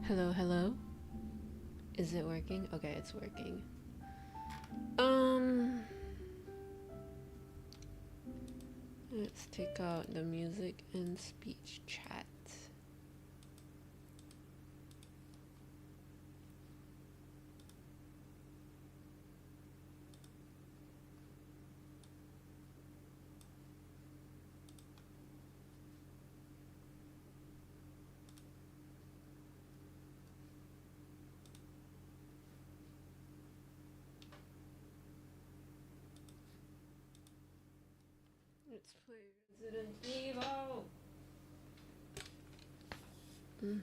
Hello, hello. Is it working? Okay, it's working. Um, let's take out the music and speech chat. Let's play Resident Evil. Mm.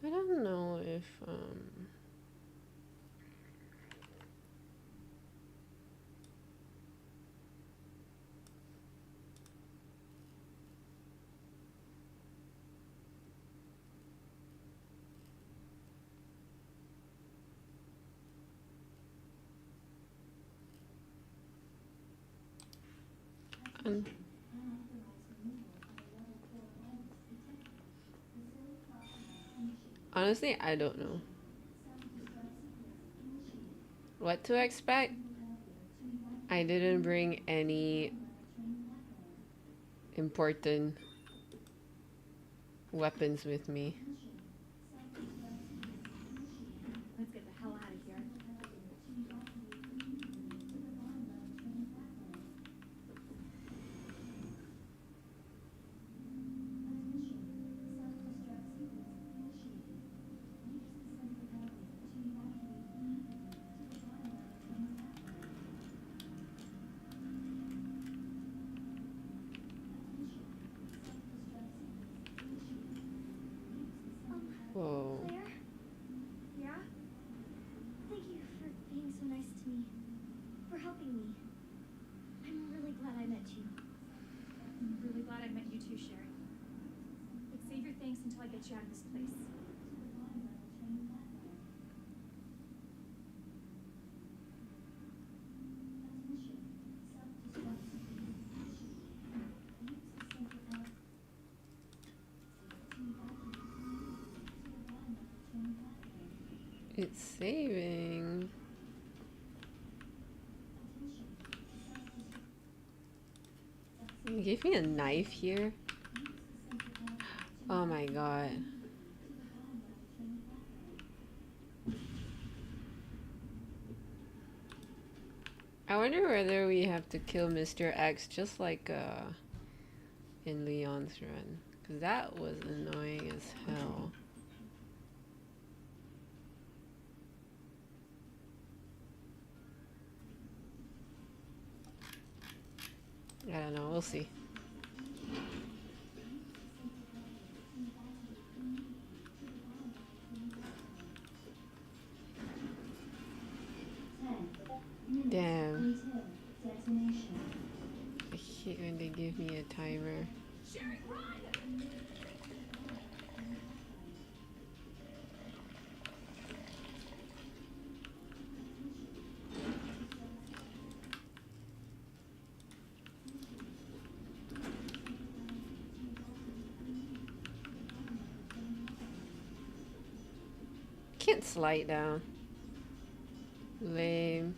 I don't know if um, honestly, I don't know what to expect. I didn't bring any important weapons with me. Let's get the hell out of here. Whoa. Claire? Yeah? Thank you for being so nice to me. For helping me. I'm really glad I met you. I'm really glad I met you too, Sherry. But save your thanks until I get you out of this place. It's saving. You gave me a knife here? Oh my god. I wonder whether we have to kill Mr. X just like in Leon's run. Because that was annoying as hell. I don't know, we'll see. Damn. I hate when they give me a timer. Sherry, run! can't slide down. Lame.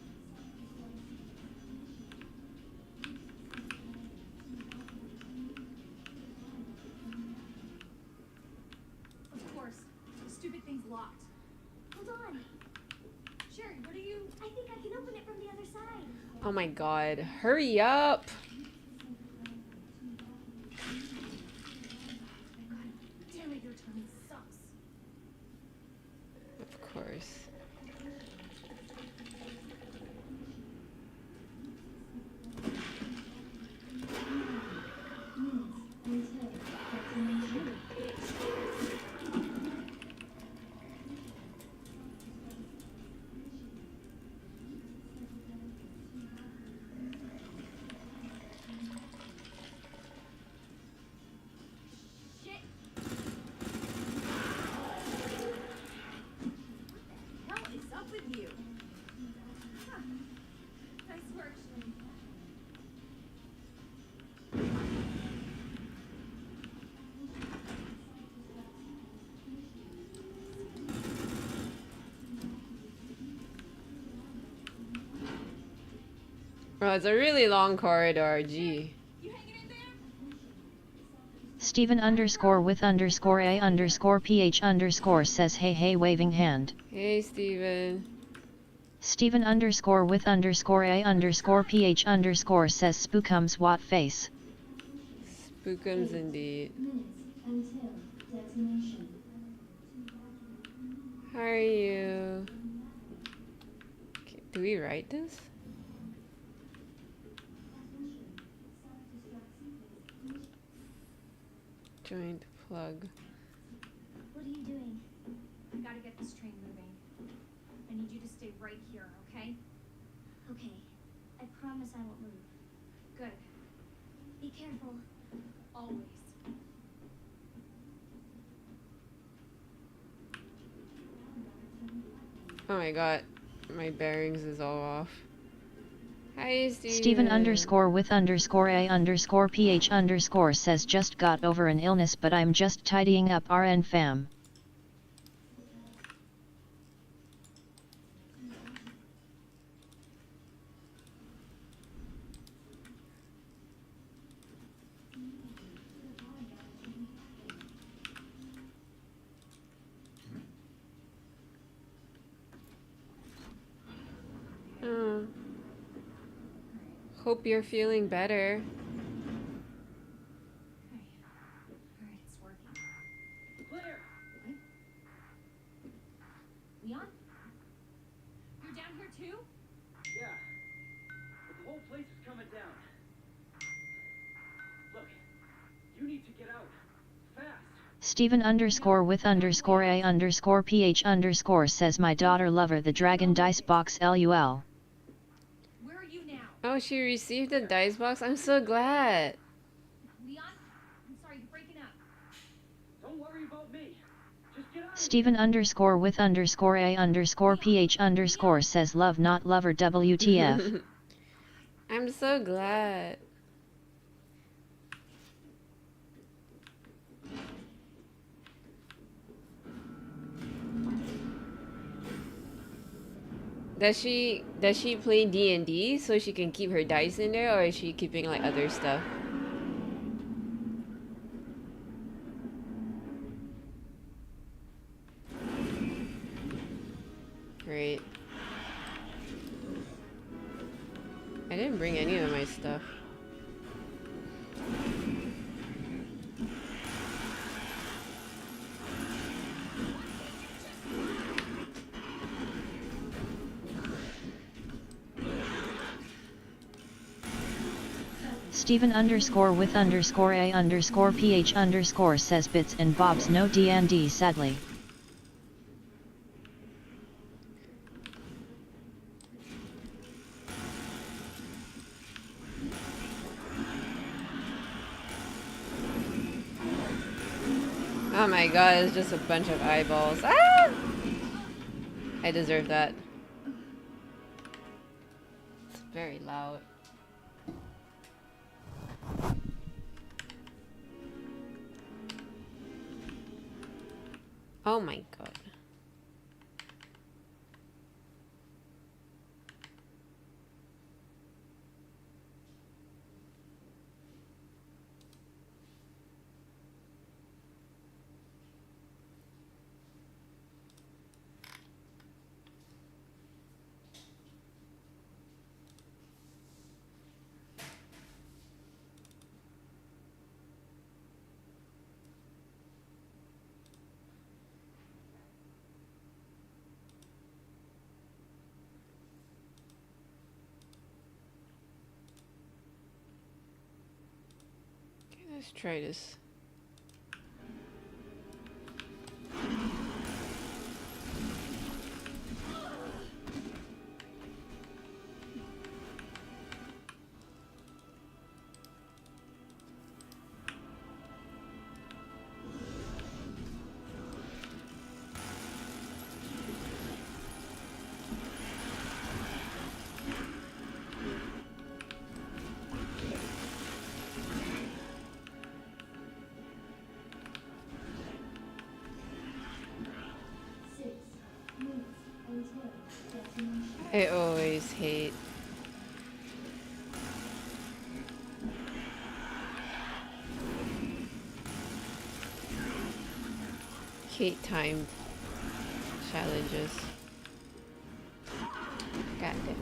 Of course. The stupid thing's locked. Hold on. Sherry, what are you... I think I can open it from the other side. Oh my god. Hurry up! Damn it, your timing sucks. Of course. Shit! What the hell is up with you? Huh. Nice work, Sherry. Oh, it's a really long corridor. Gee. You hanging in there? Steven _ with _ a _ ph _ says hey waving hand. Hey, Steven. Steven _ with _ a _ ph _ says spookums what face. Spookums indeed. Minutes until detonation. How are you? Okay, do we write this? Joint plug. What are you doing? I gotta get this train moving. I need you to stay right here, okay? Okay. I promise I won't move. Good. Be careful. Always. Oh my god. My bearings is all off. Hi, Steven. Steven _ with _ a _ ph says just got over an illness but I'm just tidying up RN fam. Oh. Hope you're feeling better. Okay. Alright, it's working. Claire! What? Leon? You're down here too? Yeah. But the whole place is coming down. Look, you need to get out. Fast. Steven _ with _ a _ ph says my daughter lover the dragon dice box lul. Where are you now? Oh, she received a dice box? I'm so glad. Leon? I'm sorry, you're breaking up. Don't worry about me. Just get out. Steven _ with _ a _ ph says love not lover WTF. I'm so glad. Does she play D&D so she can keep her dice in there, or is she keeping like other stuff? Great. I didn't bring any of my stuff. Steven _ with _ a _ ph says bits and bobs no D&D sadly. Oh my god, it's just a bunch of eyeballs. Ah! I deserve that. It's very loud. Oh my god. Let's try this. I always hate timed challenges. Goddamn.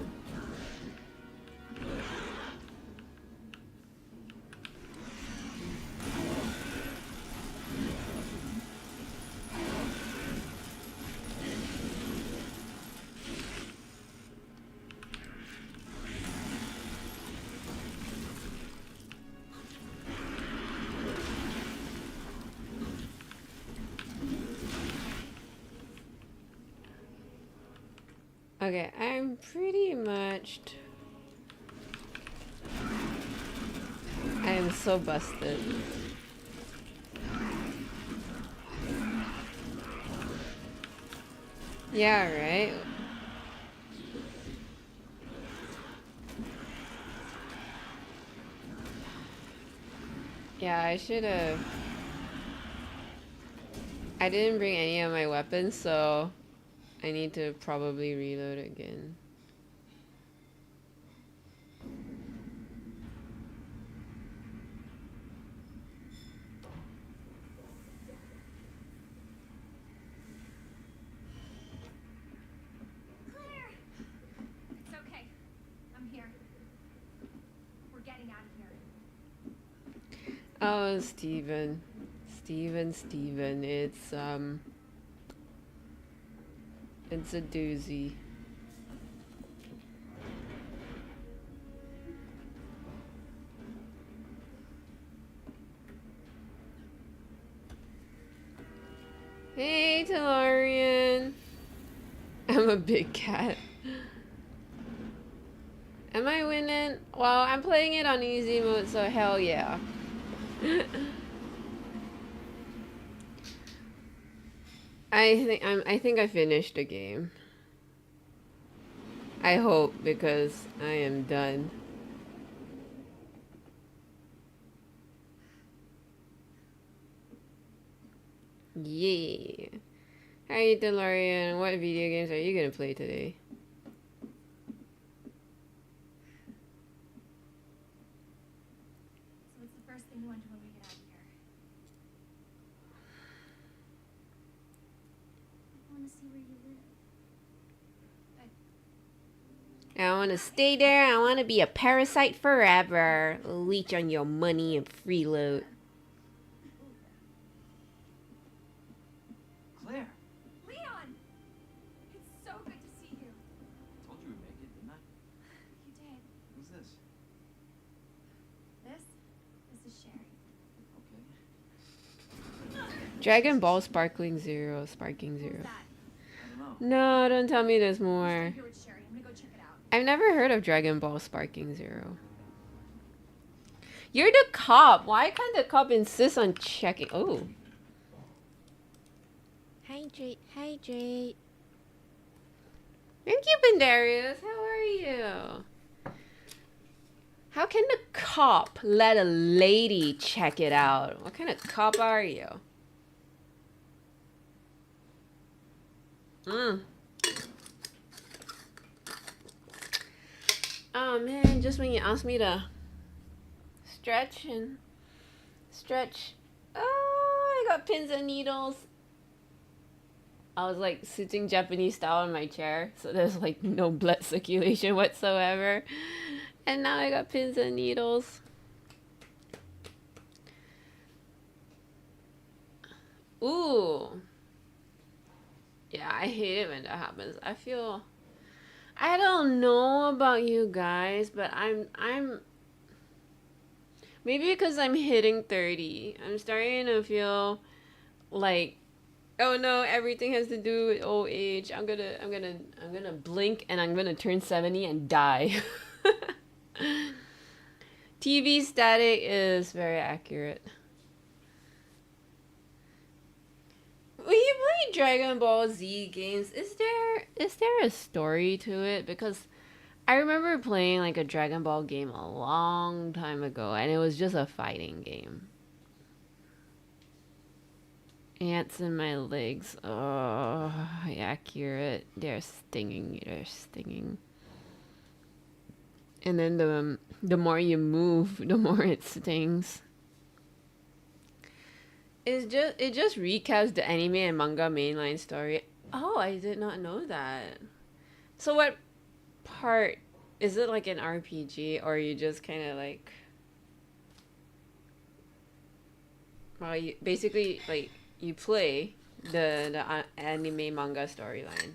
Okay, I'm pretty much... I am so busted. Yeah, right? Yeah, I should have... I didn't bring any of my weapons, so I need to probably reload again. Claire! It's okay. I'm here. We're getting out of here. Oh, Steven. Steven. It's a doozy. Hey, Telarian. I'm a big cat. Am I winning? Well, I'm playing it on easy mode, so hell yeah. I think I finished the game. I hope, because I am done. Yeah. Hi, DeLorean. What video games are you gonna play today? So what's the first thing you want to do when we get out of here? I want to see where you live. I want to stay there. I want to be a parasite forever. Leech on your money and freeload. Claire, Leon! It's so good to see you. I told you we'd make it, didn't I? You did. Who's this? This is Sherry. Okay. Dragon Ball Sparking Zero. Sparking Who's Zero. that? I don't know. No, don't tell me there's Stay more. here with Sherry. I'm gonna go check it out. I've never heard of Dragon Ball Sparking Zero. You're the cop. Why can't the cop insist on checking? Oh. Hydrate, hydrate. Thank you, Bendarius. How are you? How can the cop let a lady check it out? What kind of cop are you? Oh man, just when you asked me to stretch. Oh, I got pins and needles. I was like sitting Japanese style in my chair, so there's like no blood circulation whatsoever. And now I got pins and needles. Ooh. Yeah, I hate it when that happens. I don't know about you guys, but I'm Maybe because I'm hitting 30. I'm starting to feel like, oh no, everything has to do with old age. I'm gonna blink and I'm gonna turn 70 and die. TV static is very accurate. When you play Dragon Ball Z games, is there a story to it? Because I remember playing like a Dragon Ball game a long time ago, and it was just a fighting game. Ants in my legs. Oh, accurate. They're stinging. They're stinging. And then the more you move, the more it stings. It just recaps the anime and manga mainline story. Oh, I did not know that. So what part is it, like an RPG, or you just kind of like, well, you basically like you play the anime manga storyline.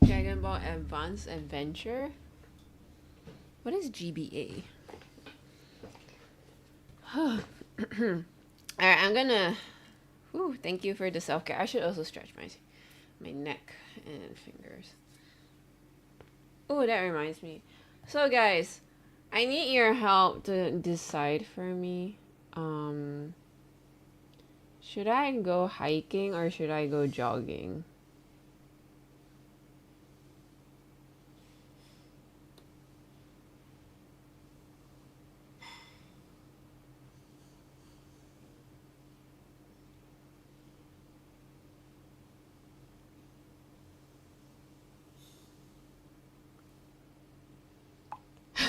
Dragon Ball Advance Adventure? What is GBA? Alright, I'm gonna... Whew, thank you for the self-care. I should also stretch my neck and fingers. Oh, that reminds me. So guys, I need your help to decide for me. Should I go hiking or should I go jogging?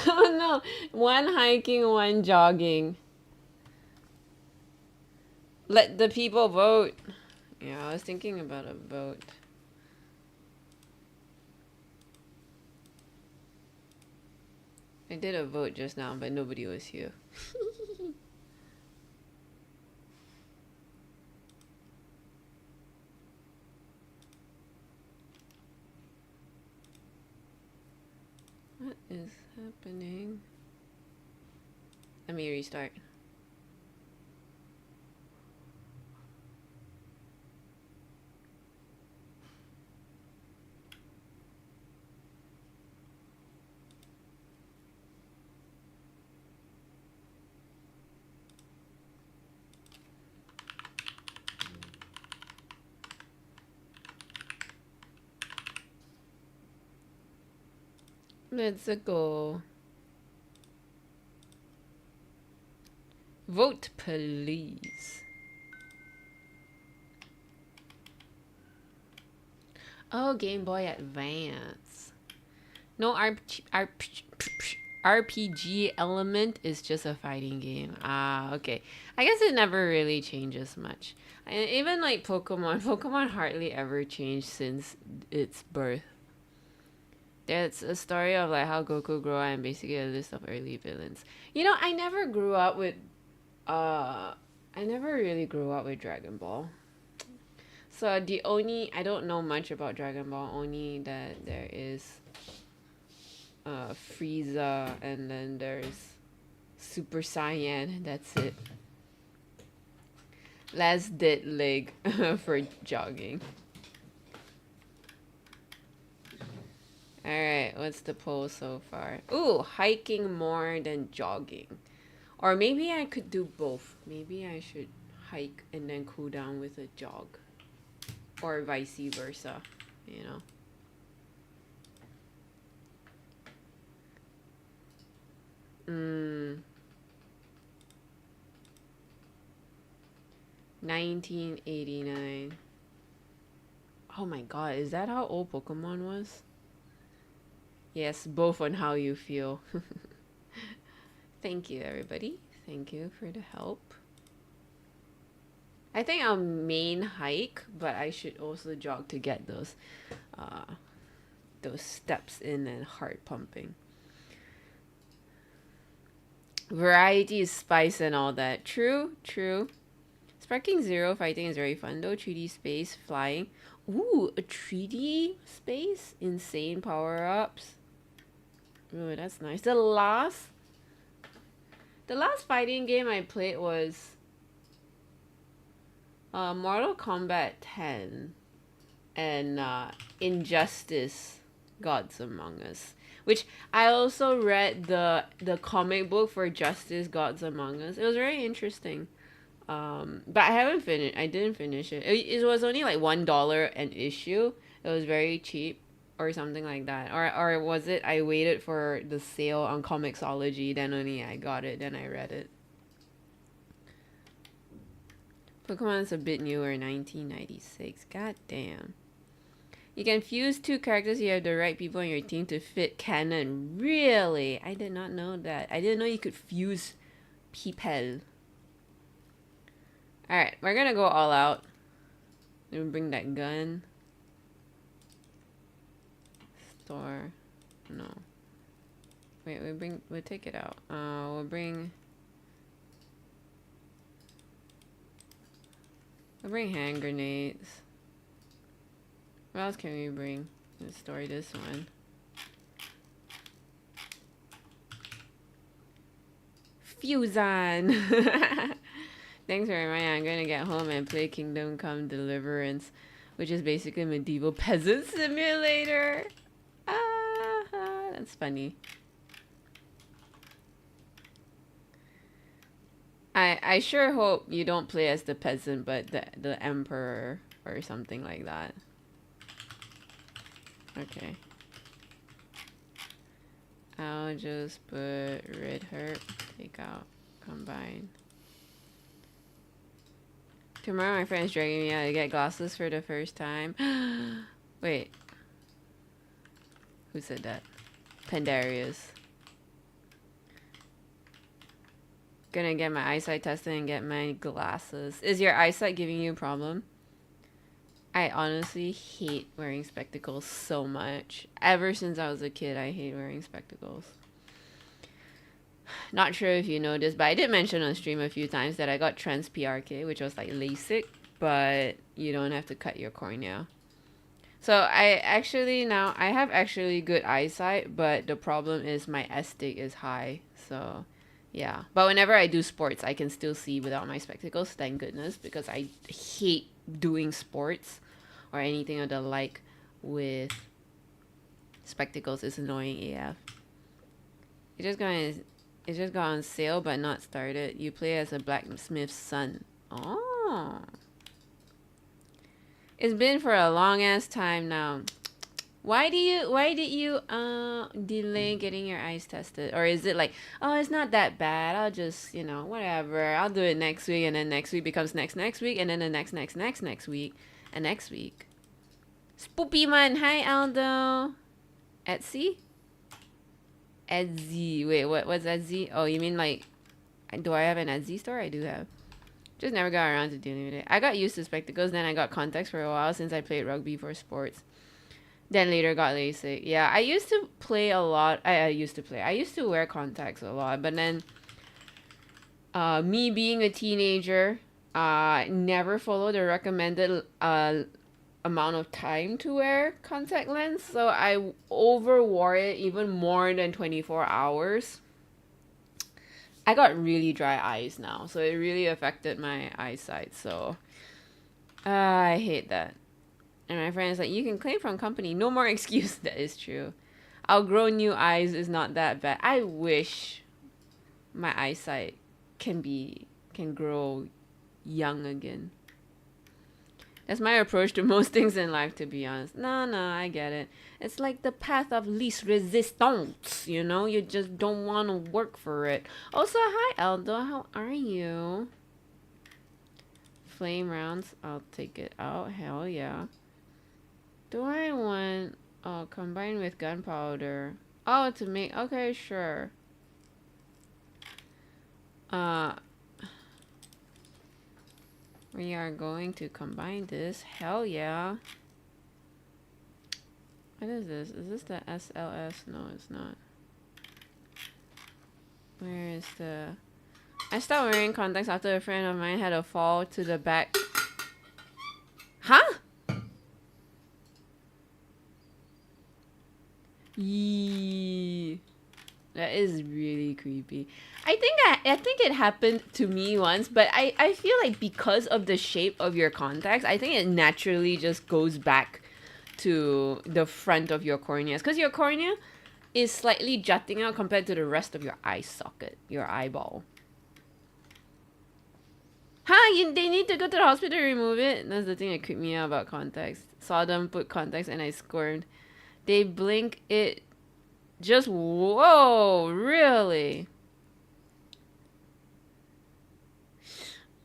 Oh no, one hiking, one jogging. Let the people vote. Yeah, I was thinking about a vote. I did a vote just now, but nobody was here. What is happening? Let me restart. Let's go. Vote, please. Oh, Game Boy Advance. No RPG element, is just a fighting game. Ah, okay. I guess it never really changes much. And even like Pokemon hardly ever changed since its birth. There's a story of like how Goku grew up and basically a list of early villains. You know, I never really grew up with Dragon Ball. So I don't know much about Dragon Ball, only that there is Frieza, and then there's Super Saiyan, that's it. Last dead leg for jogging. Alright, what's the poll so far? Ooh, hiking more than jogging. Or maybe I could do both. Maybe I should hike and then cool down with a jog. Or vice versa, you know. Hmm. 1989. Oh my god, is that how old Pokemon was? Yes, both on how you feel. Thank you, everybody. Thank you for the help. I think I'll main hike, but I should also jog to get those steps in and heart pumping. Variety is spice and all that. True, true. Sparking Zero fighting is very fun though. 3D space flying. Ooh, a 3D space? Insane power-ups. Ooh, that's nice. The last fighting game I played was Mortal Kombat 10 and Injustice Gods Among Us, which I also read the comic book for Justice Gods Among Us. It was very interesting. But I didn't finish it. It was only like $1 an issue. It was very cheap or something like that. Or was it I waited for the sale on Comixology, then only I got it, then I read it. Pokemon's a bit newer, 1996. God damn. You can fuse 2 characters. You have the right people on your team to fit canon. Really? I did not know that. I didn't know you could fuse people. Alright, we're gonna go all out. Let me bring that gun. Store. No. Wait, we'll take it out. We'll bring hand grenades. What else can we bring? Let's store this one. Fusion! Thanks for reminding me. I'm gonna get home and play Kingdom Come Deliverance, which is basically medieval peasant simulator. That's funny. I sure hope you don't play as the peasant, but the emperor or something like that. Okay. I'll just put red herb, take out, combine. Tomorrow my friend's dragging me out to get glasses for the first time. Wait. Who said that? Pandarius. Gonna get my eyesight tested and get my glasses. Is your eyesight giving you a problem? I honestly hate wearing spectacles so much. Ever since I was a kid, I hate wearing spectacles. Not sure if you know this, but I did mention on stream a few times that I got trans-PRK, which was like LASIK, but you don't have to cut your cornea. So I have actually good eyesight, but the problem is my astig is high, so yeah. But whenever I do sports, I can still see without my spectacles, thank goodness, because I hate doing sports or anything of the like with spectacles. It's annoying AF. It's just got on sale but not started. You play as a blacksmith's son. Oh. It's been for a long ass time now. Why did you delay getting your eyes tested? Or is it like, oh, it's not that bad, I'll just, you know, whatever, I'll do it next week, and then next week becomes next week, and then the next week, and next week. Spoopy man, hi Aldo. Etsy? Etsy. Wait, what's Etsy? Oh, you mean like, do I have an Etsy store? I do have. Just never got around to dealing with it. I got used to spectacles, then I got contacts for a while since I played rugby for sports. Then later got LASIK. Yeah, I used to play a lot. I used to wear contacts a lot, but then me being a teenager, never followed the recommended amount of time to wear contact lens, so I overwore it even more than 24 hours. I got really dry eyes now, so it really affected my eyesight, so I hate that. And my friend is like, you can claim from company, no more excuse. That is true. I'll grow new eyes is not that bad. I wish my eyesight can grow young again. That's my approach to most things in life, to be honest. No, I get it. It's like the path of least resistance, you know? You just don't want to work for it. Also, hi Aldo, how are you? Flame rounds, I'll take it out. Hell yeah. Do I want... Oh, combine with gunpowder. Oh, to make... Okay, sure. We are going to combine this. Hell yeah. What is this? Is this the SLS? No, it's not. Where is the... I stopped wearing contacts after a friend of mine had a fall to the back. Huh? Yee. That is really creepy. I think it happened to me once, but I feel like because of the shape of your contacts, I think it naturally just goes back to the front of your corneas. Because your cornea is slightly jutting out compared to the rest of your eye socket, your eyeball. Huh? They need to go to the hospital to remove it? That's the thing that creeped me out about contacts. Saw them put contacts and I squirmed. They blink it. Just, whoa, really?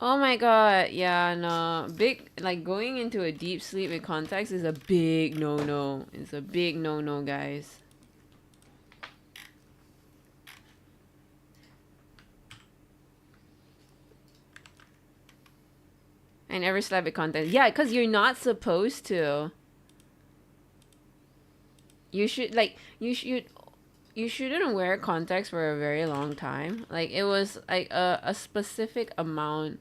Oh my god, yeah, no. Big, like, going into a deep sleep with contacts is a big no-no. It's a big no-no, guys. I never slept with contacts. Yeah, because you're not supposed to. You should, like, you shouldn't wear contacts for a very long time. Like, it was, like, a specific amount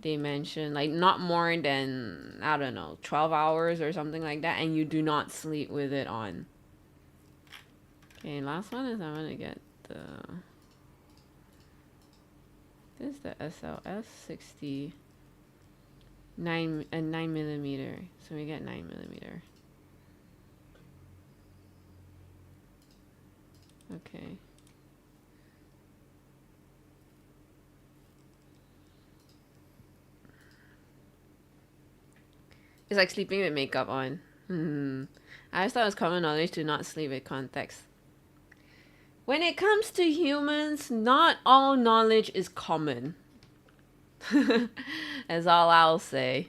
they mentioned. Like, not more than, I don't know, 12 hours or something like that. And you do not sleep with it on. Okay, last one is I'm gonna get the... This is the SLS 60. 9mm. So we get 9mm. Okay. It's like sleeping with makeup on. I always thought it was common knowledge to not sleep with contacts. When it comes to humans, not all knowledge is common. That's all I'll say.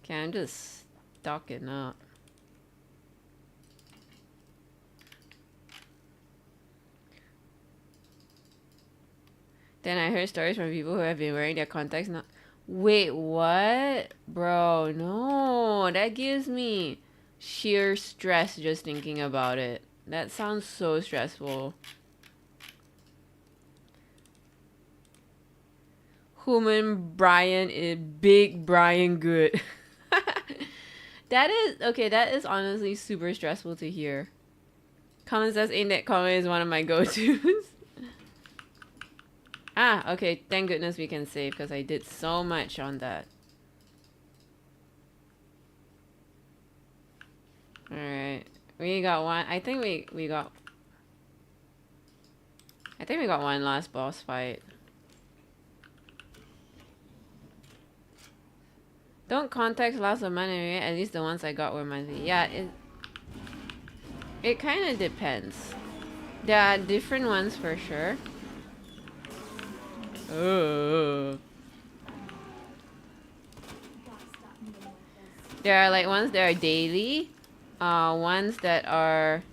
Okay, I'm just stocking up. Then I heard stories from people who have been wearing their contacts now. Wait, what? Bro, no. That gives me sheer stress just thinking about it. That sounds so stressful. Human Brian is big Brian good. That is honestly super stressful to hear. Common says ain't that common is one of my go-tos. Ah, okay, thank goodness we can save because I did so much on that. Alright. We got one. I think we got one last boss fight. Don't contacts last a month anyway. At least the ones I got were monthly. Yeah, it kind of depends. There are different ones for sure. There are like ones that are daily, ones that are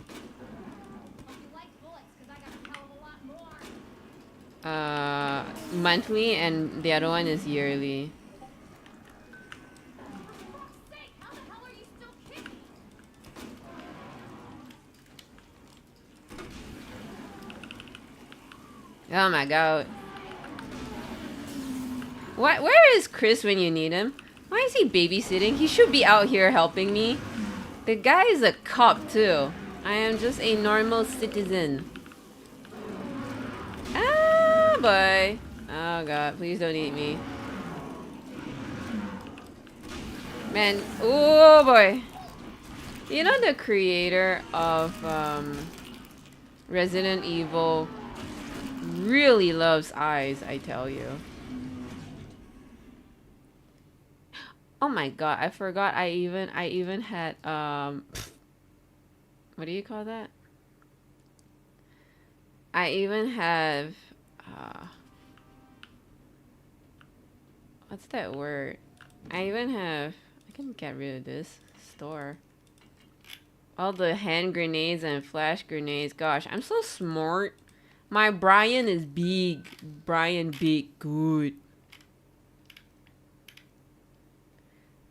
monthly, and the other one is yearly. Oh my god. What? Where is Chris when you need him? Why is he babysitting? He should be out here helping me. The guy is a cop too. I am just a normal citizen. Ah, boy. Oh god, please don't eat me. Man, oh boy. You know the creator of Resident Evil really loves eyes, I tell you. Oh my god, I forgot I even had what do you call that? I even have what's that word? I can get rid of this store. All the hand grenades and flash grenades. Gosh, I'm so smart. My Brian is big. Brian big good.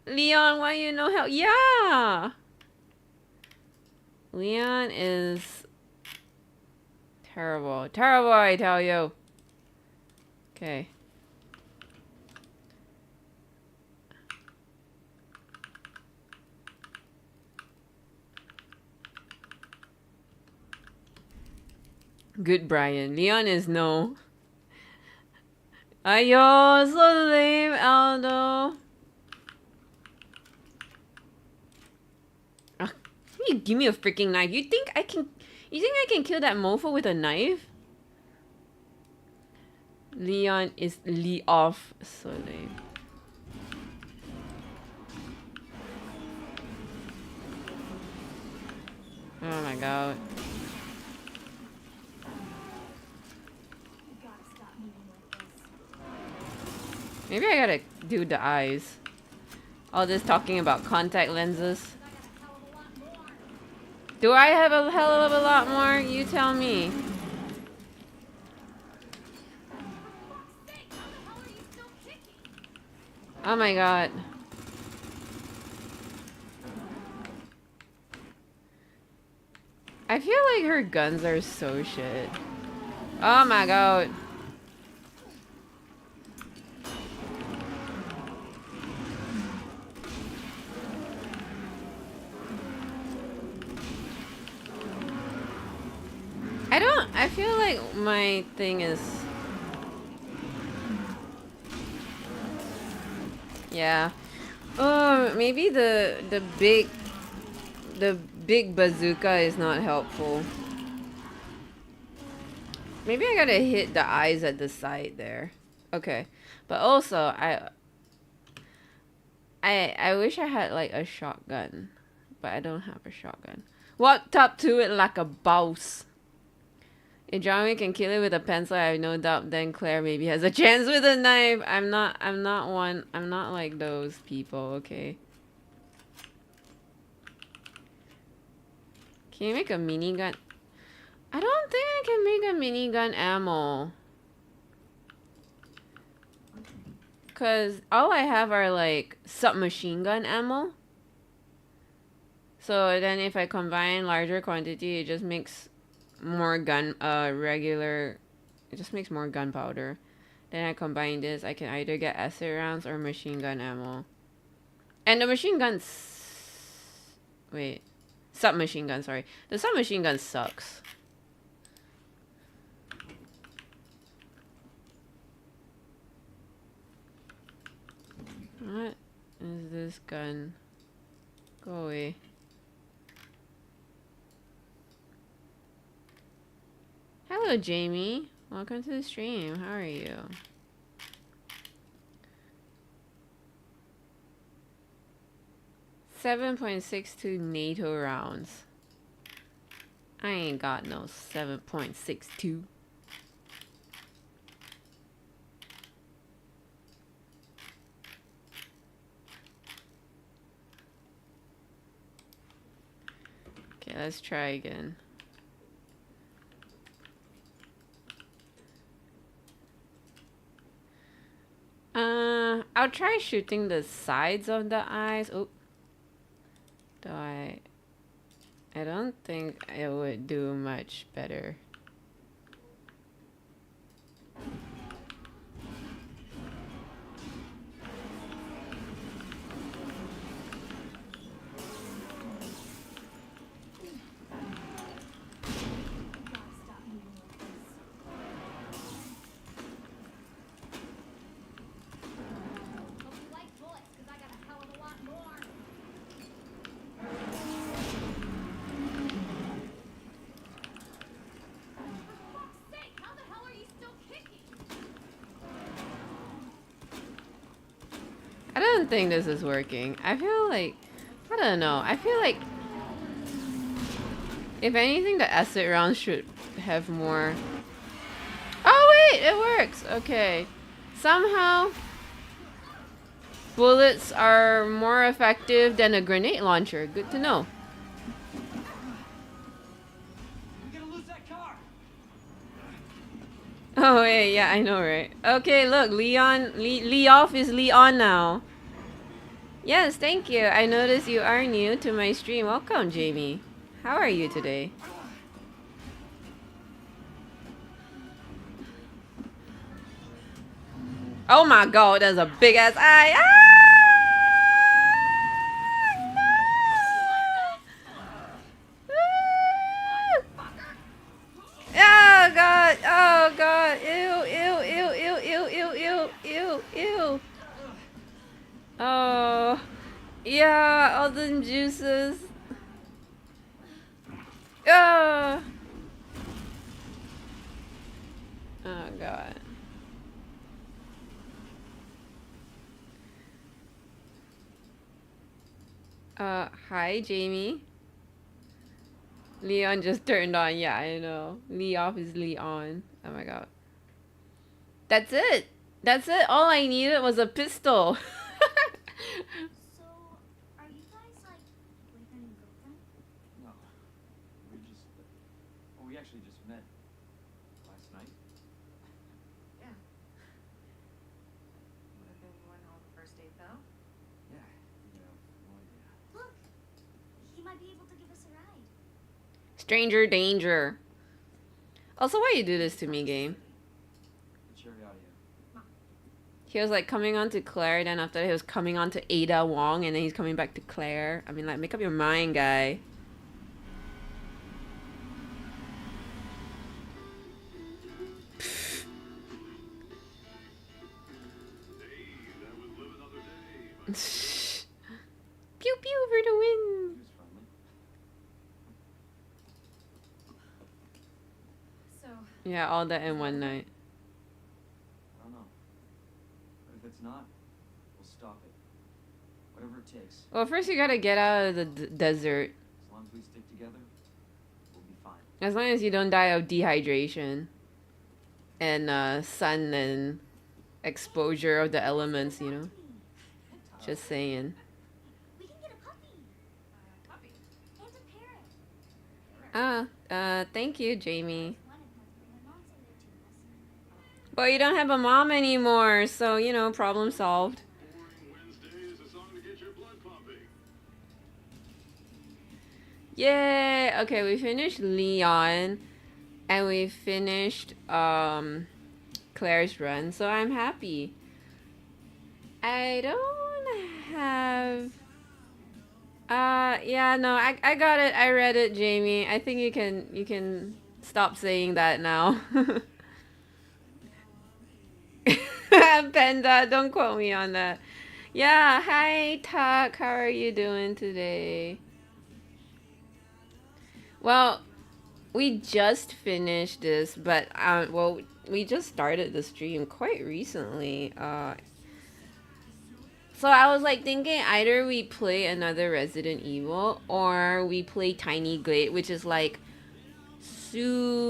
Leon, why you no help? Yeah. Leon is Terrible. Terrible, I tell you. Okay. Good Brian. Leon is no. Ayo, so lame, Aldo. Ah, you give me a freaking knife. You think I can kill that mofo with a knife? Leon is off. So lame. Oh my god. Maybe I gotta do the eyes. All this talking about contact lenses. Do I have a hell of a lot more? You tell me. Oh my god. I feel like her guns are so shit. Oh my god. I feel like my thing is... Yeah. Oh, maybe the big bazooka is not helpful. Maybe I gotta hit the eyes at the side there. Okay. But also, I wish I had like a shotgun. But I don't have a shotgun. Walked up to it like a boss. If John Wick can kill it with a pencil, I have no doubt then Claire maybe has a chance with a knife. I'm not like those people, okay? Can you make a minigun? I don't think I can make a minigun ammo. Cause all I have are like submachine gun ammo. So then if I combine larger quantity, it just makes more regular, it just makes more gunpowder. Then I combine this, I can either get acid rounds or machine gun ammo. And the machine guns, wait, submachine gun, sorry. The submachine gun sucks. What is this gun? Go away. Hello, Jamie. Welcome to the stream. How are you? .62 NATO rounds. I ain't got no 7.62. Okay, let's try again. I'll try shooting the sides of the eyes. Oh, do I don't think it would do much better. I don't think this is working. I feel like, I don't know. I feel like, if anything, the acid round should have more. Oh wait, it works. Okay. Somehow, bullets are more effective than a grenade launcher. Good to know. We're gonna lose that car. Oh wait, yeah, I know, right? Okay, look, Leon, Leoff is Leon now. Yes, thank you. I noticed you are new to my stream. Welcome, Jamie. How are you today? Oh my god, there's a big ass eye. Ah! Oh god, oh god, ew, ew, ew, ew, ew, ew, ew, ew, ew. Oh, yeah, all them juices. Oh. Oh god. Hi, Jamie. Leon just turned on. Yeah, I know. Lee off is Lee on. Oh my god. That's it. That's it. All I needed was a pistol. So, are you guys like boyfriend and girlfriend? No. We just. Well, we actually just met last night. Yeah. Would have been one hell of a first date, though. Yeah. Well, yeah. Look, he might be able to give us a ride. Stranger danger. Also, why you do this to me, game? The cherry audio. He was like coming on to Claire, then after that he was coming on to Ada Wong, and then he's coming back to Claire. I mean, like, make up your mind, guy. Pew pew for the win. He was friendly. So, Yeah, all that in one night. I don't know. But if it's not, we'll stop it. Whatever it takes. Well, first you gotta get out of the desert. As long as we stick together, we'll be fine. As long as you don't die of dehydration and sun and exposure of the elements, you know. Just saying. We can get a puppy puppy. and a parrot. Thank you, Jamie. Wanted puppy, but my mom said they're too messy. But you don't have a mom anymore, so, you know, problem solved. Wednesday is a song to get your blood pumping. Yay! Okay, we finished Leon, and we finished Claire's run, so I'm happy. I don't have. Yeah, no, I got it. I read it, Jamie. I think you can stop saying that now. Panda, don't quote me on that. Yeah, hi Tuck. How are you doing today? Well, we just finished this, but well, we just started the stream quite recently. So I was like thinking either we play another Resident Evil or we play Tiny Glade, which is like super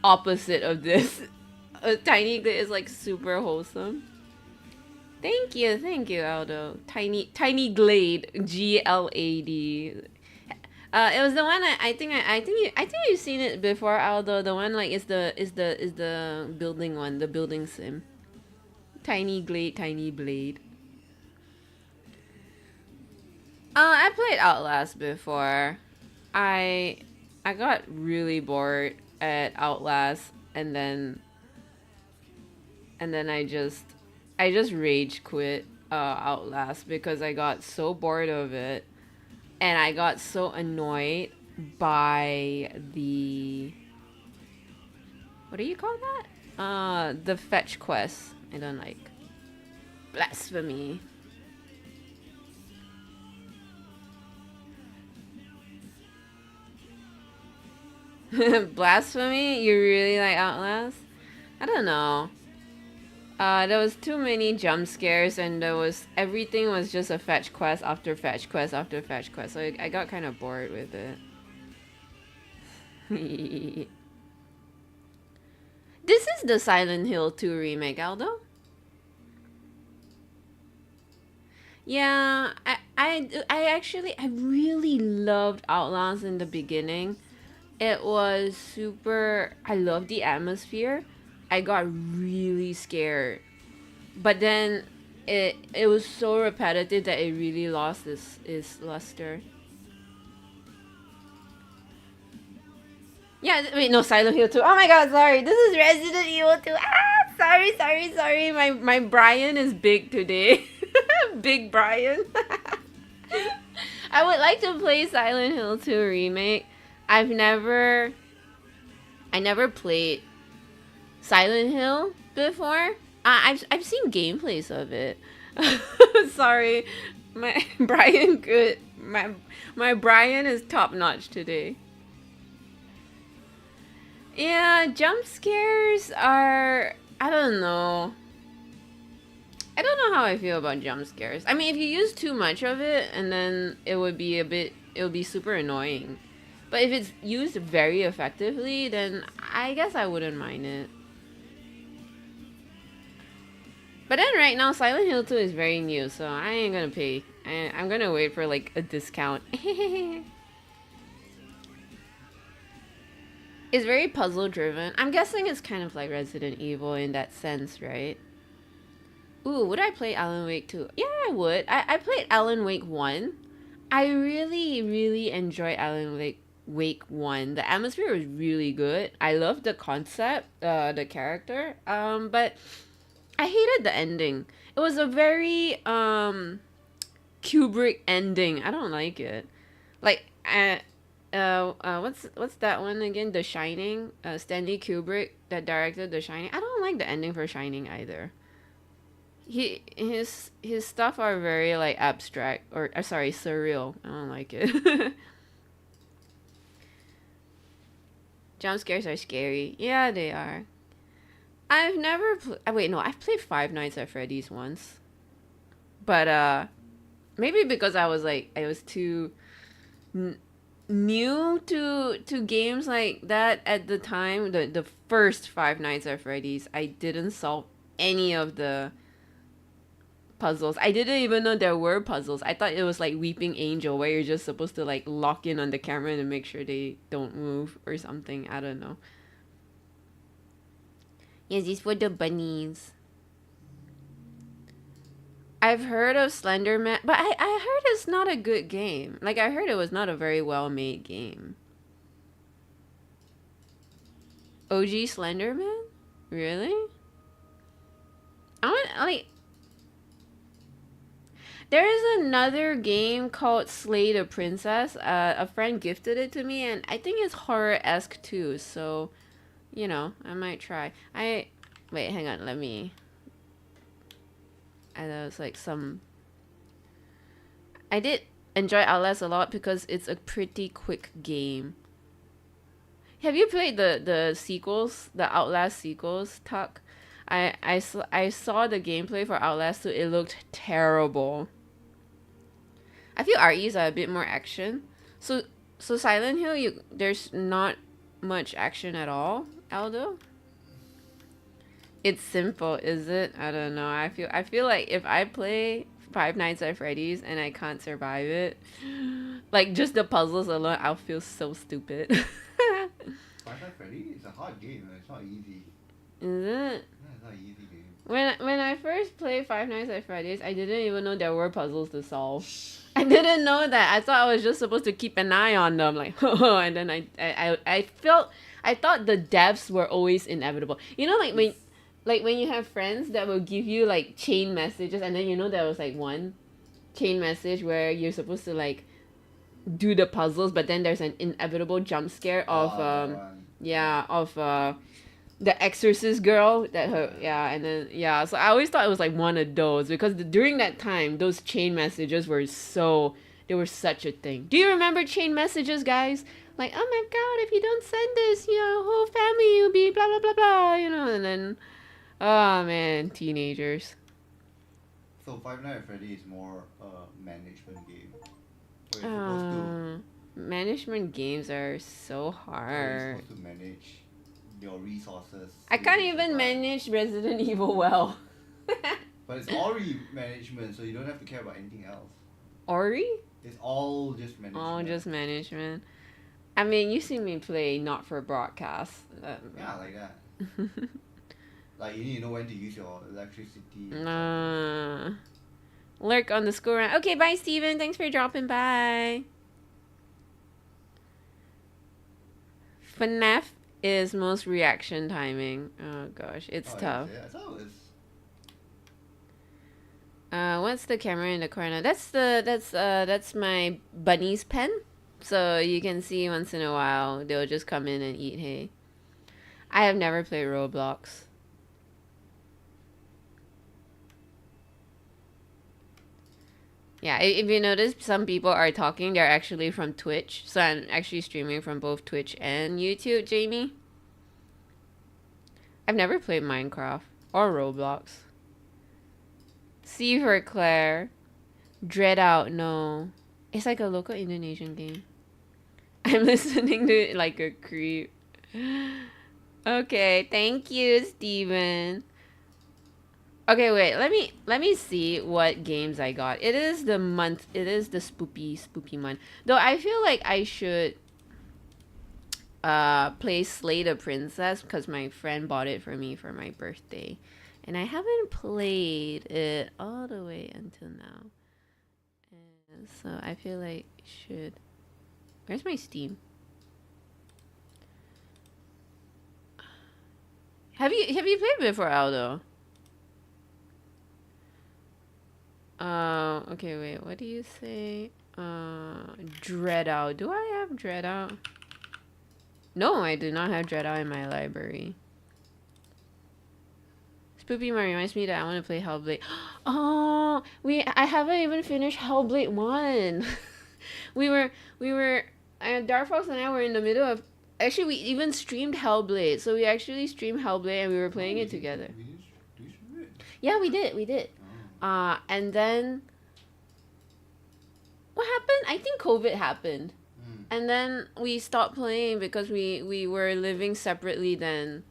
opposite of this. Tiny Glade is like super wholesome. Thank you, Aldo. Tiny Glade, GLAD. It was the one I think you've seen it before, Aldo. The one like is the building one, the building sim. Tiny Glade, Tiny Blade. I played Outlast before. I got really bored at Outlast, and then I just rage quit Outlast because I got so bored of it, and I got so annoyed by the, what do you call that? The fetch quest. I don't like. Blasphemy. Blasphemy? You really like Outlast? I don't know. There was too many jump scares, and everything was just a fetch quest after fetch quest after fetch quest. So I got kind of bored with it. This is the Silent Hill 2 remake, Aldo. Yeah, I really loved Outlast in the beginning. It was super. I loved the atmosphere. I got really scared, but then it was so repetitive that it really lost its luster. Yeah, wait, no, Silent Hill 2. Oh my god, sorry. This is Resident Evil 2. Ah, sorry. My Brian is big today. Big Brian. I would like to play Silent Hill 2 remake. I never played Silent Hill before. I've seen gameplays of it. Sorry. My Brian good. My Brian is top notch today. Yeah, jump scares are, I don't know. I don't know how I feel about jump scares. I mean, if you use too much of it, and then it would be super annoying. But if it's used very effectively, then I guess I wouldn't mind it. But then right now, Silent Hill 2 is very new, so I ain't gonna pay. I'm gonna wait for like a discount. It's very puzzle driven. I'm guessing it's kind of like Resident Evil in that sense, right? Ooh, would I play Alan Wake 2? Yeah, I would. I played Alan Wake 1. I really enjoyed Alan Wake 1. The atmosphere was really good. I loved the concept, the character. But I hated the ending. It was a very Kubrick ending. I don't like it. Like what's that one again? The Shining. Stanley Kubrick that directed The Shining. I don't like the ending for Shining either. His stuff are very like abstract or sorry, surreal. I don't like it. Jump scares are scary. Yeah, they are. I've never wait, no, I've played Five Nights at Freddy's once. But maybe because I was too new to games like that at the time. The first Five Nights at Freddy's, I didn't solve any of the puzzles. I didn't even know there were puzzles. I thought it was like Weeping Angel, where you're just supposed to like lock in on the camera and make sure they don't move or something. I don't know. Yes, these were the bunnies. I've heard of Slender Man, but I heard it's not a good game. Like, I heard it was not a very well-made game. OG Slender Man? Really? I want, like... There is another game called Slay the Princess. A friend gifted it to me, and I think it's horror-esque too, so... You know, I might try. Wait, hang on, let me... I know it's like some... I did enjoy Outlast a lot because it's a pretty quick game. Have you played the sequels, the Outlast sequels, Tuck? I saw the gameplay for Outlast 2. It looked terrible. I feel REs are a bit more action. So Silent Hill, there's not much action at all, Aldo? It's simple, is it? I don't know. I feel like if I play Five Nights at Freddy's and I can't survive it, like just the puzzles alone, I'll feel so stupid. Five Nights at Freddy's is a hard game. It's not easy. Is it? Yeah, it's not an easy game. When I first played Five Nights at Freddy's, I didn't even know there were puzzles to solve. I didn't know that. I thought I was just supposed to keep an eye on them, like, and then I thought the deaths were always inevitable. You know, like when you have friends that will give you like chain messages, and then you know there was like one chain message where you're supposed to like do the puzzles, but then there's an inevitable jump scare of the Exorcist girl that so I always thought it was like one of those because during that time those chain messages were such a thing. Do you remember chain messages, guys? Like, oh my god, if you don't send this, whole family will be blah blah blah blah, and then oh man, teenagers. So Five Nights at Freddy's is more a management game. Where you're supposed management games are so hard. you're supposed to manage your resources. I can't even manage Resident Evil well. But it's Ori management, so you don't have to care about anything else. Ori? It's all just management. Oh, just management. I mean, you see me play not for broadcast. Yeah, like that. Like you need to know when to use your electricity. Lurk on the school run. Okay, bye, Steven. Thanks for dropping by. FNAF is most reaction timing. Oh gosh, it's Oh, tough. yeah, I thought it was. What's the camera in the corner? That's my bunny's pen. So you can see once in a while they'll just come in and eat hay. I have never played Roblox. Yeah, if you notice, some people are talking. They're actually from Twitch. So I'm actually streaming from both Twitch and YouTube, Jamie. I've never played Minecraft or Roblox. C for Claire. Dread Out, no. It's like a local Indonesian game. I'm listening to it like a creep. Okay, thank you, Steven. Okay, wait. Let me see what games I got. It is the month. It is the spoopy month. Though I feel like I should play Slay the Princess because my friend bought it for me for my birthday, and I haven't played it all the way until now. And so I feel like I should. Where's my Steam? Have you played before, Aldo? Okay, wait, what do you say? Dread Out. Do I have Dread Out? No, I do not have Dread Out in my library. Spoopy Man reminds me that I want to play Hellblade. Oh, I haven't even finished Hellblade 1. Dark Fox and I were in the middle of, actually we even streamed Hellblade. So we actually streamed Hellblade and we were playing it together. Yeah, we did. And then what happened? I think COVID happened. And then we stopped playing because we were living separately then.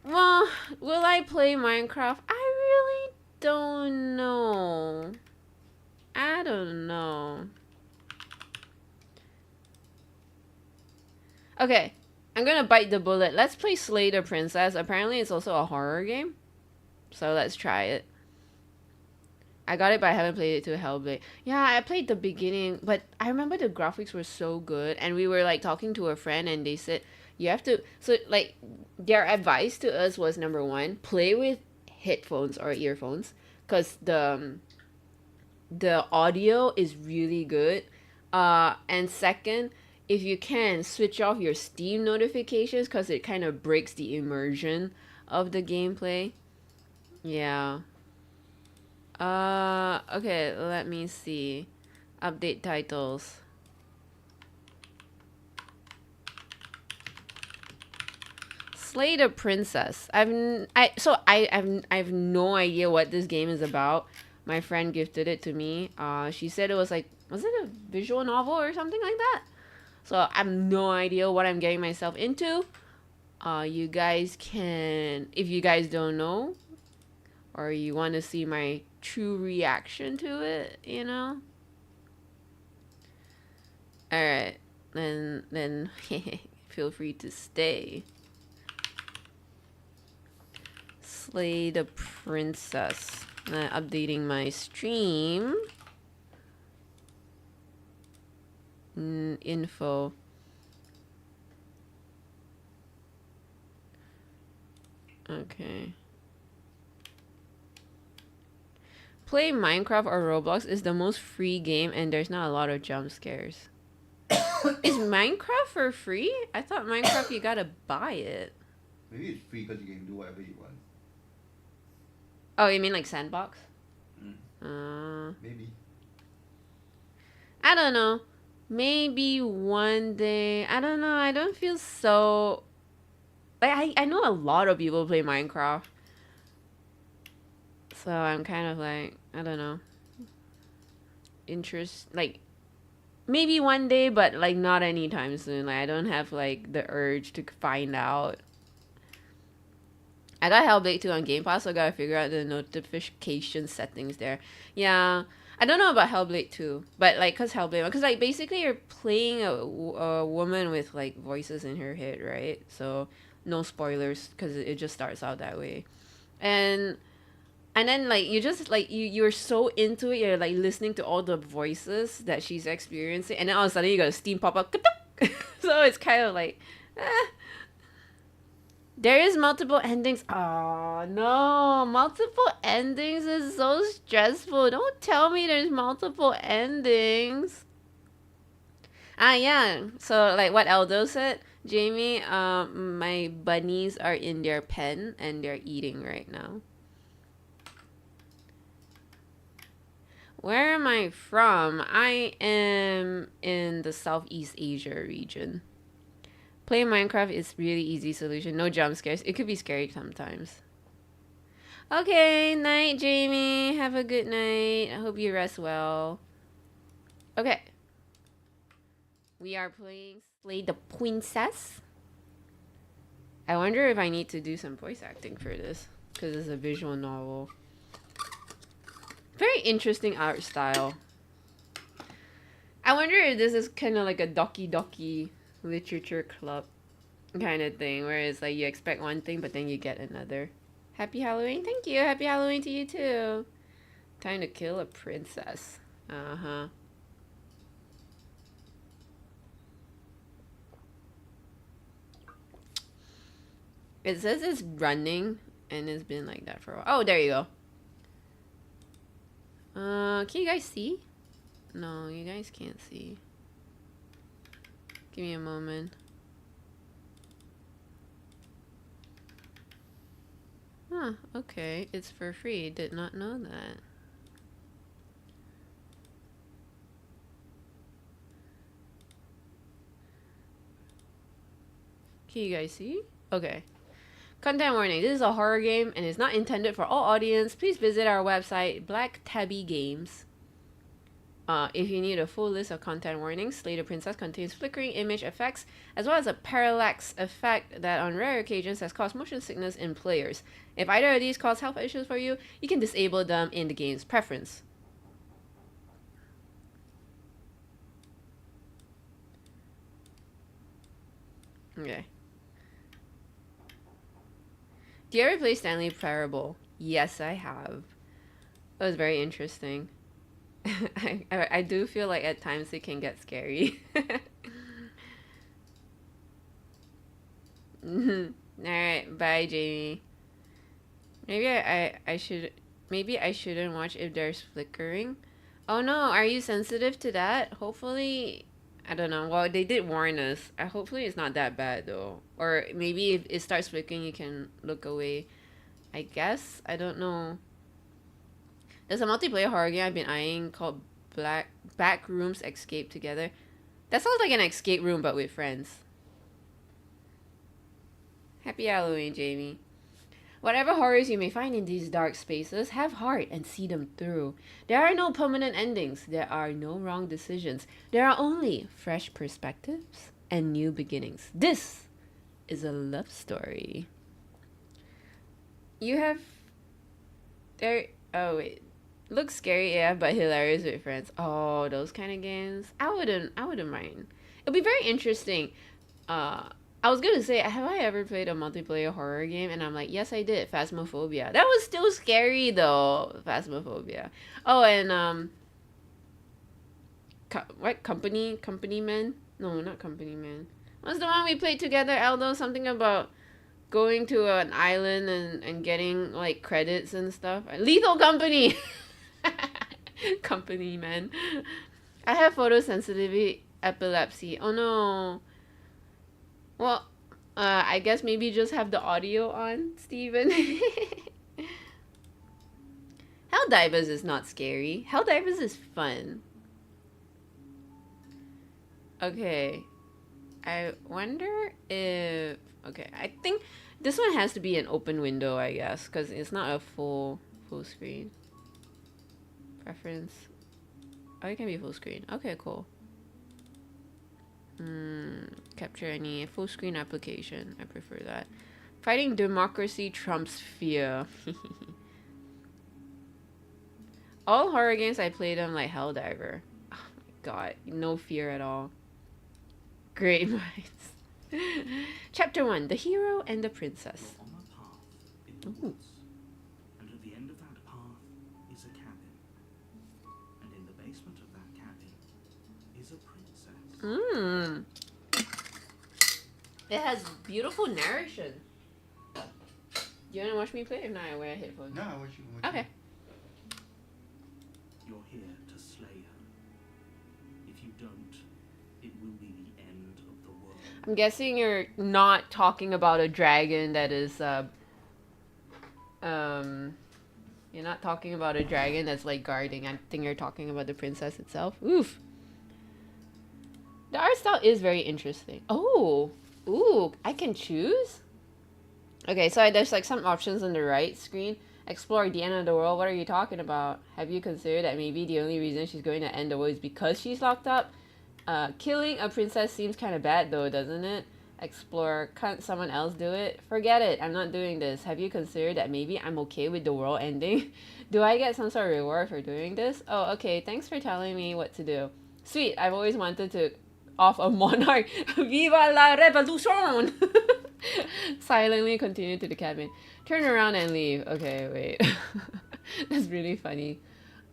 Well, will I play Minecraft? I really don't know. I don't know. Okay, I'm gonna bite the bullet. Let's play Slay the Princess. Apparently it's also a horror game. So let's try it. I got it, but I haven't played it to Hellblade. Yeah, I played the beginning, but I remember the graphics were so good. And we were like talking to a friend and they said, you have to... So like, their advice to us was, number one, play with headphones or earphones. Because the audio is really good. And second, if you can, switch off your Steam notifications because it kind of breaks the immersion of the gameplay. Yeah. Okay, let me see. Update titles. Slay the Princess. I have no idea what this game is about. My friend gifted it to me. She said it was like, was it a visual novel or something like that? So I have no idea what I'm getting myself into. You guys can, if you guys don't know, or you want to see my true reaction to it, you know? Alright, then feel free to stay. Slay the Princess. Updating my stream. Info. Okay. Play Minecraft or Roblox is the most free game and there's not a lot of jump scares. Is Minecraft for free? I thought Minecraft you gotta buy it. Maybe it's free because you can do whatever you want. Oh, you mean like Sandbox? Maybe. I don't know. Maybe one day. I don't know. I don't feel so... Like, I know a lot of people play Minecraft. So I'm kind of like, I don't know. Like, maybe one day, but like not anytime soon. Like, I don't have like the urge to find out. I got Hellblade 2 on Game Pass, so I gotta figure out the notification settings there. Yeah, I don't know about Hellblade 2, but like, cause like basically you're playing a woman with like voices in her head, right? So no spoilers, cause it just starts out that way. And And then like you just like you're so into it, you're like listening to all the voices that she's experiencing, and then all of a sudden you got a steam pop up. So it's kind of like there is multiple endings. Oh no, multiple endings is so stressful. Don't tell me there's multiple endings. Ah yeah. So like what Aldo said, Jamie, my bunnies are in their pen and they're eating right now. Where am I from? I am in the Southeast Asia region. Playing Minecraft is really easy solution. No jump scares. It could be scary sometimes. Okay, night, Jamie. Have a good night. I hope you rest well. Okay. We are playing Slay the Princess. I wonder if I need to do some voice acting for this, because it's a visual novel. Very interesting art style. I wonder if this is kind of like a Doki Doki literature club kind of thing, where it's like you expect one thing but then you get another. Happy Halloween. Thank you. Happy Halloween to you too. Time to kill a princess. Uh-huh. It says it's running and it's been like that for a while. Oh, there you go. Can you guys see? No, you guys can't see. Give me a moment. Huh, okay. It's for free. Did not know that. Can you guys see? Okay. Content warning. This is a horror game and is not intended for all audience. Please visit our website, Black Tabby Games. If you need a full list of content warnings, Slay the Princess contains flickering image effects, as well as a parallax effect that on rare occasions has caused motion sickness in players. If either of these cause health issues for you, you can disable them in the game's preference. Okay. Do you ever play Stanley Parable? Yes, I have. It was very interesting. I do feel like at times it can get scary. Alright, bye Jamie. Maybe I shouldn't watch if there's flickering. Oh no, are you sensitive to that? Hopefully, I don't know. Well, they did warn us. Hopefully it's not that bad though. Or maybe if it starts flickering you can look away. I guess. I don't know. There's a multiplayer horror game I've been eyeing called Backrooms Escape Together. That sounds like an escape room but with friends. Happy Halloween, Jamie. Whatever horrors you may find in these dark spaces, have heart and see them through. There are no permanent endings. There are no wrong decisions. There are only fresh perspectives and new beginnings. This is a love story. You have... There... Oh, wait. Looks scary, yeah, but hilarious with friends. Oh, those kind of games. I wouldn't mind. It'll be very interesting. I was gonna say, have I ever played a multiplayer horror game? And I'm like, yes, I did. Phasmophobia. That was still scary though. Phasmophobia. Oh, and what Company Man? No, not Company Man. What's the one we played together, Aldo? Something about going to an island and getting like credits and stuff. Lethal Company. Company Man. I have photosensitivity epilepsy. Oh no. Well, I guess maybe just have the audio on, Steven. Helldivers is not scary. Helldivers is fun. Okay. I wonder if... Okay, I think this one has to be an open window, I guess, because it's not a full screen. Preference. Oh, it can be full screen. Okay, cool. Capture any full screen application. I prefer that. Fighting democracy trumps fear. All horror games I played them like Helldiver. Oh my god, no fear at all. Great minds. Chapter 1, The Hero and the Princess. On my path in the woods, and at the end of that Hmm. It has beautiful narration. Do you want to watch me play? If not, I wear headphones. No, I want you. Okay. You're here to slay her. If you don't, it will be the end of the world. I'm guessing you're not talking about a dragon that is, you're not talking about a dragon that's like guarding. I think you're talking about the princess itself. Oof. The art style is very interesting. Oh, ooh, I can choose? Okay, so there's like some options on the right screen. Explore the end of the world. What are you talking about? Have you considered that maybe the only reason she's going to end the world is because she's locked up? Killing a princess seems kind of bad though, doesn't it? Explore. Can't someone else do it? Forget it. I'm not doing this. Have you considered that maybe I'm okay with the world ending? Do I get some sort of reward for doing this? Oh, okay. Thanks for telling me what to do. Sweet. I've always wanted to off a monarch. Viva la revolution! Silently continue to the cabin. Turn around and leave. Okay, wait. That's really funny.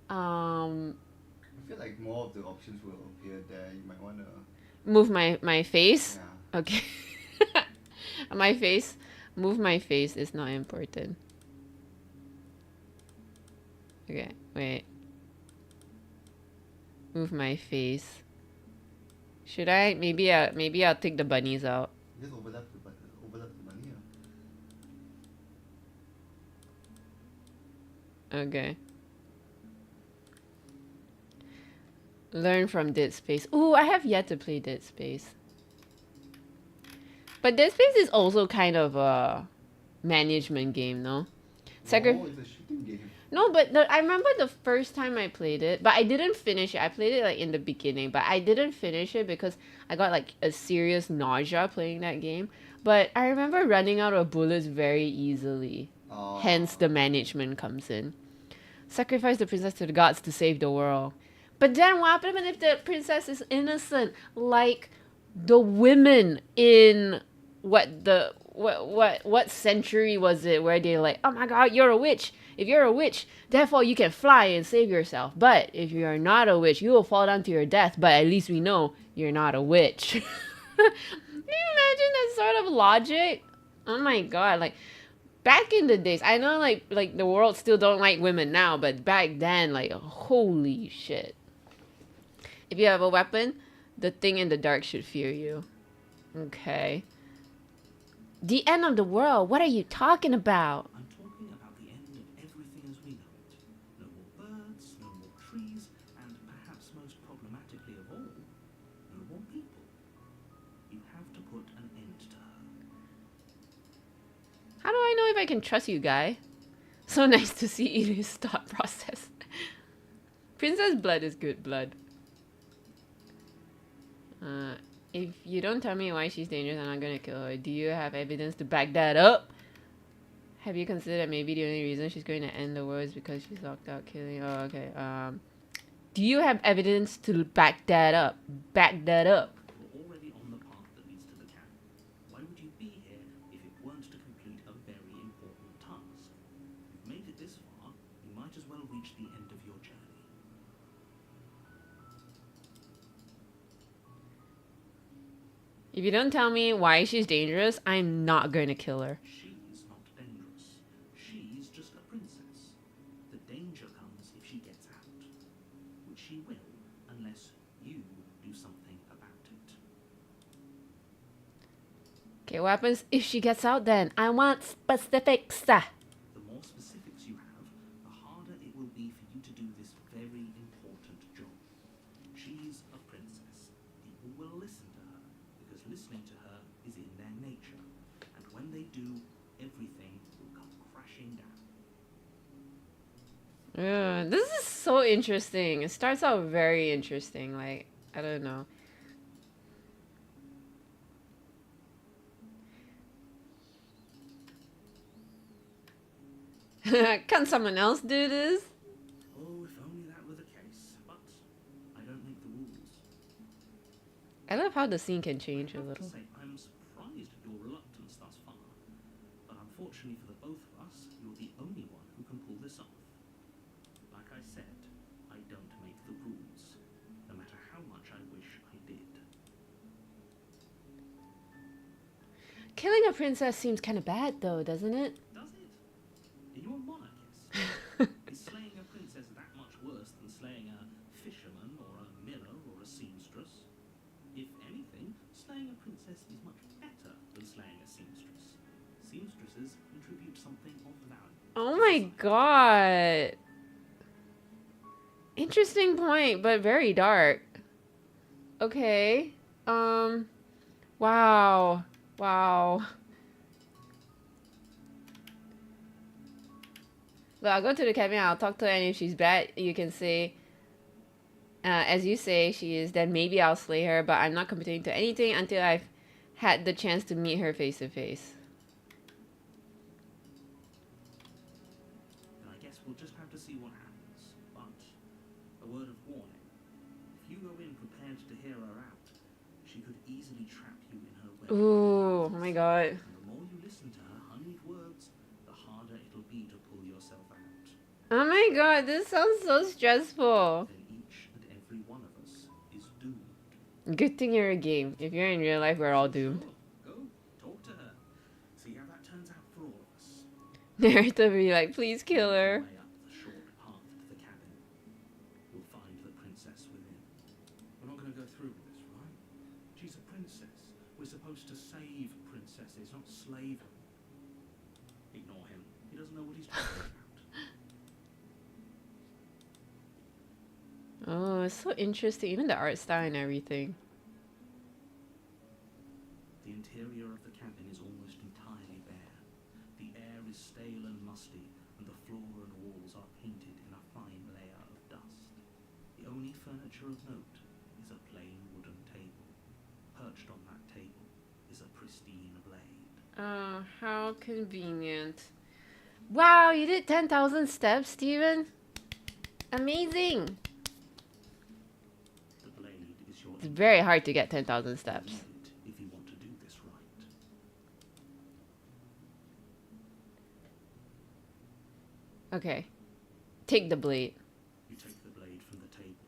I feel like more of the options will appear there. You might want to. Move my face? Yeah. Okay. My face. Move my face is not important. Okay, wait. Move my face. Should I? Maybe I'll take the bunnies out. Just overlap the money. Okay. Learn from Dead Space. Ooh, I have yet to play Dead Space. But Dead Space is also kind of a management game, no? No, it's a shooting game. No, but I remember the first time I played it, but I didn't finish it. I played it like in the beginning, but I didn't finish it because I got like a serious nausea playing that game. But I remember running out of bullets very easily. Hence the management comes in. Sacrifice the princess to the gods to save the world. But then what happens if the princess is innocent? Like the women in what century was it where they're like, oh my god, you're a witch. If you're a witch, therefore you can fly and save yourself. But if you're not a witch, you will fall down to your death. But at least we know you're not a witch. Can you imagine that sort of logic? Oh my god, like back in the days, I know like the world still don't like women now, but back then, like holy shit. If you have a weapon, the thing in the dark should fear you. Okay. The end of the world? What are you talking about? I'm talking about the end of everything as we know it. No more birds, no more trees, and perhaps most problematically of all, no more people. You have to put an end to her. How do I know if I can trust you, guy? So nice to see Ilu's thought process. Princess blood is good blood. If you don't tell me why she's dangerous, I'm not gonna kill her. Do you have evidence to back that up? Have you considered that maybe the only reason she's going to end the world is because she's locked out killing? Oh, okay. Do you have evidence to back that up? Back that up. You're already on the path that leads to the camp. Why would you be here if it weren't to complete a very important task? You've made it this far, you might as well reach the end of your journey. If you don't tell me why she's dangerous, I'm not going to kill her. She's not dangerous. She's just a princess. The danger comes if she gets out. Which she will, unless you do something about it. Okay, what happens if she gets out then? I want specifics. The more specifics you have, the harder it will be for you to do this very important job. She's a princess. People will listen to her, because listening to her is in their nature. And when they do, everything will come crashing down. This is so interesting. It starts out very interesting. Like, I don't know. Can someone else do this? Oh, if only that were the case. But I don't make the rules. I love how the scene can change a I have to little. say, I'm surprised at your reluctance thus far. But unfortunately for the both of us, you're the only one who can pull this off. Like I said, I don't make the rules, no matter how much I wish I did. Killing a princess seems kind of bad, though, doesn't it? Does it? In your monarchist, is slaying a princess that much worse than slaying a fisherman or a miller or a seamstress? If anything, slaying a princess is much better than slaying a seamstress. Seamstresses contribute something of value. Oh my god. Interesting point, but very dark. Okay. Wow. Wow. Well, I'll go to the cabin, I'll talk to her, and if she's bad, you can say, as you say, she is, then maybe I'll slay her, but I'm not committing to anything until I've had the chance to meet her face to face. And I guess we'll just have to see what happens. But a word of warning. If you go in prepared to hear her out, she could easily trap you in her web. Ooh, oh my god. And the more you listen to her honeyed words, the harder it'll be to pull yourself out. Oh my god, this sounds so stressful. Then each and every one of us is doomed. Good thing you're a game. If you're in real life, we're all doomed. Sure, go, talk to her. See how that turns out for all of us. Naruto will be like, please kill her. Way up the short path to the cabin. You'll find the princess within. We're not going to go through with this, right? She's a princess. We're supposed to save princesses, not slave them. Ignore him. He doesn't know what he's talking about. Oh, it's so interesting. Even the art style and everything. The interior of the cabin is almost entirely bare. The air is stale and musty, and the floor and walls are painted in a fine layer of dust. The only furniture of note is a plain wooden table. Perched on that table is a pristine blade. Oh, how convenient. Wow, you did 10,000 steps, Steven? Amazing. The blade is your It's very hard to get 10,000 steps. need it if you want to do this right. Okay. Take the blade. You take the blade from the table.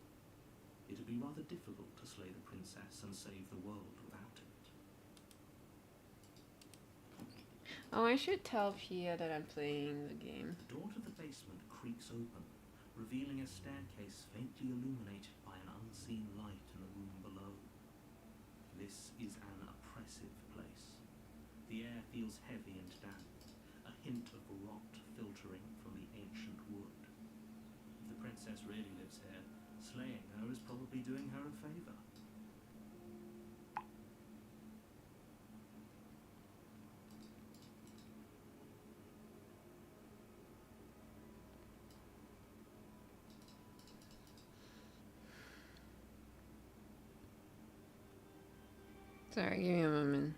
It'd be rather difficult to slay the princess and save the world without it. Oh, I should tell Pia that I'm playing the game. The door to the basement creaks open, revealing a staircase faintly illuminated by an unseen light in the room below. This is an oppressive place. The air feels heavy and damp, a hint of rot filtering from the ancient wood. If the princess really lives here, slaying her is probably doing her a favor. Sorry, give me a moment.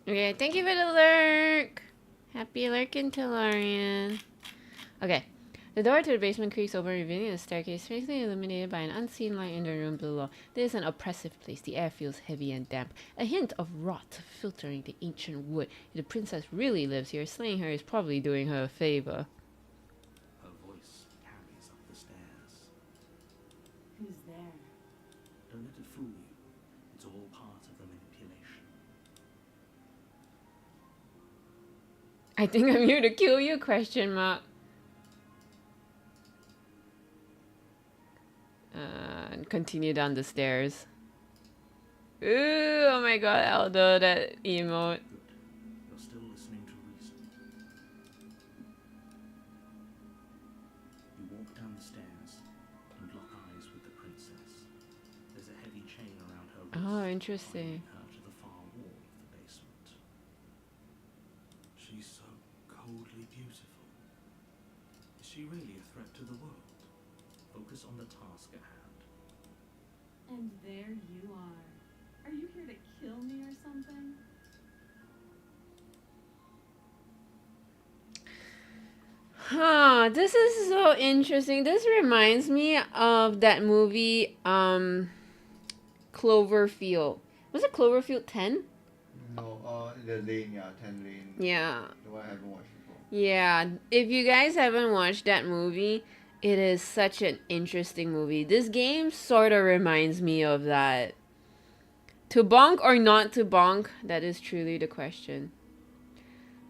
Okay, thank you for the lurk. Happy lurking, Tellurian. Okay. The door to the basement creaks open, revealing a staircase faintly illuminated by an unseen light in the room below. This is an oppressive place. The air feels heavy and damp. A hint of rot filtering the ancient wood. If the princess really lives here, slaying her is probably doing her a favor. Her voice carries up the stairs. Who's there? Don't let it fool you. It's all part of the manipulation. I think I'm here to kill you, question mark. And continue down the stairs. Ooh, oh my god, Aldo, that emote. Good. You're still listening to reason. You walk down the stairs and lock eyes with the princess. There's a heavy chain around her wrist. Oh, interesting. Binding her to the far wall of the basement. She's so coldly beautiful. Is she really a threat to the world? Focus on the task at hand. And there you are. Are you here to kill me or something? Huh, this is so interesting. This reminds me of that movie, Cloverfield. Was it Cloverfield 10? No, the Lane, yeah, 10 Lane. Yeah. The one I haven't watched before. Yeah, if you guys haven't watched that movie, it is such an interesting movie. This game sort of reminds me of that. To bonk or not to bonk? That is truly the question.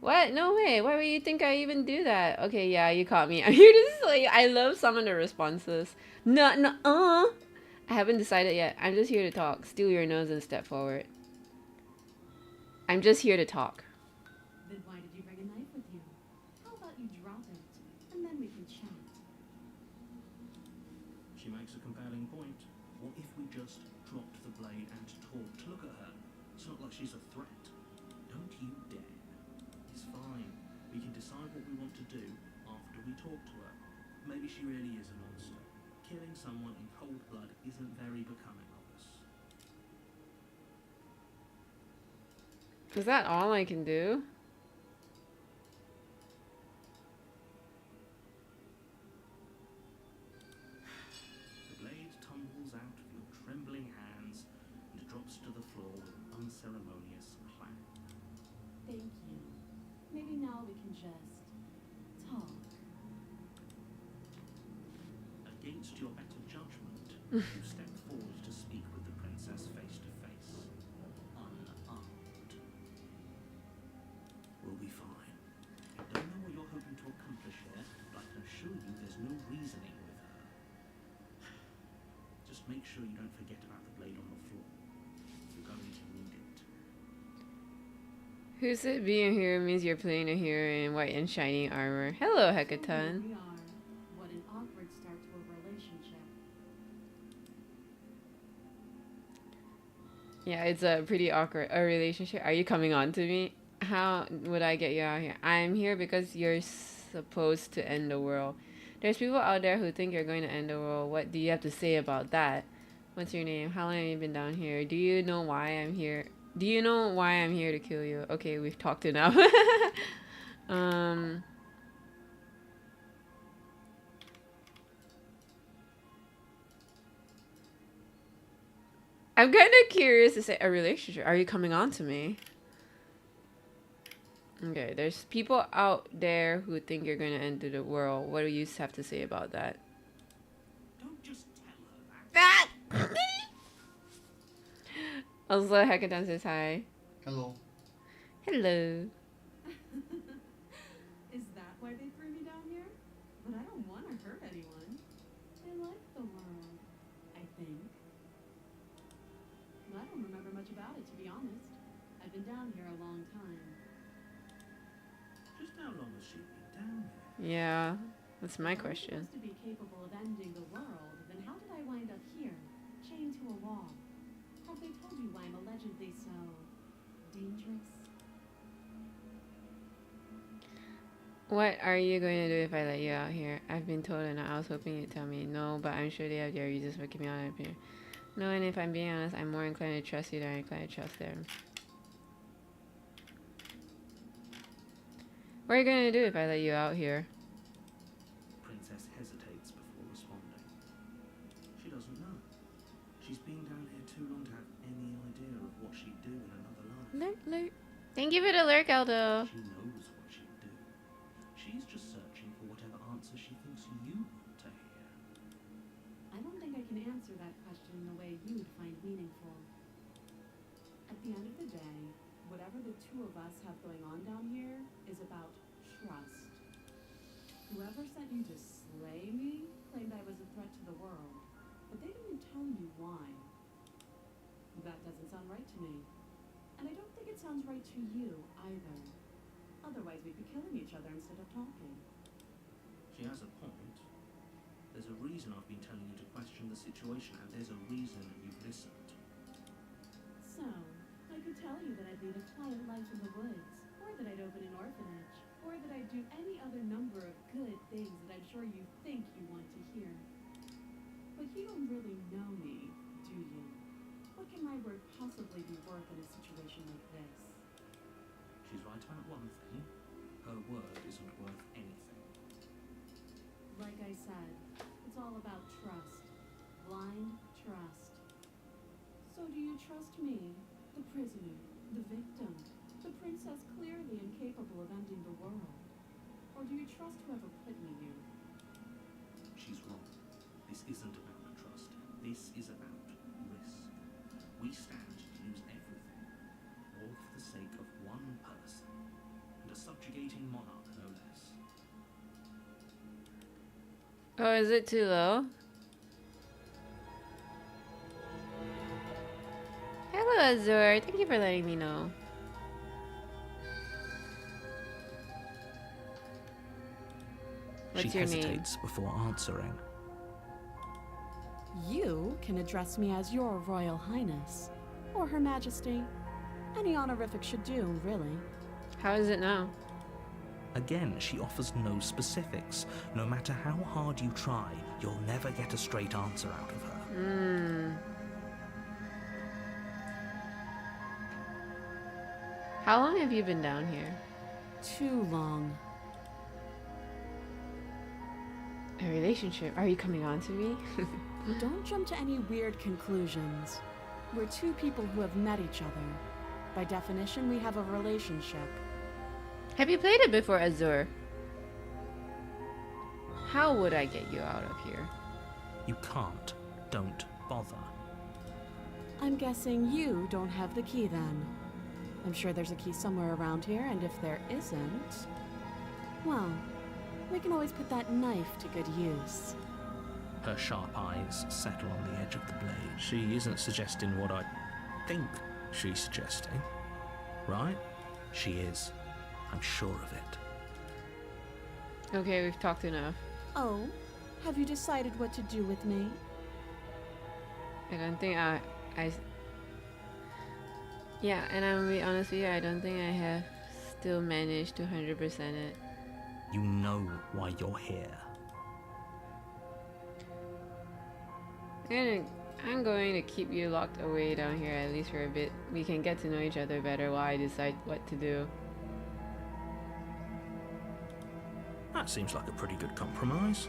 What? No way. Why would you think I even do that? Okay, yeah, you caught me. I'm here to say I love some of the responses. No, no, I haven't decided yet. I'm just here to talk. Steal your nose and step forward. I'm just here to talk. Then why did you bring a knife with you? How about you drop it, and then we can chat? She makes a compelling point. What if we just dropped the blade and talked? Look at her. It's not like she's a threat. Don't you dare. It's fine. We can decide what we want to do after we talk to her. Maybe she really is a monster. Killing someone in cold blood isn't very becoming of us. Is that all I can do? The blade tumbles out of your trembling hands and drops to the floor with an unceremonious clang. Thank you. Maybe now we can just talk. Against your better judgment, you step forward to speak with the princess face to face. Unarmed. We'll be fine. I don't know what you're hoping to accomplish here, but I can assure you there's no reasoning with her. Just make sure you don't forget about the blade on the floor. You're going to need it. Who said being a hero means you're playing a hero in white and shiny armor? Hello, Hekaton. We are. What an awkward start to a relationship. Yeah, it's a pretty awkward relationship. Are you coming on to me? How would I get you out here? I'm here because you're supposed to end the world. There's people out there who think you're going to end the world. What do you have to say about that? What's your name? How long have you been down here? Do you know why I'm here? Do you know why I'm here to kill you? Okay, we've talked enough. I'm kind of curious to say a relationship. Are you coming on to me? Okay, there's people out there who think you're going to end the world. What do you have to say about that? Don't just tell her that. That! Also, Hekaton says hi. Hello. Hello. Is that why they threw me down here? But I don't want to hurt anyone. I like the world, I think. I don't remember much about it, to be honest. I've been down here a long time. Just how long has she been down here? Yeah, that's my If I'm question. supposed to be capable of ending the world, then how did I wind up here, chained to a wall? Have they told you why I'm allegedly so dangerous? What are you going to do if I let you out here? I've been told and I was hoping you'd tell me. No, but I'm sure they have their reasons for keeping me out of here. No, and if I'm being honest, I'm more inclined to trust you than I'm inclined to trust them. What are you going to do if I let you out here? Princess hesitates before responding. She doesn't know. She's been down here too long to have any idea of what she'd do in another life. Lurk, lurk. Thank you for the lurk, Aldo. She knows what she'd do. She's just searching for whatever answer she thinks you want to hear. I don't think I can answer that question in a way you'd find meaningful. At the end of the day, whatever the two of us have going on down here is about trust. Whoever sent you to slay me claimed I was a threat to the world, but they didn't tell you why. That doesn't sound right to me. And I don't think it sounds right to you either. Otherwise we'd be killing each other instead of talking. She has a point. There's a reason I've been telling you to question the situation, and there's a reason you've listened. So, I could tell you that I'd lead a quiet life in the woods, or that I'd open an orphanage, or that I'd do any other number of good things that I'm sure you think you want to hear. But you don't really know me, do you? What can my word possibly be worth in a situation like this? She's right about one thing. Her word isn't worth anything. Like I said, it's all about trust. Blind trust. So do you trust me, the prisoner, The victim. The princess clearly incapable of ending the world. Or do you trust whoever put me here? She's wrong. This isn't about trust. This is about risk. We stand to lose everything, all for the sake of one person, and a subjugating monarch, no less. Oh, is it too low? Hello, Azur. Thank you for letting me know. What's She your name? hesitates before answering. You can address me as Your Royal Highness, or Her Majesty. Any honorific should do, really. How is it now? Again, she offers no specifics. No matter how hard you try, you'll never get a straight answer out of her. How long have you been down here? Too long. A relationship? Are you coming on to me? Don't jump to any weird conclusions. We're two people who have met each other. By definition, we have a relationship. Have you played it before, Azur? How would I get you out of here? You can't. Don't bother. I'm guessing you don't have the key then. I'm sure there's a key somewhere around here, and if there isn't, well, we can always put that knife to good use. Her sharp eyes settle on the edge of the blade. She isn't suggesting what I think she's suggesting, right? She is. I'm sure of it. Okay, we've talked enough. Oh, have you decided what to do with me? I don't think yeah, and I'm gonna be honest with you, I don't think I have still managed to 100% it. You know why you're here. I'm going to keep you locked away down here at least for a bit. We can get to know each other better while I decide what to do. That seems like a pretty good compromise.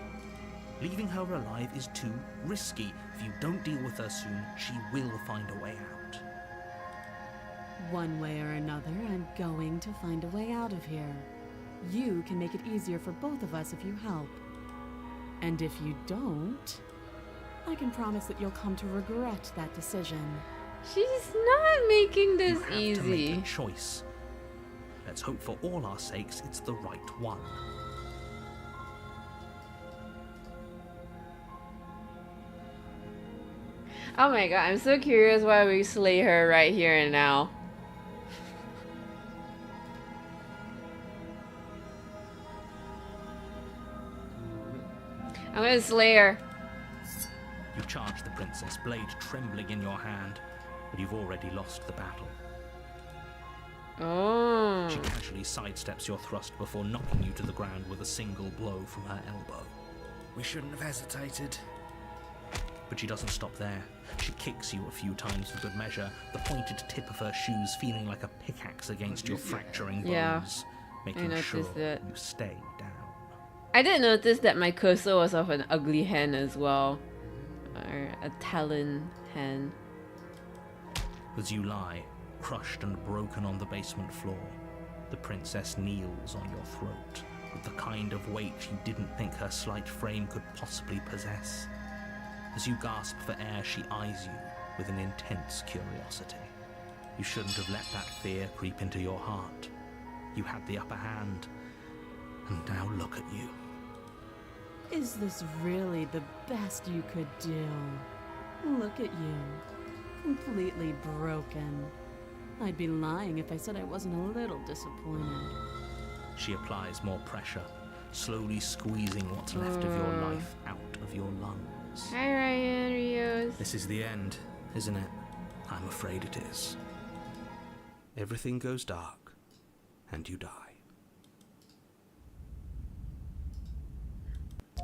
Leaving her alive is too risky. If you don't deal with her soon, she will find a way out. One way or another, I'm going to find a way out of here. You can make it easier for both of us if you help. And if you don't, I can promise that you'll come to regret that decision. She's not making this You have to easy. make a choice. Let's hope for all our sakes it's the right one. Oh my god, I'm so curious why we slay her right here and now. I'm gonna slay her. You charge the princess, blade trembling in your hand, but you've already lost the battle. Oh. She casually sidesteps your thrust before knocking you to the ground with a single blow from her elbow. We shouldn't have hesitated. But she doesn't stop there. She kicks you a few times for good measure, the pointed tip of her shoes feeling like a pickaxe against your fracturing bones, Yeah, making noticed sure that. you stay down. I did notice that my cursor was of an ugly hen as well. Or a talon hen. As you lie, crushed and broken on the basement floor, the princess kneels on your throat, with the kind of weight you didn't think her slight frame could possibly possess. As you gasp for air, she eyes you with an intense curiosity. You shouldn't have let that fear creep into your heart. You had the upper hand, and now look at you. Is this really the best you could do? Look at you. Completely broken. I'd be lying if I said I wasn't a little disappointed. She applies more pressure, slowly squeezing what's left of your life out of your lungs. Hi Ryan, Rios. This is the end, isn't it? I'm afraid it is. Everything goes dark, and you die.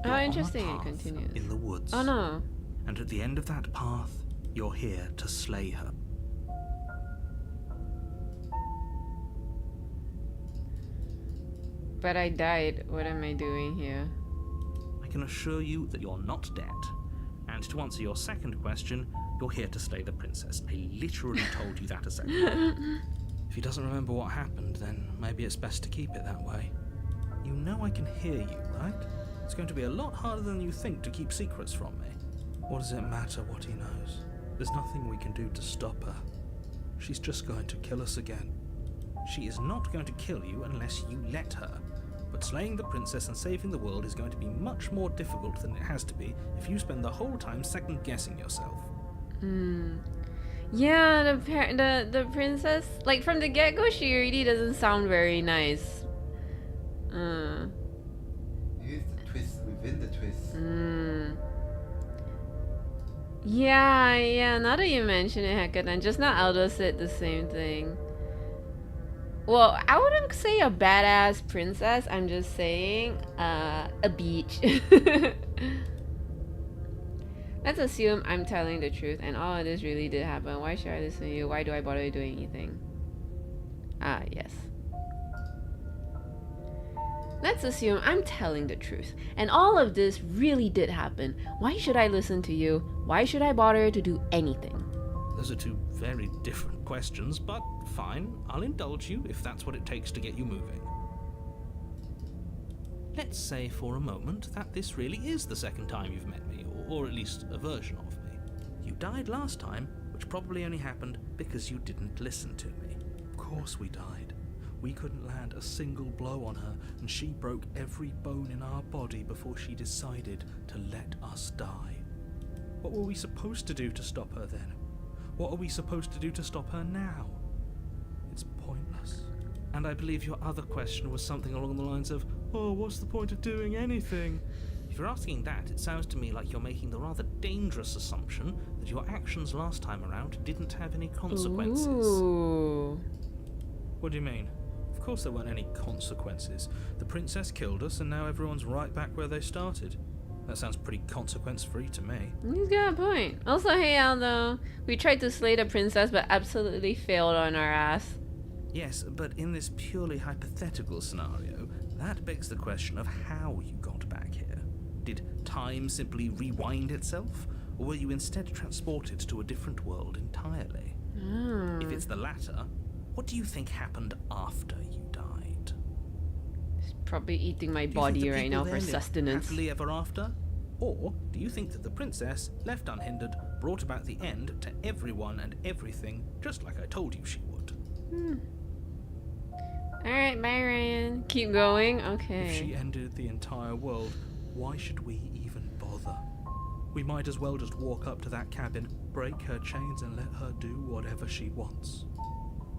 You're Oh, on a interesting, it path continues. in the woods. Oh no. And at the end of that path, you're here to slay her. But I died. What am I doing here? I can assure you that you're not dead. And to answer your second question, you're here to slay the princess. I literally told you that a second ago. he doesn't remember what happened, then maybe it's best to keep it that way. You know I can hear you, right? It's going to be a lot harder than you think to keep secrets from me. What does it matter what he knows? There's nothing we can do to stop her. She's just going to kill us again. She is not going to kill you unless you let her. But slaying the princess and saving the world is going to be much more difficult than it has to be if you spend the whole time second-guessing yourself. Yeah, the princess, like from the get-go, she really doesn't sound very nice. Use the twist within the twist. Yeah, now that you mention it, Hecka, then just now Aldo said the same thing. Well, I wouldn't say a badass princess, I'm just saying a beach. Let's assume I'm telling the truth and all of this really did happen. Why should I listen to you? Why do I bother doing anything? Ah, yes. Let's assume I'm telling the truth and all of this really did happen. Why should I listen to you? Why should I bother to do anything? Those are two very different questions, but fine, I'll indulge you if that's what it takes to get you moving. Let's say for a moment that this really is the second time you've met me, or at least a version of me. You died last time, which probably only happened because you didn't listen to me. Of course we died. We couldn't land a single blow on her, and she broke every bone in our body before she decided to let us die. What were we supposed to do to stop her then? What are we supposed to do to stop her now? It's pointless. And I believe your other question was something along the lines of, oh, what's the point of doing anything? If you're asking that, it sounds to me like you're making the rather dangerous assumption that your actions last time around didn't have any consequences. Ooh. What do you mean? Of course there weren't any consequences. The princess killed us and now everyone's right back where they started. That sounds pretty consequence-free to me. He's got a point. Also, hey Aldo, we tried to slay the princess but absolutely failed on our ass. Yes, but in this purely hypothetical scenario, that begs the question of how you got back here. Did time simply rewind itself, or were you instead transported to a different world entirely? If it's the latter, what do you think happened after you died? He's probably eating my Do you think body the right people now there for lived sustenance. happily ever after? Or do you think that the princess, left unhindered, brought about the end to everyone and everything, just like I told you she would? Alright, bye Ryan. Keep going? Okay. If she ended the entire world, why should we even bother? We might as well just walk up to that cabin, break her chains and let her do whatever she wants.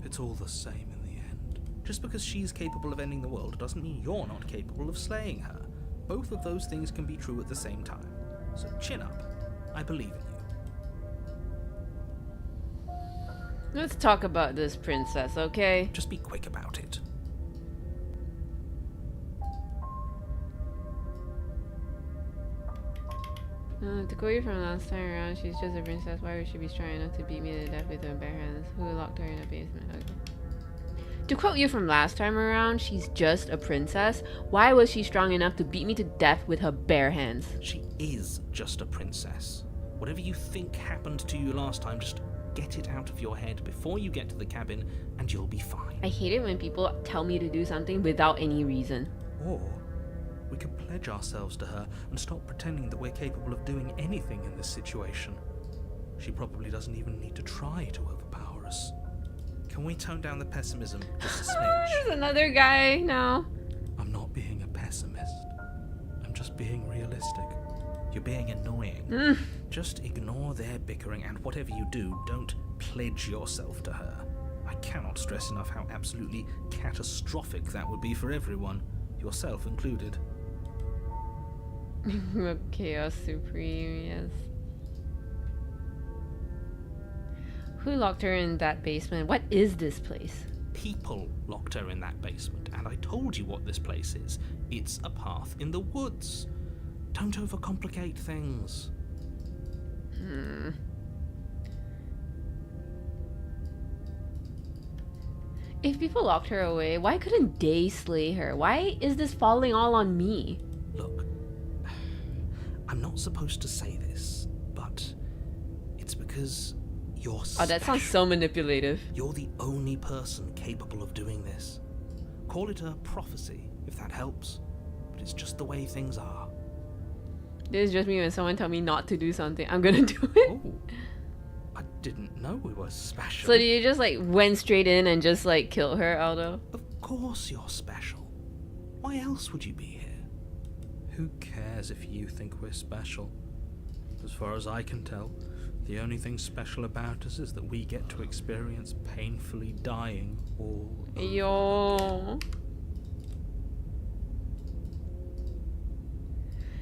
It's all the same in the end. Just because she's capable of ending the world doesn't mean you're not capable of slaying her. Both of those things can be true at the same time. So chin up. I believe in you. Let's talk about this princess, okay? Just be quick about it. To quote you from last time around, she's just a princess. Why would she be strong enough to beat me to death with her bare hands? Who locked her in a basement? Okay. To quote you from last time around, she's just a princess. Why was she strong enough to beat me to death with her bare hands? She is just a princess. Whatever you think happened to you last time, just get it out of your head before you get to the cabin and you'll be fine. I hate it when people tell me to do something without any reason. Or we could pledge ourselves to her and stop pretending that we're capable of doing anything in this situation. She probably doesn't even need to try to overpower us. Can we tone down the pessimism just a smidge? There's another guy now. I'm not being a pessimist. I'm just being realistic. You're being annoying. Just ignore their bickering, and whatever you do, don't pledge yourself to her. I cannot stress enough how absolutely catastrophic that would be for everyone, yourself included. Chaos Supreme, yes. Who locked her in that basement? What is this place? People locked her in that basement, and I told you what this place is. It's a path in the woods. Don't overcomplicate things. If people locked her away, why couldn't they slay her? Why is this falling all on me? Look, I'm not supposed to say this, but it's because You're Oh, that sounds so manipulative. You're the only person capable of doing this. Call it a prophecy, if that helps. But it's just the way things are. This is just me when someone tell me not to do something, I'm gonna do it. Oh. I didn't know we were special. So do you just like went straight in and just like kill her, Aldo? Of course you're special. Why else would you be here? Who cares if you think we're special? As far as I can tell, the only thing special about us is that we get to experience painfully dying all over. Yo.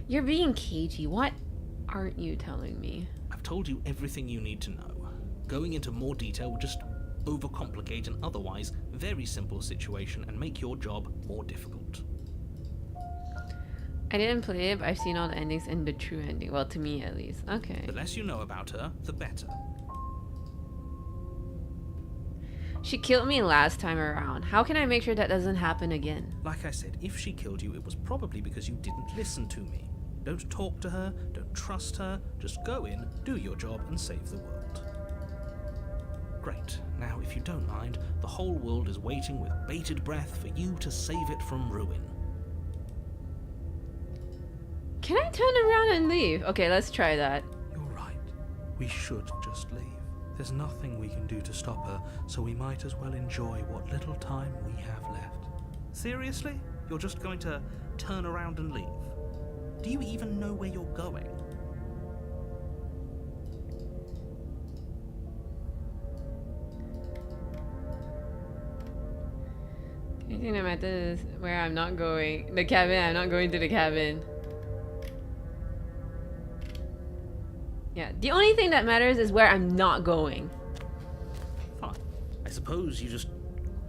You're being cagey. What aren't you telling me? I've told you everything you need to know. Going into more detail will just overcomplicate an otherwise very simple situation and make your job more difficult. I didn't play it, but I've seen all the endings and the true ending. Well, to me at least. Okay. The less you know about her, the better. She killed me last time around. How can I make sure that doesn't happen again? Like I said, if she killed you, it was probably because you didn't listen to me. Don't talk to her, don't trust her, just go in, do your job, and save the world. Great. Now, if you don't mind, the whole world is waiting with bated breath for you to save it from ruin. Can I turn around and leave? Okay, let's try that. You're right. We should just leave. There's nothing we can do to stop her, so we might as well enjoy what little time we have left. Seriously? You're just going to turn around and leave? Do you even know where you're going? The only thing that matters is where I'm not going. The cabin, I'm not going to the cabin. Yeah, the only thing that matters is where I'm not going. Fine. I suppose you just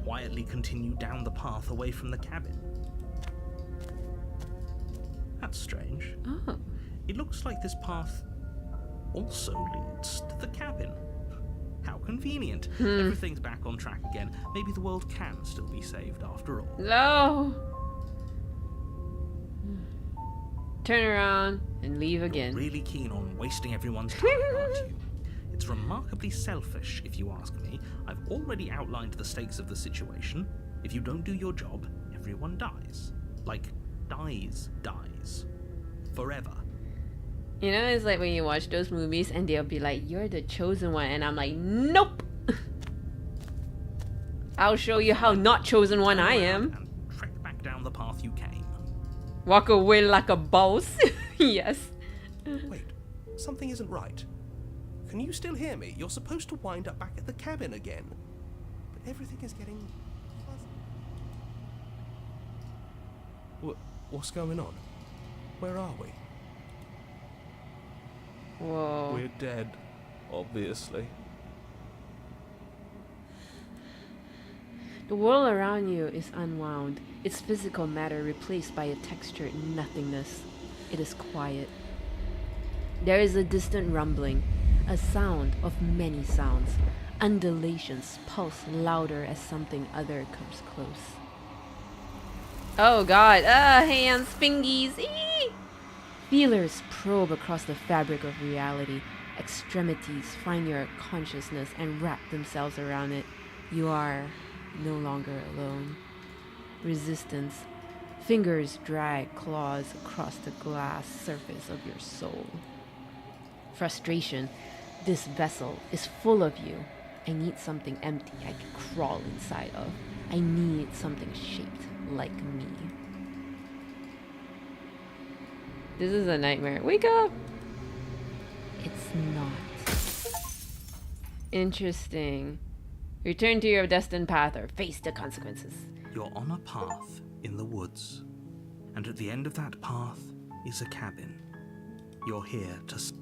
quietly continue down the path away from the cabin. That's strange. Oh. It looks like this path also leads to the cabin. How convenient. Everything's back on track again. Maybe the world can still be saved after all. No! Turn around and leave again. You're really keen on wasting everyone's time, aren't you? It's remarkably selfish, if you ask me. I've already outlined the stakes of the situation. If you don't do your job, everyone dies. Like, dies. Forever. You know, it's like when you watch those movies and they'll be like, you're the chosen one. And I'm like, nope! I'll show you how not chosen one I am. And trek back down the path you came. Walk away like a boss. Yes. Wait, something isn't right. Can you still hear me? You're supposed to wind up back at the cabin again. But everything is getting fuzzy. What's going on? Where are we? Whoa. We're dead, obviously. The world around you is unwound, its physical matter replaced by a textured nothingness. It is quiet. There is a distant rumbling, a sound of many sounds. Undulations pulse louder as something other comes close. Oh god, hands, fingies, eee! Feelers probe across the fabric of reality. Extremities find your consciousness and wrap themselves around it. You are no longer alone. Resistance. Fingers drag claws across the glass surface of your soul. Frustration. This vessel is full of you. I need something empty I can crawl inside of. I need something shaped like me. This is a nightmare. Wake up! It's not. Interesting. Return to your destined path or face the consequences. You're on a path in the woods, and at the end of that path is a cabin. You're here to...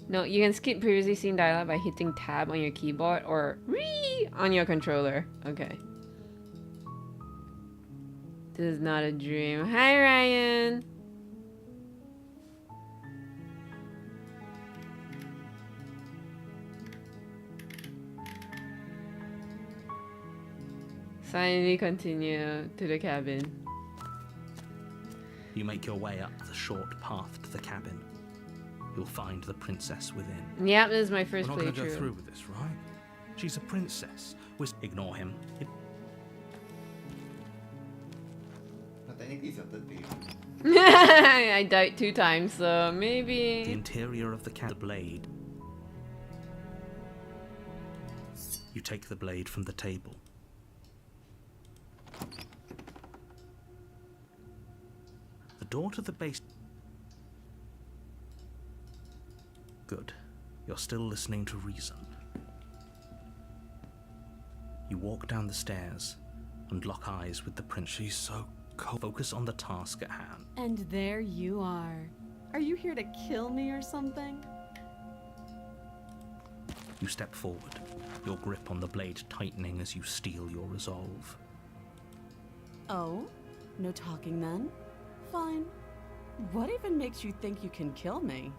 No, you can skip previously seen dialogue by hitting tab on your keyboard or RE on your controller. Okay. This is not a dream. Hi, Ryan! Silently continue to the cabin. You make your way up the short path to the cabin. you'll find the princess within. Yep, this is my first We're not going to go playthrough. through with this, right? She's a princess. Ignore him. But technically it's your third page. I died 2 times, so The maybe. interior of the blade. You take the blade from the table. The door to the base. Good. You're still listening to reason. You walk down the stairs and lock eyes with the prince. She's so cold. Focus on the task at hand. And there you are. Are you here to kill me or something? You step forward, your grip on the blade tightening as you steel your resolve. Oh? No talking then? Fine. What even makes you think you can kill me?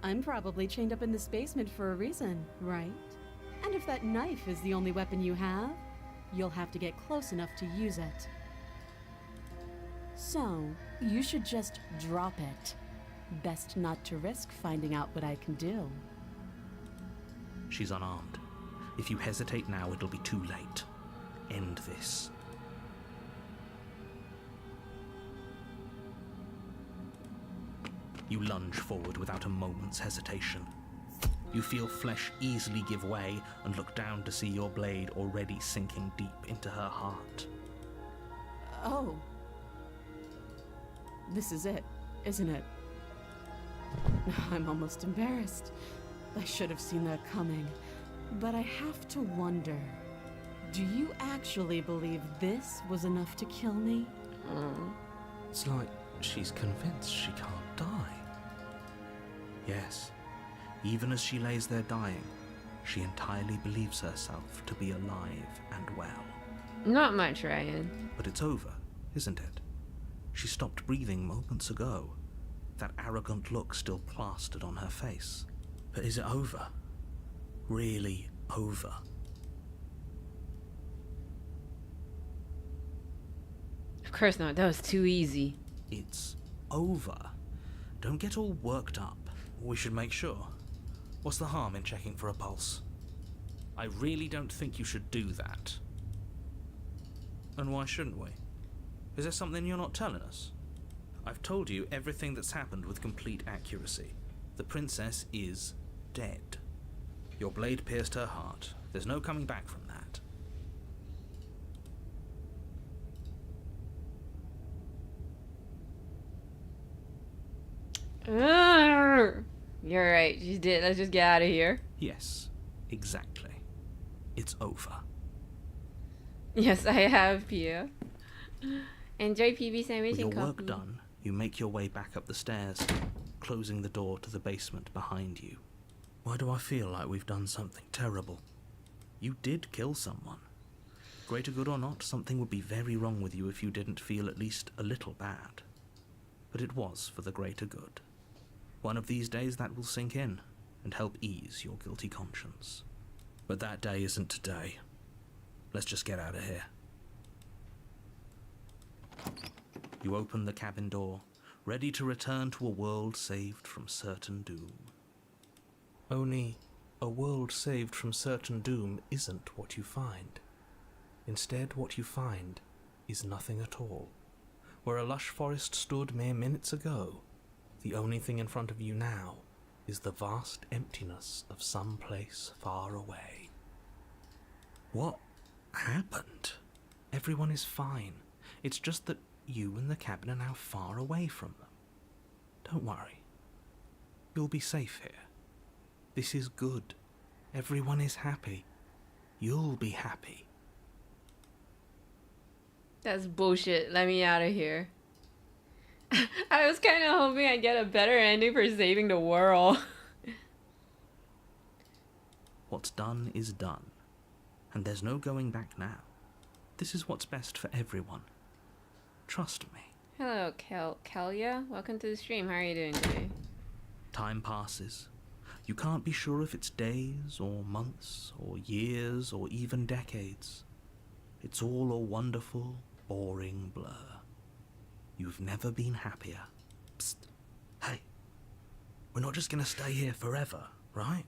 I'm probably chained up in this basement for a reason, right? And if that knife is the only weapon you have, you'll have to get close enough to use it. So, you should just drop it. Best not to risk finding out what I can do. She's unarmed. If you hesitate now, it'll be too late. End this. You lunge forward without a moment's hesitation. You feel flesh easily give way and look down to see your blade already sinking deep into her heart. Oh. This is it, isn't it? I'm almost embarrassed. I should have seen that coming. But I have to wonder, do you actually believe this was enough to kill me? It's like she's convinced she can't die. Yes, even as she lays there dying, she entirely believes herself to be alive and well. Not much, Ryan. But it's over, isn't it? She stopped breathing moments ago, that arrogant look still plastered on her face. But is it over? Really over? Of course not, that was too easy. It's over. Don't get all worked up. We should make sure. What's the harm in checking for a pulse? I really don't think you should do that. And why shouldn't we? Is there something you're not telling us? I've told you everything that's happened with complete accuracy. The princess is dead. Your blade pierced her heart. There's no coming back from that. You're right, she's dead. Let's just get out of here. Yes, exactly. It's over. Yes, I have, Pia. Enjoy PB sandwich With and your work coffee. done, you make your way back up the stairs, closing the door to the basement behind you. Why do I feel like we've done something terrible? You did kill someone. Greater good or not, something would be very wrong with you if you didn't feel at least a little bad. But it was for the greater good. One of these days that will sink in and help ease your guilty conscience. But that day isn't today. Let's just get out of here. You open the cabin door, ready to return to a world saved from certain doom. Only, a world saved from certain doom isn't what you find. Instead, what you find is nothing at all. Where a lush forest stood mere minutes ago, the only thing in front of you now is the vast emptiness of some place far away. What happened? Everyone is fine. It's just that you and the cabin are now far away from them. Don't worry. You'll be safe here. This is good. Everyone is happy. You'll be happy. That's bullshit. Let me out of here. I was kind of hoping I'd get a better ending for saving the world. What's done is done. And there's no going back now. This is what's best for everyone. Trust me. Hello, Kalia. Welcome to the stream. How are you doing today? Time passes. You can't be sure if it's days or months or years or even decades. It's all a wonderful, boring blur. You've never been happier. Psst. Hey, We're not just gonna stay here forever, right?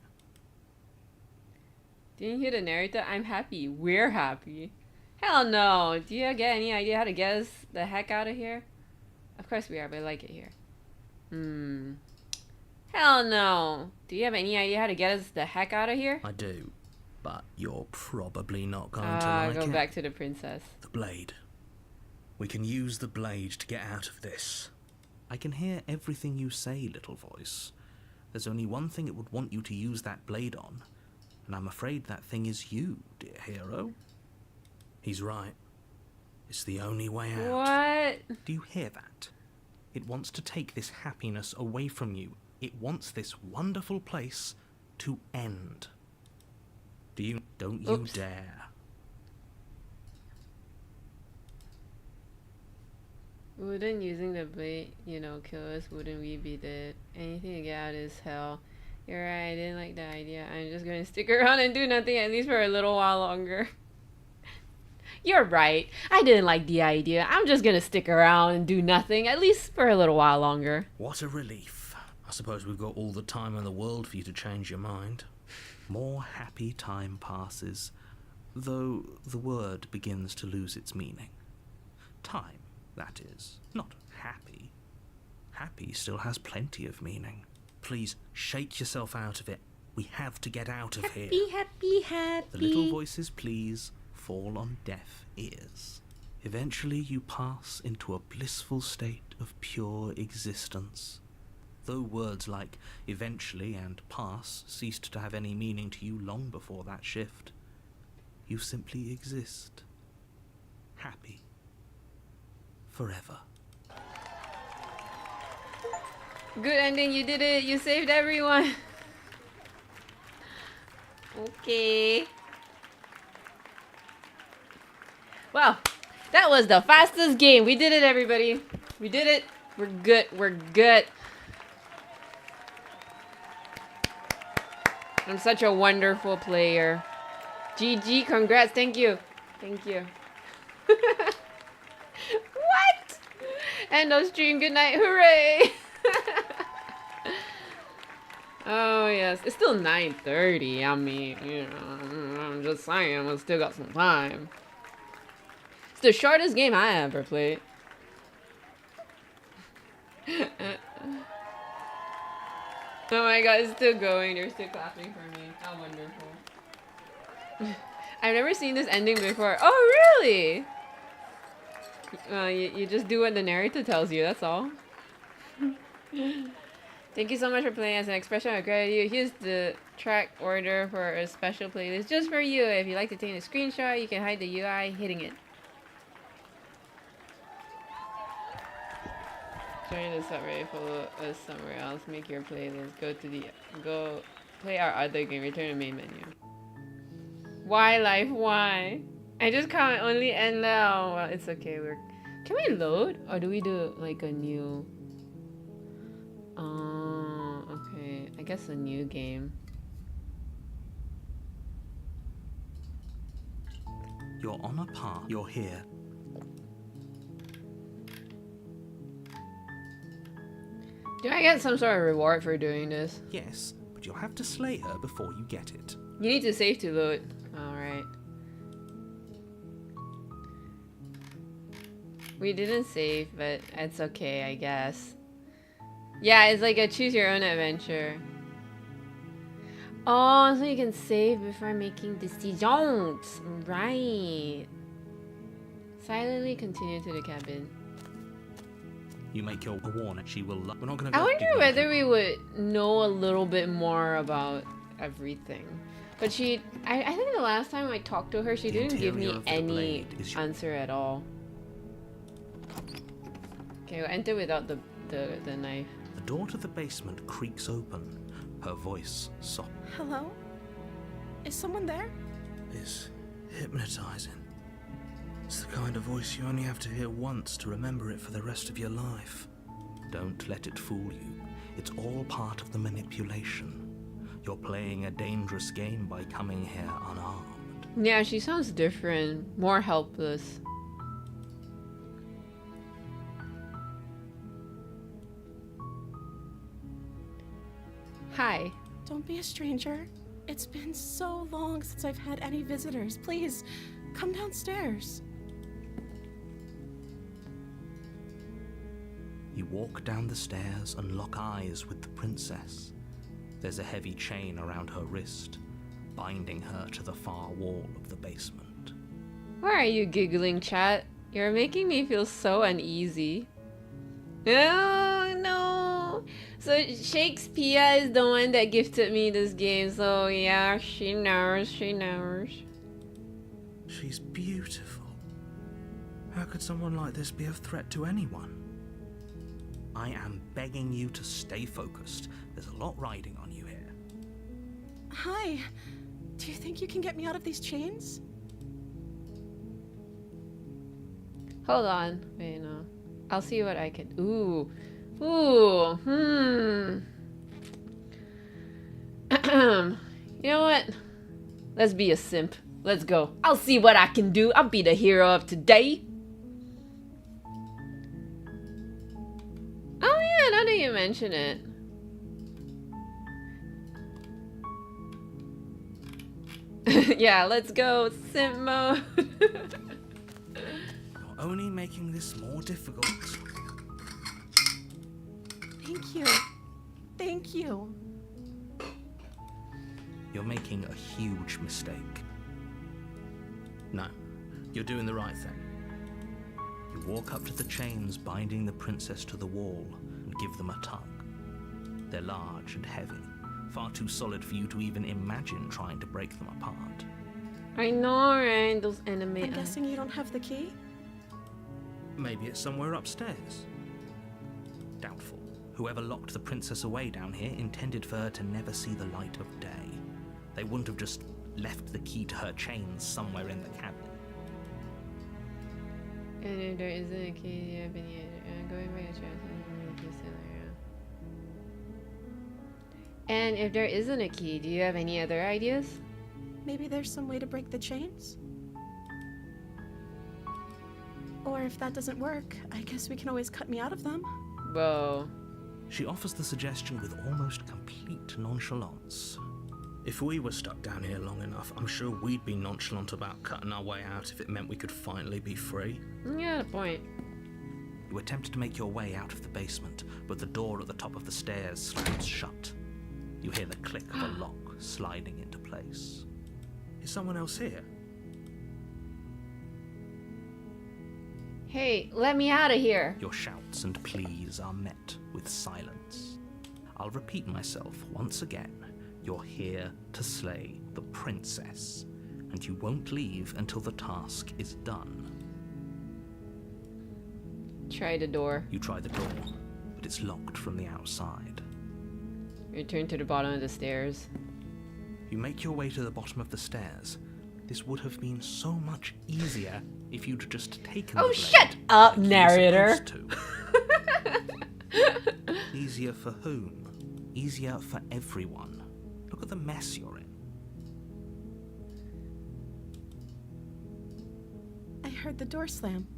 Didn't you hear the narrator? I'm happy. We're happy. Hell no. Do you get any idea how to get us the heck out of here? Of course we are, but I like it here. Hell no. Do you have any idea how to get us the heck out of here? I do, but you're probably not going to like go it. back to the princess. The blade. We can use the blade to get out of this. I can hear everything you say, little voice. There's only one thing it would want you to use that blade on, and I'm afraid that thing is you, dear hero. He's right. It's the only way out. What? Do you hear that? It wants to take this happiness away from you. It wants this wonderful place to end. Don't you Oops. dare. Wouldn't using the blade, kill us? Wouldn't we be dead? Anything to get out is hell. You're right, I didn't like the idea. I'm just gonna stick around and do nothing at least for a little while longer. You're right. I didn't like the idea. I'm just gonna stick around and do nothing, at least for a little while longer. What a relief. I suppose we've got all the time in the world for you to change your mind. More happy time passes, though the word begins to lose its meaning. Time, that is, not happy. Happy still has plenty of meaning. Please, shake yourself out of it. We have to get out of here. Happy, happy. The little voices, please, fall on deaf ears. Eventually you pass into a blissful state of pure existence. Though words like eventually and pass ceased to have any meaning to you long before that shift, you simply exist. Happy. Forever. Good ending, you did it. You saved everyone. Okay. Wow, that was the fastest game. We did it, everybody. We did it. We're good. We're good. I'm such a wonderful player. GG, congrats. Thank you. Thank you. What? End of stream. Good night. Hooray. Oh, yes. It's still 9:30. I mean, I'm just saying. We still got some time. It's the shortest game I ever played. Oh my god, it's still going. They're still clapping for me. How wonderful. I've never seen this ending before. Oh, really? You just do what the narrator tells you, that's all. Thank you so much for playing as an expression of gratitude. Here's the track order for a special playlist just for you. If you'd like to take a screenshot, you can hide the UI hitting it. Join us up, ready, follow us somewhere else, make your playlist, go play our other game, return to main menu. Why life, why? I just can't only end now. Well, it's okay, can we load? Or do we do like a new... okay, I guess a new game. You're on a path. You're here. Do I get some sort of reward for doing this? Yes, but you'll have to slay her before you get it. You need to save to load. Alright. We didn't save, but it's okay, I guess. Yeah, it's like a choose your own adventure. Oh, so you can save before making decisions. Right. Silently continue to the cabin. You make your warning. She will. We're not gonna. I wonder whether we would know a little bit more about everything. But I think the last time I talked to her, she didn't give me any answer at all. Okay, we'll enter without the knife. The door to the basement creaks open. Her voice soft. Hello? Is someone there? It's hypnotizing. It's the kind of voice you only have to hear once to remember it for the rest of your life. Don't let it fool you. It's all part of the manipulation. You're playing a dangerous game by coming here unarmed. Yeah, she sounds different. More helpless. Hi. Don't be a stranger. It's been so long since I've had any visitors. Please, come downstairs. You walk down the stairs and lock eyes with the princess. There's a heavy chain around her wrist, binding her to the far wall of the basement. Why are you giggling, chat? You're making me feel so uneasy. Oh no! So Shakespeare is the one that gifted me this game, so yeah, she knows, she knows. She's beautiful. How could someone like this be a threat to anyone? I am begging you to stay focused. There's a lot riding on you here. Hi. Do you think you can get me out of these chains? Hold on. Wait, no. I'll see what I can. Ooh. Ooh. You know what? Let's be a simp. Let's go. I'll see what I can do. I'll be the hero of today. Oh yeah, now that you mention it. Yeah, let's go. Simp mode. You're only making this more difficult. Thank you. Thank you. You're making a huge mistake. No, you're doing the right thing. You walk up to the chains binding the princess to the wall and give them a tug. They're large and heavy, far too solid for you to even imagine trying to break them apart. I know, right? Those enemy. I'm guessing you don't have the key? Maybe it's somewhere upstairs. Doubtful. Whoever locked the princess away down here intended for her to never see the light of day. They wouldn't have just left the key to her chains somewhere in the cabin. And if there isn't a key, do you have any other? Going by a chance, and if there isn't a key, do you have any other ideas? Maybe there's some way to break the chains? Or if that doesn't work, I guess we can always cut me out of them. Whoa. She offers the suggestion with almost complete nonchalance. If we were stuck down here long enough, I'm sure we'd be nonchalant about cutting our way out if it meant we could finally be free. Yeah, point. You attempt to make your way out of the basement, but the door at the top of the stairs slams shut. You hear the click of a lock sliding into place. Is someone else here? Hey, let me out of here. Your shouts and pleas are met with silence. I'll repeat myself once again. You're here to slay the princess, and you won't leave until the task is done. Try the door. You try the door, but it's locked from the outside. Return to the bottom of the stairs. You make your way to the bottom of the stairs. This would have been so much easier if you'd just taken the blade. Shut up, like narrator! Easier for whom? Easier for everyone. Look at the mess you're in. I heard the door slam.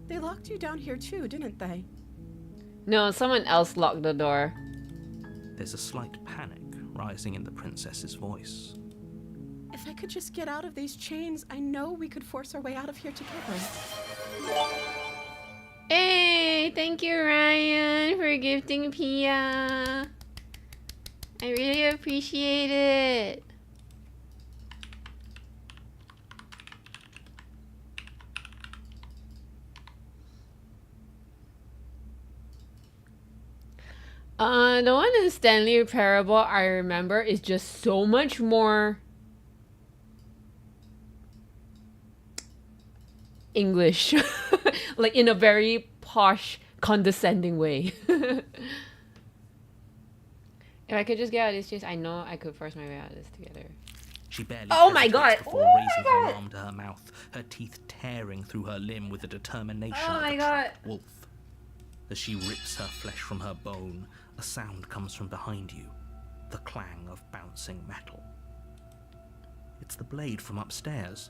They locked you down here too, didn't they? No, someone else locked the door. There's a slight panic rising in the princess's voice. If I could just get out of these chains, I know we could force our way out of here together. Hey, thank you, Ryan, for gifting Pia. I really appreciate it. The one in Stanley Parable I remember is just so much more English. Like in a very posh, condescending way. If I could just get out of this chase, I know I could force my way out of this together. She barely Oh my god! before Oh raising my her god! arm to her mouth, her teeth tearing through her limb with the determination Oh of my a god! trapped wolf. As she rips her flesh from her bone, a sound comes from behind you, the clang of bouncing metal. It's the blade from upstairs.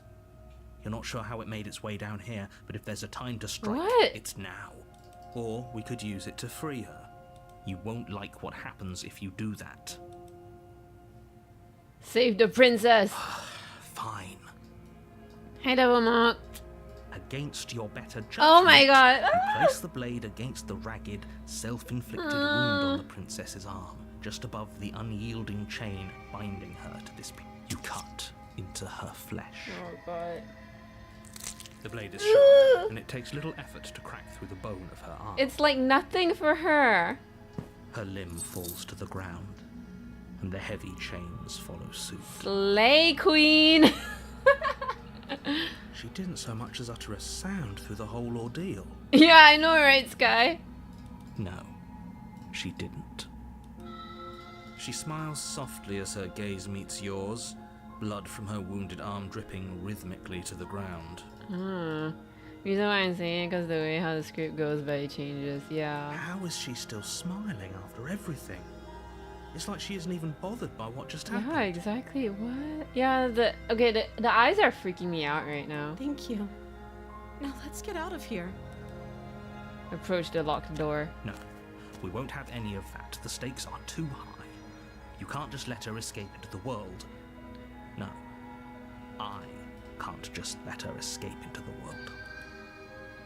You're not sure how it made its way down here, but if there's a time to strike, What? it's now. Or we could use it to free her. You won't like what happens if you do that. Save the princess. Fine. Hey, Double Mark. Against your better judgment, Oh my god. you place the blade against the ragged, self-inflicted wound on the princess's arm, just above the unyielding chain binding her to this. You cut into her flesh. Oh god. The blade is sharp, and it takes little effort to crack through the bone of her arm. It's like nothing for her. Her limb falls to the ground, and the heavy chains follow suit. Slay Queen. She didn't so much as utter a sound through the whole ordeal. Yeah, I know, right, Sky? No, she didn't. She smiles softly as her gaze meets yours, blood from her wounded arm dripping rhythmically to the ground. Reason why I'm saying it because the way how the script goes by it changes, yeah. How is she still smiling after everything? It's like she isn't even bothered by what just happened. Yeah, exactly. What? Yeah, the eyes are freaking me out right now. Thank you. Now let's get out of here. Approach the locked door. No, we won't have any of that. The stakes are too high. You can't just let her escape into the world. No, I can't just let her escape into the world.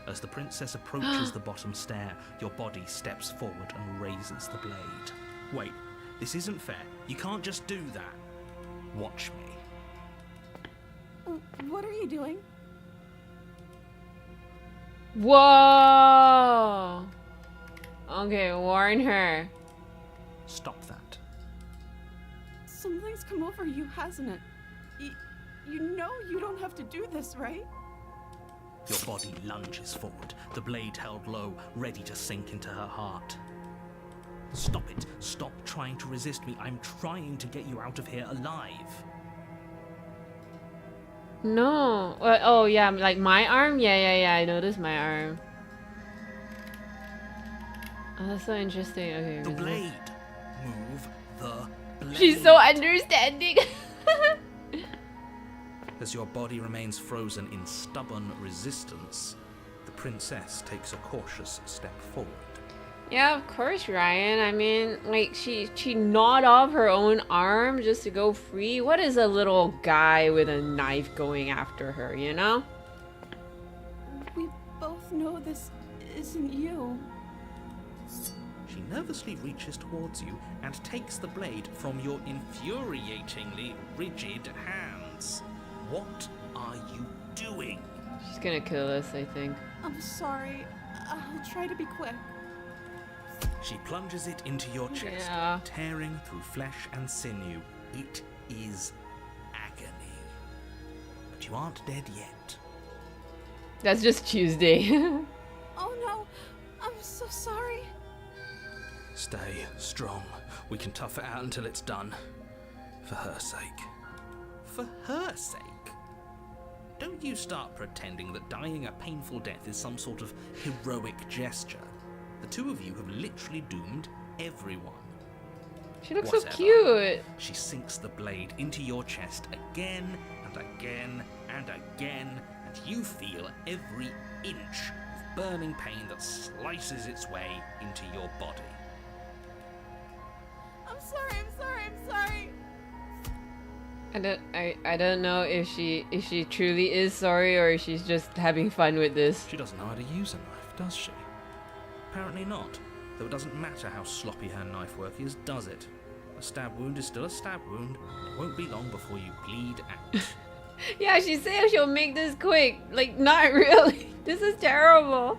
As the princess approaches the bottom stair, your body steps forward and raises the blade. Wait, this isn't fair. You can't just do that. Watch me. What are you doing? Whoa! Okay, warn her. Stop that. Something's come over you, hasn't it? You know you don't have to do this, right? Your body lunges forward, the blade held low, ready to sink into her heart. Stop it. Stop trying to resist me. I'm trying to get you out of here alive. No. Oh, yeah, like my arm? Yeah, I noticed my arm. Oh, that's so interesting. Okay. The blade. Move the blade. She's so understanding. As your body remains frozen in stubborn resistance, the princess takes a cautious step forward. Yeah, of course, Ryan. I mean, like, she gnawed off her own arm just to go free. What is a little guy with a knife going after her, you know? We both know this isn't you. She nervously reaches towards you and takes the blade from your infuriatingly rigid hands. What are you doing? She's gonna kill us, I think. I'm sorry. I'll try to be quick. She plunges it into your chest, Yeah. tearing through flesh and sinew. It is agony. But you aren't dead yet. That's just Tuesday. Oh no, I'm so sorry. Stay strong. We can tough it out until it's done. For her sake. For her sake? Don't you start pretending that dying a painful death is some sort of heroic gesture. The two of you have literally doomed everyone. She looks Whatever. so cute. She sinks the blade into your chest again and again and again, and you feel every inch of burning pain that slices its way into your body. I'm sorry. I don't know if she truly is sorry or if she's just having fun with this. She doesn't know how to use a knife, does she? Apparently not, though it doesn't matter how sloppy her knife work is, does it? A stab wound is still a stab wound, and it won't be long before you bleed out. Yeah, she said she'll make this quick. Like, not really. This is terrible.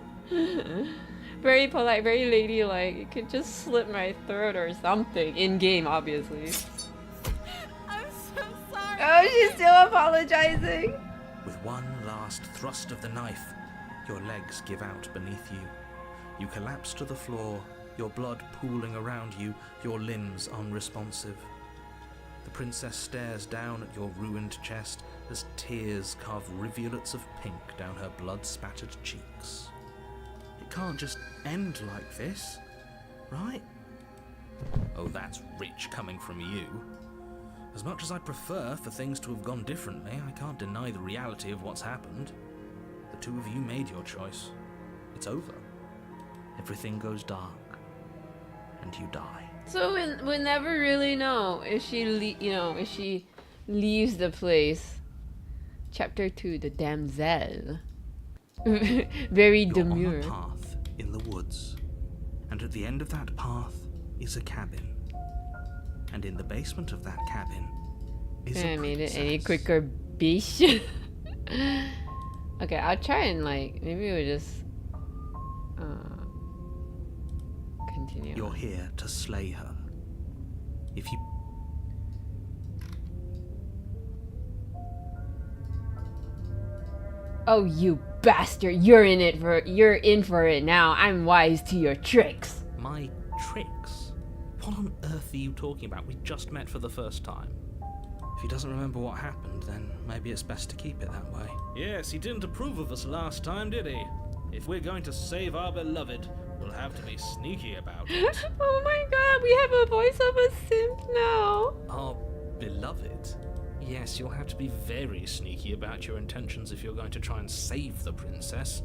Very polite, very ladylike. It could just slit my throat or something. In game, obviously. I'm so sorry. Oh, she's still apologizing. With one last thrust of the knife, your legs give out beneath you. You collapse to the floor, your blood pooling around you, your limbs unresponsive. The princess stares down at your ruined chest as tears carve rivulets of pink down her blood-spattered cheeks. It can't just end like this, right? Oh, that's rich coming from you. As much as I'd prefer for things to have gone differently, I can't deny the reality of what's happened. The two of you made your choice. It's over. Everything goes dark, and you die. So we'll never really know if she, if she leaves the place. Chapter 2, the damsel. Very You're demure. on a path in the woods, and at the end of that path is a cabin. And in the basement of that cabin is Can I a made it princess. any quicker, bish? Okay, I'll try and maybe we'll just continue. You're here to slay her. If you... Oh, you bastard! You're in for it now. I'm wise to your tricks. My tricks? What on earth are you talking about? We just met for the first time. If he doesn't remember what happened, then maybe it's best to keep it that way. Yes, he didn't approve of us last time, did he? If we're going to save our beloved, we'll have to be sneaky about it. Oh my god, we have a voice of a simp now. Our beloved? Yes, you'll have to be very sneaky about your intentions if you're going to try and save the princess.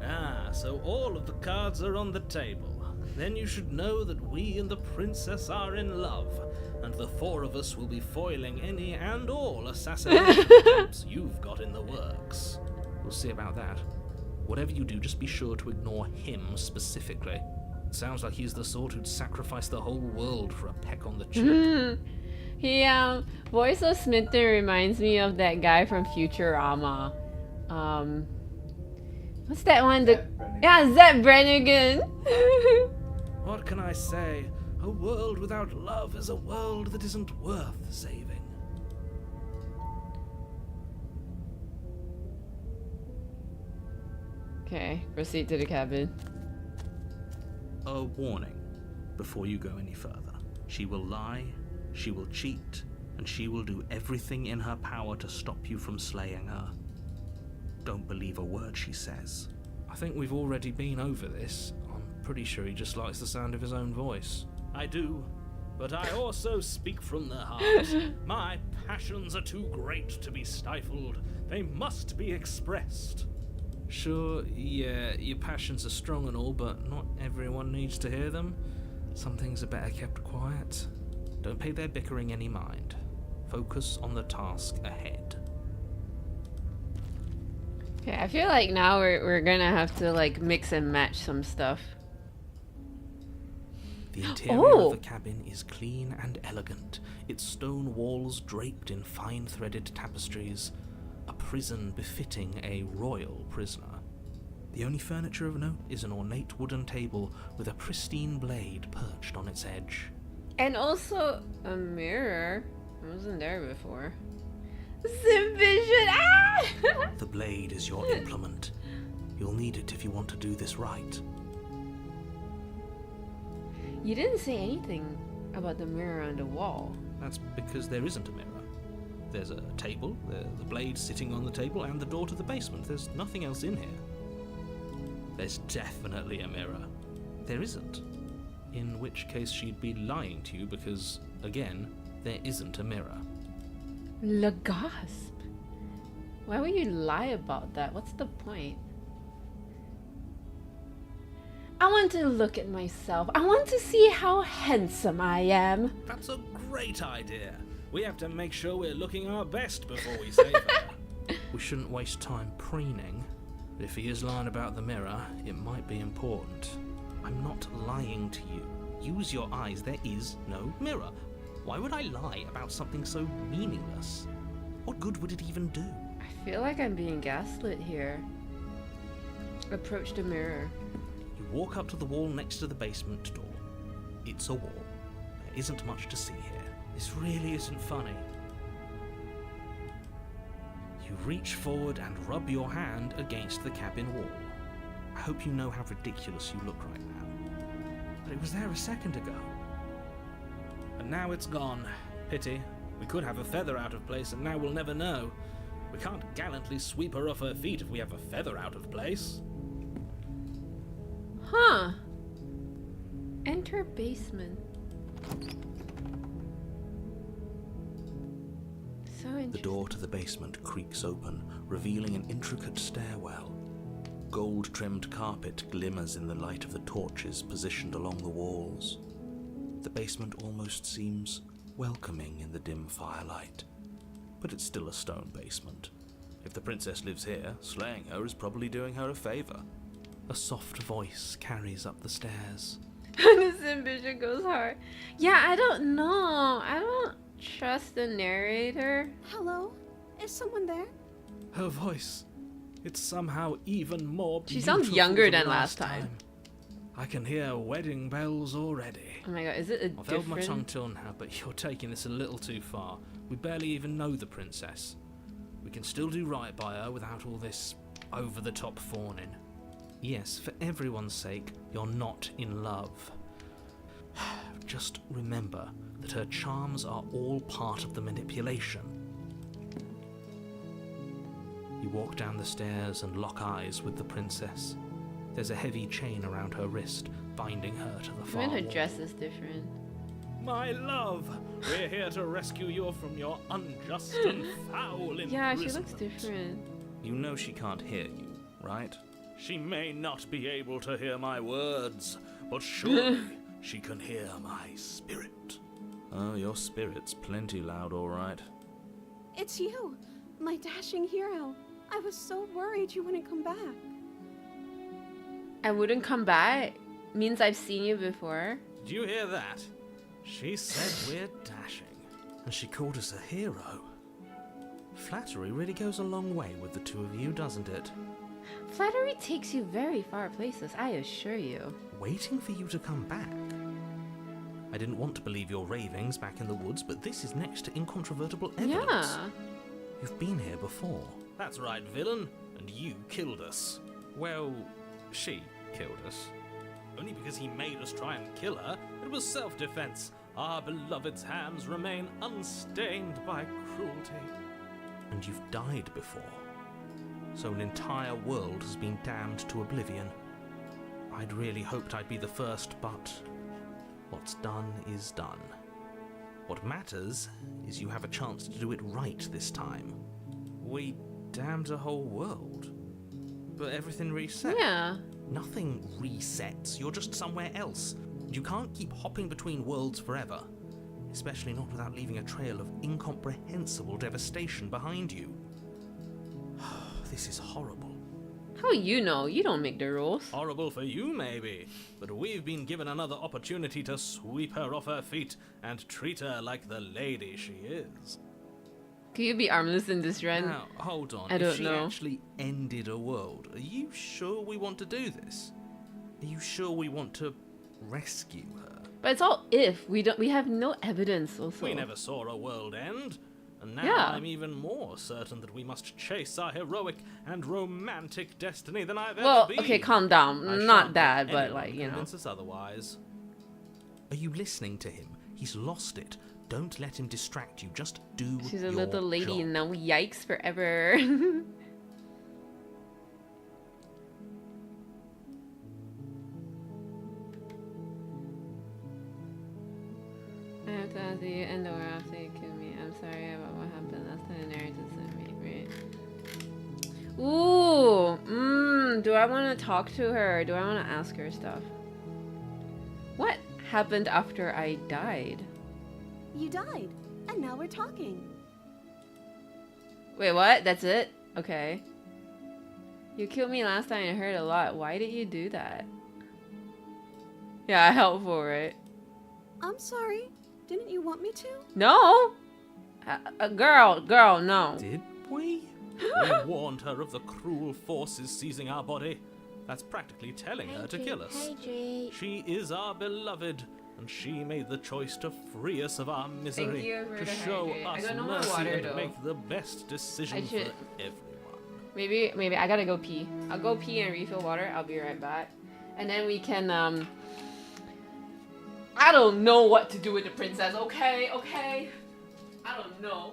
Ah, so all of the cards are on the table. Then you should know that we and the princess are in love, and the four of us will be foiling any and all assassination attempts you've got in the works. We'll see about that. Whatever you do, just be sure to ignore him specifically. It sounds like he's the sort who'd sacrifice the whole world for a peck on the cheek. He, voice of Smitten reminds me of that guy from Futurama. What's that one? Zeb Brannigan. What can I say? A world without love is a world that isn't worth saving. Okay, proceed to the cabin. A warning before you go any further. She will lie, she will cheat, and she will do everything in her power to stop you from slaying her. Don't believe a word she says. I think we've already been over this. I'm pretty sure he just likes the sound of his own voice. I do, but I also speak from the heart. My passions are too great to be stifled. They must be expressed. Sure, yeah, your passions are strong and all, but not everyone needs to hear them. Some things are better kept quiet. Don't pay their bickering any mind. Focus on the task ahead. Okay, I feel like now we're gonna have to mix and match some stuff. The interior of the cabin is clean and elegant, its stone walls draped in fine-threaded tapestries, a prison befitting a royal prisoner. The only furniture of note is an ornate wooden table with a pristine blade perched on its edge. And also a mirror. I wasn't there before. Sim vision! Ah! The blade is your implement. You'll need it if you want to do this right. You didn't say anything about the mirror on the wall. That's because there isn't a mirror. There's a table, the blade sitting on the table, and the door to the basement. There's nothing else in here. There's definitely a mirror. There isn't. In which case she'd be lying to you because, again, there isn't a mirror. Le gasp. Why would you lie about that? What's the point? I want to look at myself. I want to see how handsome I am. That's a great idea. We have to make sure we're looking our best before we save her. We shouldn't waste time preening. But if he is lying about the mirror, it might be important. I'm not lying to you. Use your eyes. There is no mirror. Why would I lie about something so meaningless? What good would it even do? I feel like I'm being gaslit here. Approach the mirror. You walk up to the wall next to the basement door. It's a wall. There isn't much to see here. This really isn't funny. You reach forward and rub your hand against the cabin wall. I hope you know how ridiculous you look right now. But it was there a second ago. And now it's gone. Pity. We could have a feather out of place and now we'll never know. We can't gallantly sweep her off her feet if we have a feather out of place. Huh. Enter basement. So interesting. The door to the basement creaks open, revealing an intricate stairwell. Gold-trimmed carpet glimmers in the light of the torches positioned along the walls. The basement almost seems welcoming in the dim firelight, but it's still a stone basement. If the princess lives here, slaying her is probably doing her a favor. A soft voice carries up the stairs. This ambition goes hard. Yeah, I don't know. I don't trust the narrator. Hello? Is someone there? Her voice, it's somehow even more She sounds beautiful younger than than last time. I can hear wedding bells already. Oh my god, is it a I've held my tongue different... till now, but you're taking this a little too far. We barely even know the princess. We can still do right by her without all this over-the-top fawning. Yes, for everyone's sake, you're not in love. Just remember that her charms are all part of the manipulation. You walk down the stairs and lock eyes with the princess. There's a heavy chain around her wrist, binding her to the far Even her wall. dress is different. My love, we're here to rescue you from your unjust and foul imprisonment. Yeah, she looks different. You know she can't hear you, right? She may not be able to hear my words, but surely she can hear my spirit. Oh, your spirit's plenty loud, all right. It's you, my dashing hero. I was so worried you wouldn't come back. I wouldn't come back? Means I've seen you before. Did you hear that? She said we're dashing, and she called us a hero. Flattery really goes a long way with the two of you, doesn't it? Flattery takes you very far places, I assure you. Waiting for you to come back. I didn't want to believe your ravings back in the woods, but this is next to incontrovertible evidence. Yeah. You've been here before. That's right, villain. And you killed us. Well, she killed us. Only because he made us try and kill her. It was self-defense. Our beloved's hands remain unstained by cruelty. And you've died before. So an entire world has been damned to oblivion. I'd really hoped I'd be the first, but what's done is done. What matters is you have a chance to do it right this time. We damned a whole world, but everything reset. Yeah. Nothing resets. You're just somewhere else. You can't keep hopping between worlds forever, especially not without leaving a trail of incomprehensible devastation behind you. This is horrible. How you know? You don't make the rules. Horrible for you, maybe, but we've been given another opportunity to sweep her off her feet and treat her like the lady she is. Can you be armless in this run? Now, hold on. I don't if she know. actually ended a world, are you sure we want to do this? Are you sure we want to rescue her? But it's all if. We have no evidence also. We never saw a world end. And now Yeah. I'm even more certain that we must chase our heroic and romantic destiny than I've Well, ever been. okay, calm down. I Not shan't that, let but anyone like, you know. convince us otherwise. Are you listening to him? He's lost it. Don't let him distract you. Just do She's a your little lady job. now. Yikes forever. I have to ask you end the war after you kill me. I'm sorry about what happened last time. The narrative sent me, right? Ooh, do I want to talk to her? Or do I want to ask her stuff? What happened after I died? You died, and now we're talking. Wait, what? That's it? Okay. You killed me last time and it hurt a lot. Why did you do that? Yeah, helpful, right? I'm sorry. Didn't you want me to? No! Girl, no. Did we? We warned her of the cruel forces seizing our body. That's practically telling her to kill us. She is our beloved, and she made the choice to free us of our misery, Thank you for to the show hydrate. I us got no more mercy water, and though. make the best decision should- for everyone. Maybe I gotta go pee. I'll go pee and refill water. I'll be right back. And then we can, I don't know what to do with the princess, okay? Okay? I don't know.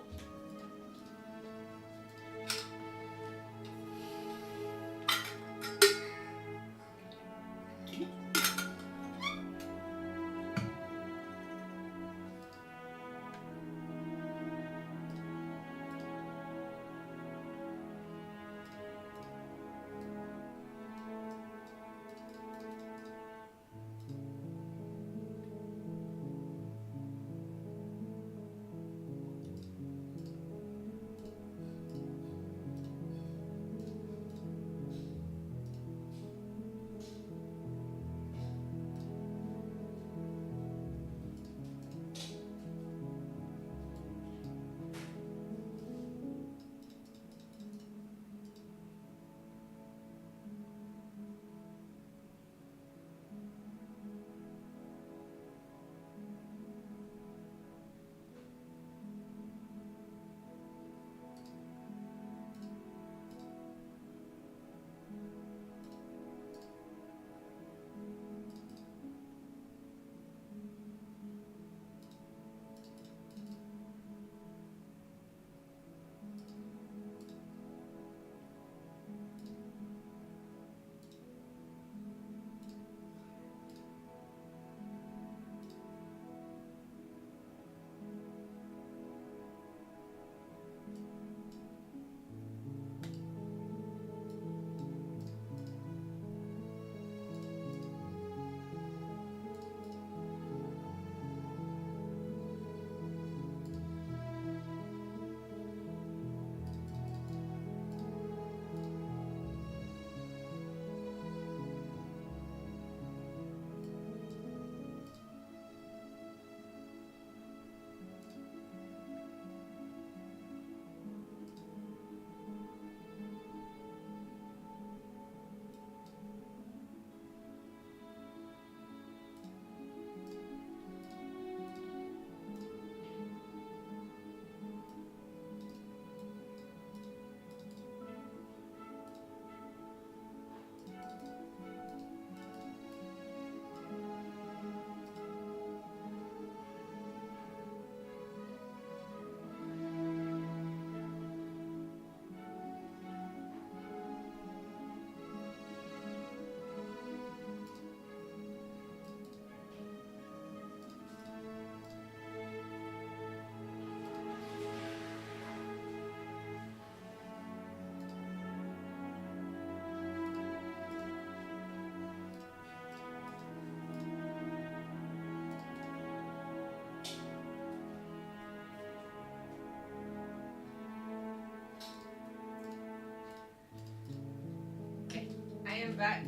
am back.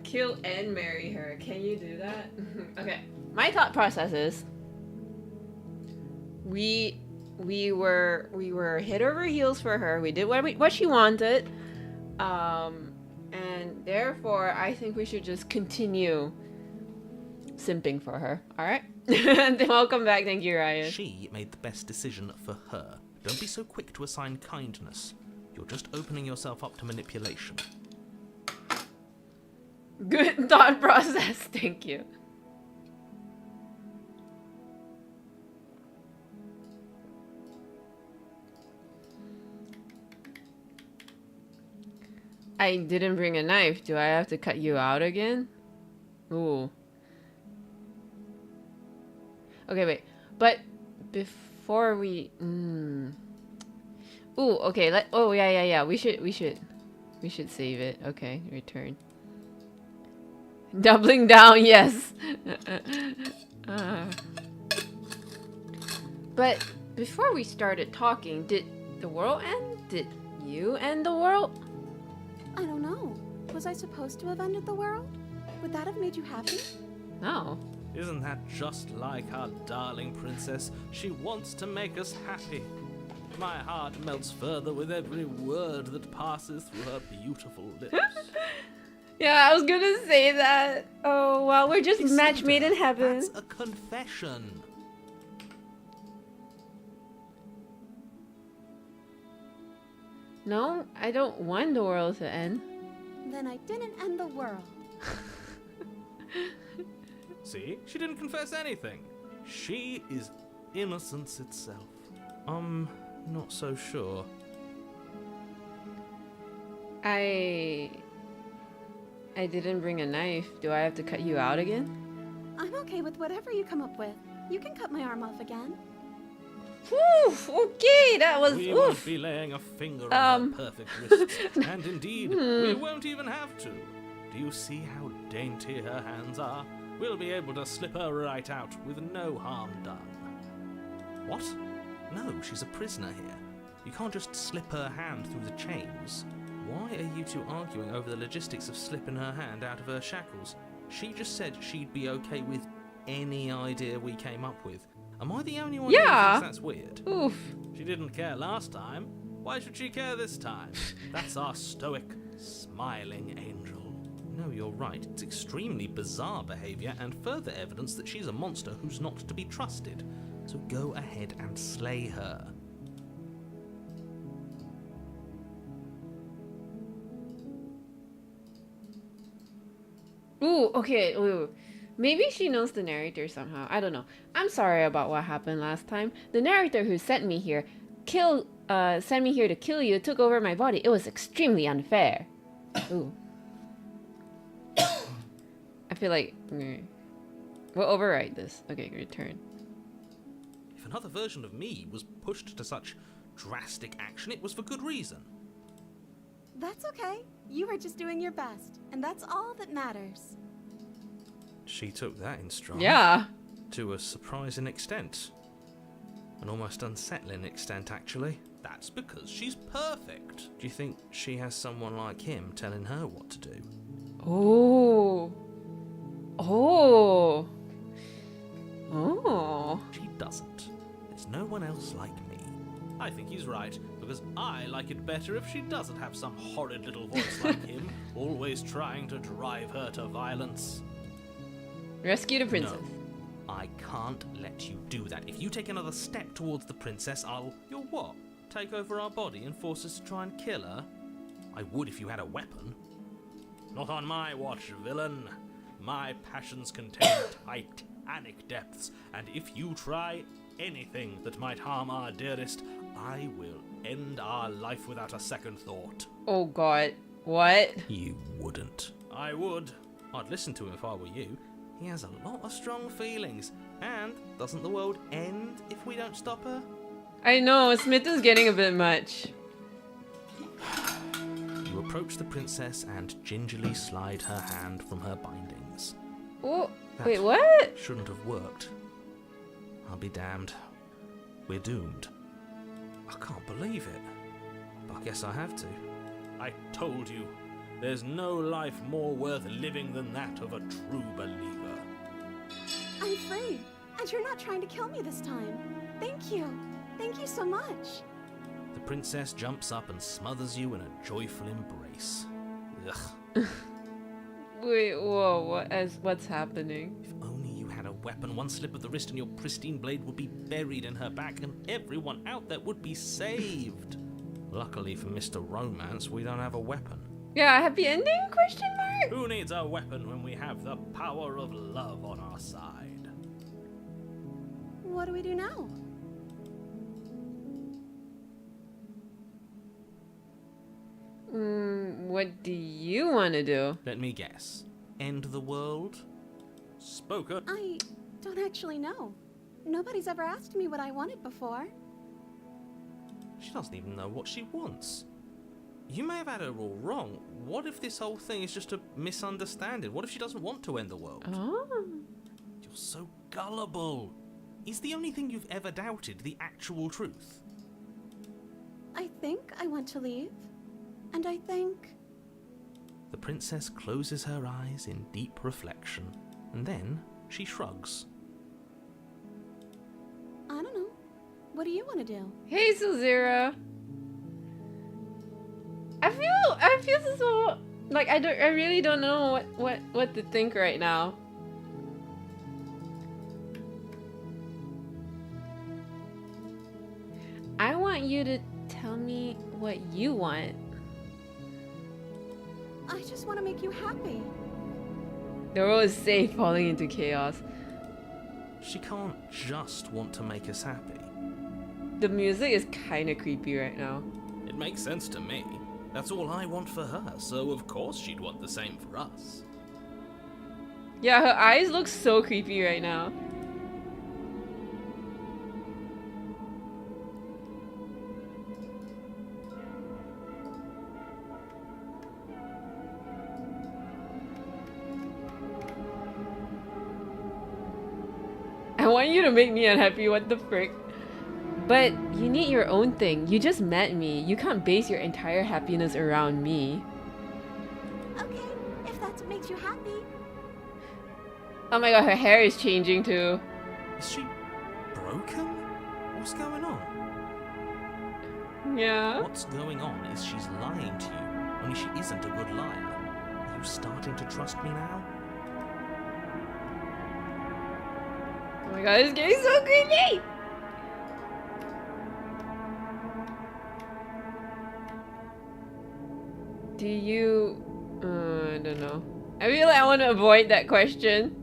Kill and marry her. Can you do that? Okay. My thought process is we were head over heels for her. We did what she wanted. And therefore I think we should just continue simping for her. All right? Welcome back. Thank you, Ryan. She made the best decision for her. Don't be so quick to assign kindness. You're just opening yourself up to manipulation. Good thought process. Thank you. I didn't bring a knife. Do I have to cut you out again? Ooh. Okay, wait. But before we... Ooh, okay. Oh, yeah. We should save it. Okay, return. Doubling down, yes. But before we started talking, did the world end? Did you end the world? I don't know. Was I supposed to have ended the world? Would that have made you happy? No. Isn't that just like our darling princess? She wants to make us happy. My heart melts further with every word that passes through her beautiful lips. Yeah, I was gonna say that. Oh, well, we're just match made in heaven. That's a confession. No, I don't want the world to end. Then I didn't end the world. See? She didn't confess anything. She is innocence itself. Not so sure. I didn't bring a knife. Do I have to cut you out again? I'm okay with whatever you come up with. You can cut my arm off again. Oof, okay, that was We oof. won't be laying a finger on her perfect wrists. And indeed, we won't even have to. Do you see how dainty her hands are? We'll be able to slip her right out with no harm done. What? No, she's a prisoner here. You can't just slip her hand through the chains. Why are you two arguing over the logistics of slipping her hand out of her shackles? She just said she'd be okay with any idea we came up with. Am I the only one who thinks that's weird? Oof. She didn't care last time. Why should she care this time? That's our stoic, smiling angel. No, you're right. It's extremely bizarre behavior and further evidence that she's a monster who's not to be trusted. So go ahead and slay her. Ooh, okay, ooh. Maybe she knows the narrator somehow. I don't know. I'm sorry about what happened last time. The narrator who sent me here sent me here to kill you, took over my body. It was extremely unfair. Ooh. I feel like we'll overwrite this. Okay, return. If another version of me was pushed to such drastic action, it was for good reason. That's okay. You were just doing your best, and that's all that matters. She took that in stride. Yeah. To a surprising extent. An almost unsettling extent, actually. That's because she's perfect. Do you think she has someone like him telling her what to do? Oh. Oh. Oh. She doesn't. There's no one else like me. I think he's right, because I like it better if she doesn't have some horrid little voice like him, always trying to drive her to violence. Rescue the princess. No, I can't let you do that. If you take another step towards the princess, You'll what? Take over our body and force us to try and kill her? I would if you had a weapon. Not on my watch, villain. My passions contain titanic depths, and if you try anything that might harm our dearest, I will end our life without a second thought. Oh god. What? You wouldn't. I would. I'd listen to him if I were you. He has a lot of strong feelings. And doesn't the world end if we don't stop her? I know, Smith is getting a bit much. You approach the princess and gingerly slide her hand from her bindings. Oh, That wait, what? Shouldn't have worked. I'll be damned. We're doomed. I can't believe it. But I guess I have to. I told you. There's no life more worth living than that of a true believer. I'm free, and you're not trying to kill me this time. Thank you. Thank you so much. The princess jumps up and smothers you in a joyful embrace. Ugh. Wait, whoa, what's happening? If only you had a weapon, one slip of the wrist and your pristine blade would be buried in her back and everyone out there would be saved. Luckily for Mr. Romance, we don't have a weapon. Yeah, happy ending? Question mark? Who needs a weapon when we have the power of love on our side? What do we do now? What do you want to do? Let me guess. End the world? Spoken. I don't actually know. Nobody's ever asked me what I wanted before. She doesn't even know what she wants. You may have had her all wrong. What if this whole thing is just a misunderstanding? What if she doesn't want to end the world? Oh. You're so gullible. Is the only thing you've ever doubted the actual truth? I think I want to leave. And I think... The princess closes her eyes in deep reflection, and then she shrugs. I don't know. What do you want to do? Hey, Suzera. I feel so like I really don't know what to think right now. I want you to tell me what you want. I just want to make you happy. The world is safe falling into chaos. She can't just want to make us happy. The music is kind of creepy right now. It makes sense to me. That's all I want for her, so of course she'd want the same for us. Yeah, her eyes look so creepy right now. I want you to make me unhappy, what the frick? But you need your own thing. You just met me. You can't base your entire happiness around me. Okay, if that's what makes you happy. Oh my god, her hair is changing too. Is she broken? What's going on? Yeah. What's going on is she's lying to you, only she isn't a good liar. Are you starting to trust me now? Oh my god, this game's so creepy! Do you... I don't know. I feel like I want to avoid that question.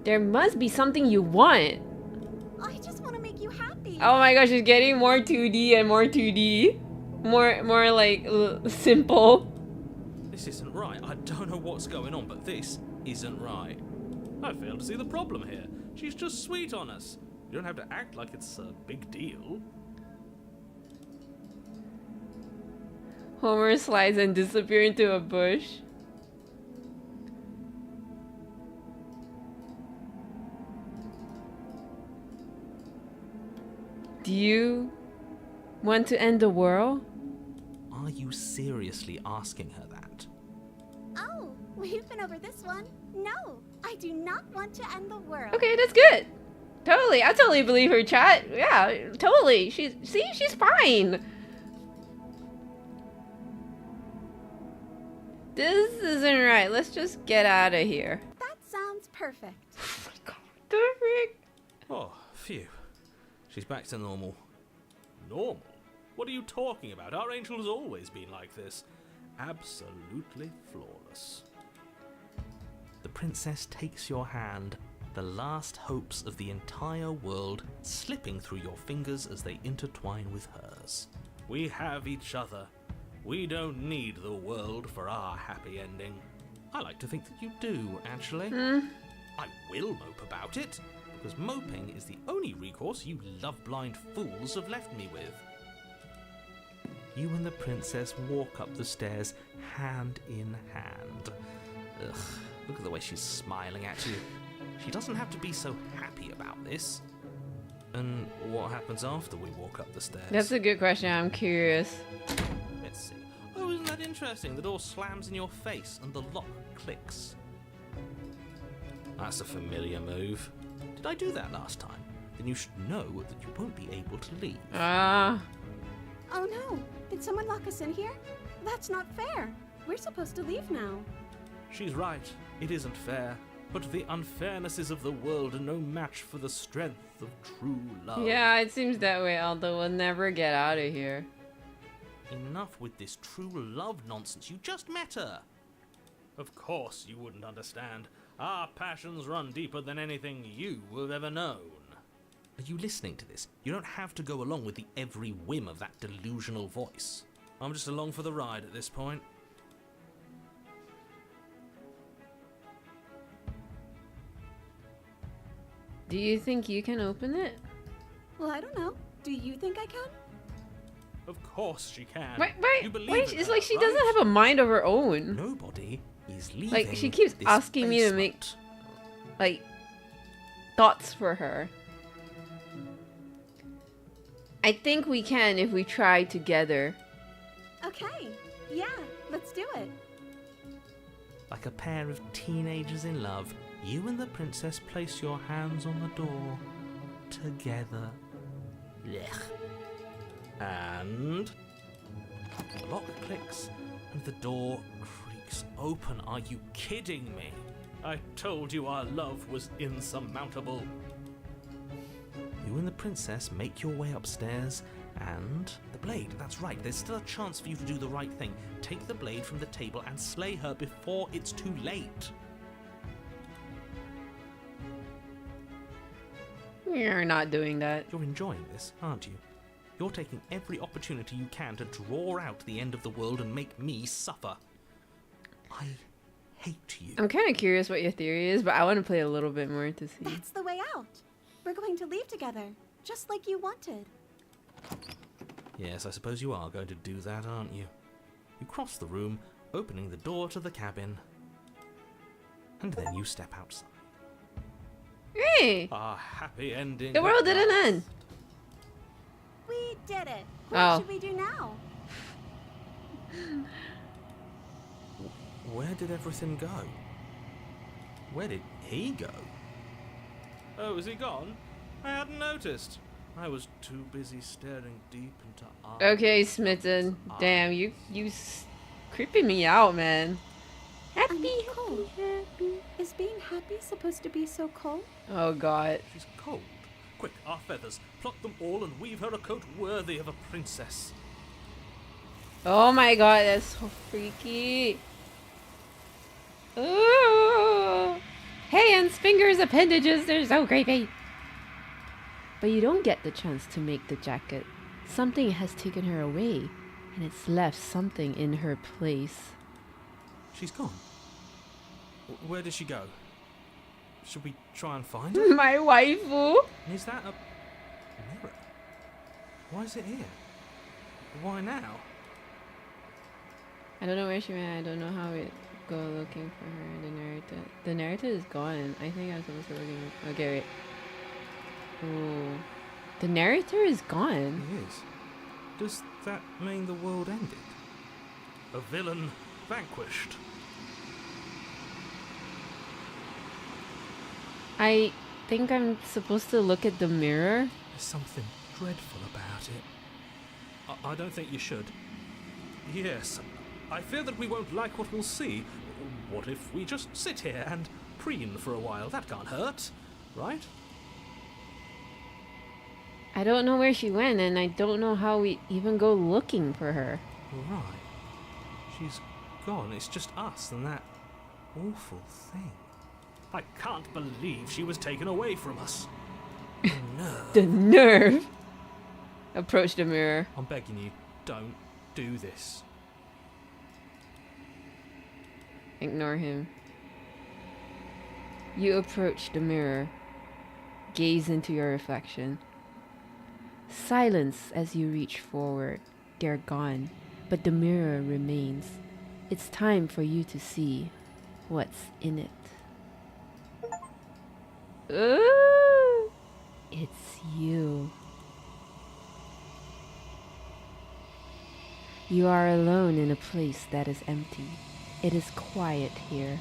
There must be something you want. I just want to make you happy. Oh my gosh, she's getting more 2D and more 2D. More like simple. This isn't right. I don't know what's going on, but this isn't right. I fail to see the problem here. She's just sweet on us. You don't have to act like it's a big deal. Homer slides and disappears into a bush. Do you want to end the world? Are you seriously asking her that? Oh, we've been over this one. No, I do not want to end the world. Okay, that's good. Totally, I totally believe her, chat. Yeah, totally. She's fine. This isn't right. Let's just get out of here. That sounds perfect. Oh my god, the frick? Oh, phew. She's back to normal. Normal? What are you talking about? Our angel has always been like this. Absolutely flawless. The princess takes your hand, the last hopes of the entire world slipping through your fingers as they intertwine with hers. We have each other. We don't need the world for our happy ending. I like to think that you do, actually. I will mope about it, because moping is the only recourse you love-blind fools have left me with. You and the princess walk up the stairs, hand in hand. Ugh, look at the way she's smiling at you. She doesn't have to be so happy about this. And what happens after we walk up the stairs? That's a good question. I'm curious. Let's see. Oh, isn't that interesting? The door slams in your face and the lock clicks. That's a familiar move. Did I do that last time? Then you should know that you won't be able to leave. Ah. Oh no! Did someone lock us in here? That's not fair. We're supposed to leave now. She's right. It isn't fair. But the unfairnesses of the world are no match for the strength of true love. Yeah, it seems that way, although we'll never get out of here. Enough with this true love nonsense. You just met her. Of course you wouldn't understand. Our passions run deeper than anything you have ever known. Are you listening to this? You don't have to go along with the every whim of that delusional voice. I'm just along for the ride at this point. Do you think you can open it? Well, I don't know. Do you think I can? Of course she can. Wait, You believe wait, in it's her, like she right? doesn't have a mind of her own. Nobody is leaving. Like, she keeps this asking me to make, basement. like, thoughts for her. I think we can if we try together. Okay. Yeah, let's do it. Like a pair of teenagers in love, you and the princess place your hands on the door. Together. Blech. And the lock clicks and the door creaks open. Are you kidding me? I told you our love was insurmountable. You and the princess make your way upstairs and the blade. That's right, there's still a chance for you to do the right thing. Take the blade from the table and slay her before it's too late. We're not doing that. You're enjoying this, aren't you? You're taking every opportunity you can to draw out the end of the world and make me suffer. I hate you. I'm kind of curious what your theory is, but I want to play a little bit more to see. That's the way out. We're going to leave together, just like you wanted. Yes, I suppose you are going to do that, aren't you? You cross the room, opening the door to the cabin. And then you step outside. Hey! A happy ending. The world at didn't last. end. We did it. What Oh. should we do now? Where did everything go? Where did he go? Oh, is he gone? I hadn't noticed. I was too busy staring deep into eyes. Okay, Smitten. Damn, you creeping me out, man. Happy, cold. Is being happy supposed to be so cold? Oh god. She's cold. Quick, our feathers. Pluck them all and weave her a coat worthy of a princess. Oh my god, that's so freaky. Ooh. Hands, fingers, appendages, they're so creepy. But you don't get the chance to make the jacket. Something has taken her away, and it's left something in her place. She's gone. Where did she go? Should we try and find her? My waifu. Is that a mirror? Why is it here? Why now? I don't know where she went. I don't know how we go looking for her. The narrative. The narrative is gone. I think I'm supposed to looking. Okay, wait. Ooh. The narrator is gone. It is. Does that mean the world ended? A villain vanquished. I think I'm supposed to look at the mirror. There's something dreadful about it. I don't think you should. Yes, I fear that we won't like what we'll see. What if we just sit here and preen for a while? That can't hurt, right? I don't know where she went, and I don't know how we even go looking for her. Right. She's gone. It's just us and that awful thing. I can't believe she was taken away from us. The nerve. The nerve! Approach the mirror. I'm begging you, don't do this. Ignore him. You approach the mirror. Gaze into your reflection. Silence as you reach forward. They're gone, but the mirror remains. It's time for you to see what's in it. Ooh, it's you. You are alone in a place that is empty. It is quiet here.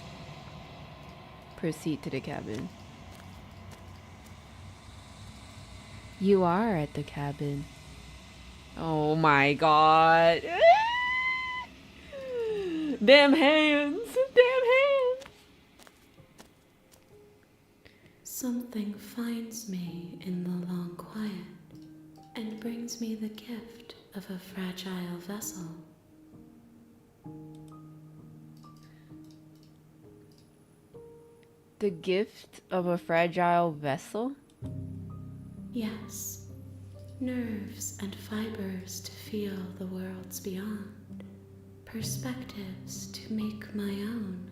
Proceed to the cabin. You are at the cabin. Oh my god. Damn hands! Damn hands! Something finds me in the long quiet and brings me the gift of a fragile vessel. The gift of a fragile vessel? Yes, nerves and fibers to feel the worlds beyond, perspectives to make my own.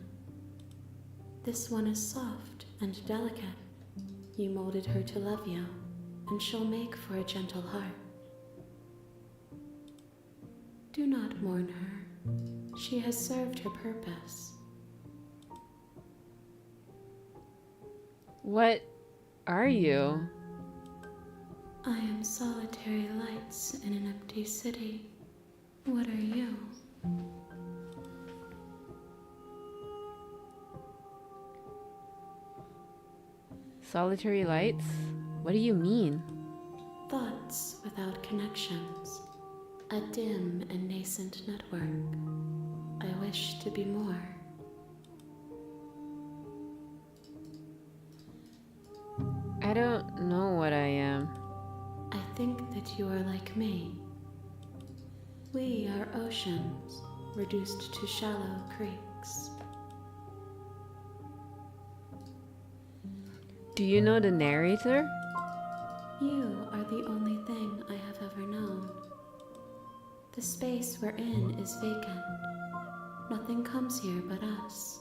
This one is soft and delicate. You molded her to love you, and she'll make for a gentle heart. Do not mourn her. She has served her purpose. What are you? I am solitary lights in an empty city. What are you? Solitary lights? What do you mean? Thoughts without connections. A dim and nascent network. I wish to be more. I don't know what I am. I think that you are like me. We are oceans, reduced to shallow creeks. Do you know the narrator? You are the only thing I have ever known. The space we're in is vacant. Nothing comes here but us.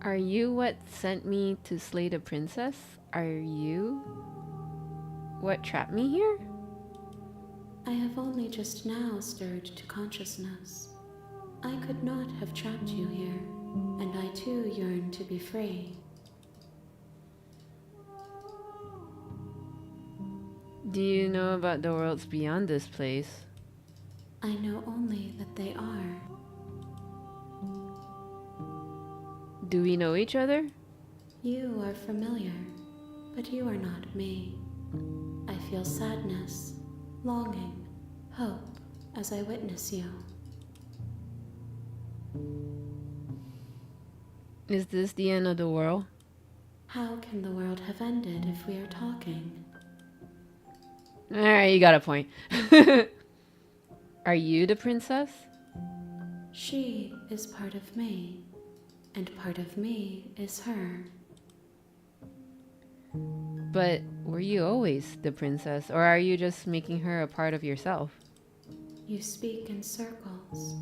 Are you what sent me to slay the princess? Are you what trapped me here? I have only just now stirred to consciousness. I could not have trapped you here, and I too yearn to be free. Do you know about the worlds beyond this place? I know only that they are. Do we know each other? You are familiar, but you are not me. I feel sadness, longing, hope as I witness you. Is this the end of the world? How can the world have ended if we are talking? Alright, you got a point. Are you the princess? She is part of me, and part of me is her. But were you always the princess, or are you just making her a part of yourself? You speak in circles.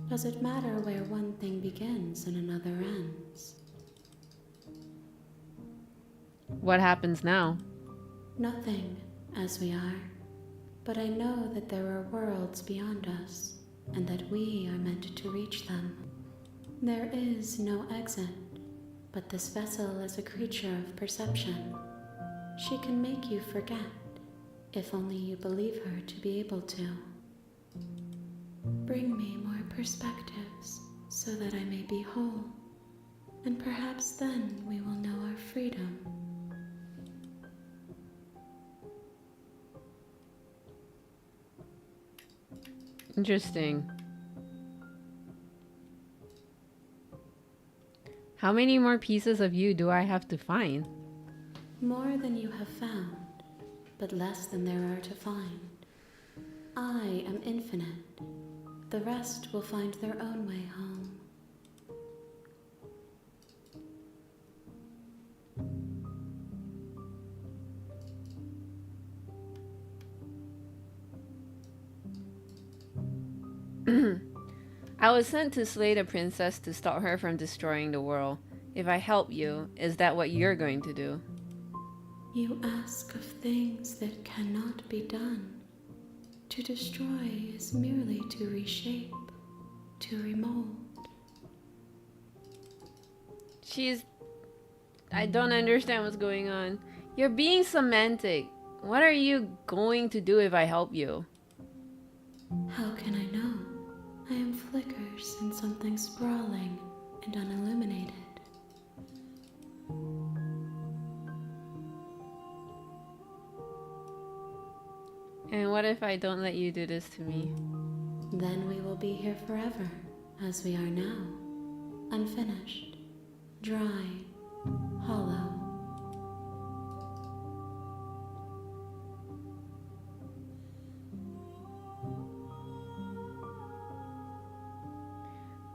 Does it matter where one thing begins and another ends? What happens now? Nothing, as we are. But I know that there are worlds beyond us, and that we are meant to reach them. There is no exit, but this vessel is a creature of perception. She can make you forget, if only you believe her to be able to. Bring me more perspectives, so that I may be whole, and perhaps then we will know our freedom. Interesting. How many more pieces of you do I have to find? More than you have found, but less than there are to find. I am infinite. The rest will find their own way home. I was sent to slay the princess to stop her from destroying the world. If I help you, is that what you're going to do? You ask of things that cannot be done. To destroy is merely to reshape. to remold. I don't understand what's going on. You're being semantic. What are you going to do if I help you? How can I know? I am flickers in something sprawling and unilluminated. And what if I don't let you do this to me? Then we will be here forever, as we are now. Unfinished, dry, hollow.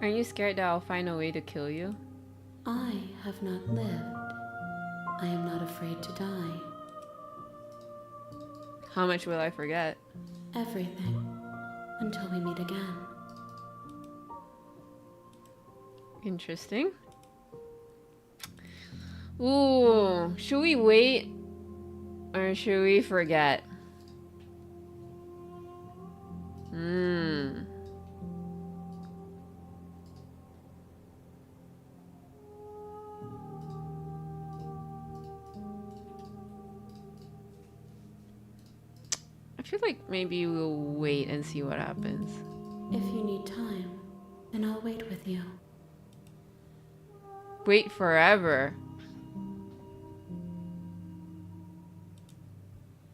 Aren't you scared that I'll find a way to kill you? I have not lived. I am not afraid to die. How much will I forget? Everything. Until we meet again. Interesting. Ooh, should we wait? Or should we forget? I feel like maybe we'll wait and see what happens. If you need time, then I'll wait with you. Wait forever.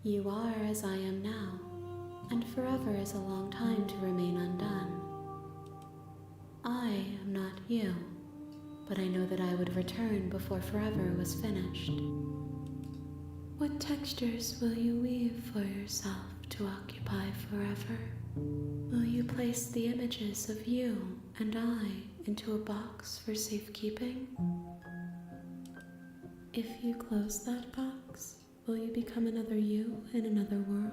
You are as I am now, and forever is a long time to remain undone. I am not you, but I know that I would return before forever was finished. What textures will you weave for yourself to occupy forever? Will you place the images of you and I into a box for safekeeping? If you close that box, will you become another you in another world?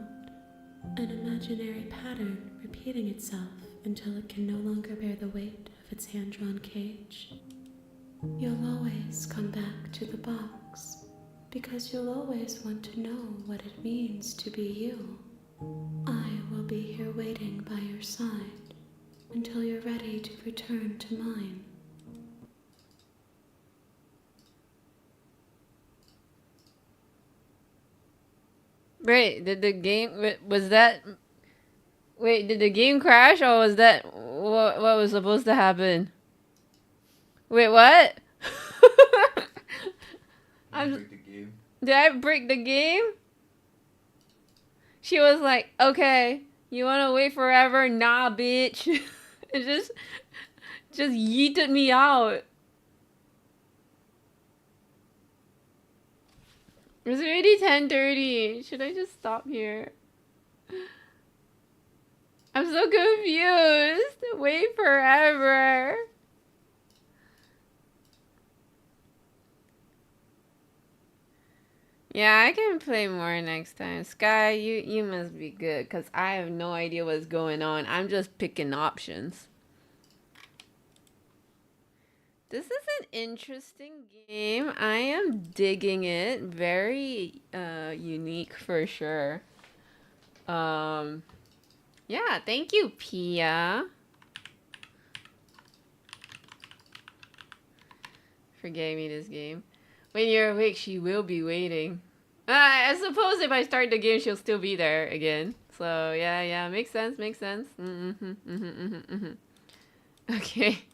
An imaginary pattern repeating itself until it can no longer bear the weight of its hand-drawn cage? You'll always come back to the box, because you'll always want to know what it means to be you. I will be here waiting by your side until you're ready to return to mine. Wait, did the game was that? Wait, did the game crash or was that what was supposed to happen? Wait, what? Did I break the game? She was like, "Okay, you wanna wait forever? Nah, bitch." It just yeeted me out. It's already 10:30. Should I just stop here? I'm so confused. Wait forever. Yeah, I can play more next time. Sky, you must be good, because I have no idea what's going on. I'm just picking options. This is an interesting game. I am digging it. Very unique for sure. Yeah, thank you, Pia. For getting me this game. When you're awake, she will be waiting. I suppose if I start the game, she'll still be there again. So, yeah, makes sense, makes sense. Okay.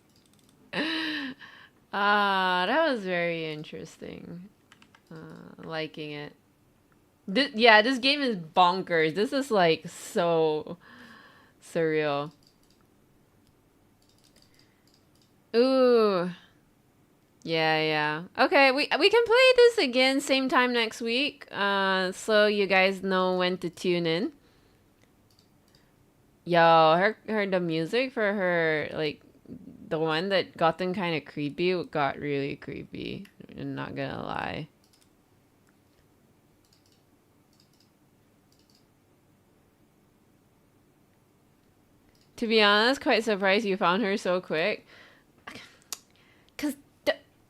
That was very interesting. Liking it. This game is bonkers. This is like so surreal. Ooh. Yeah. Okay, we can play this again same time next week. So you guys know when to tune in. Yo, the music for her, like the one that gotten kind of creepy, got really creepy. I'm not gonna lie. To be honest, quite surprised you found her so quick. Cause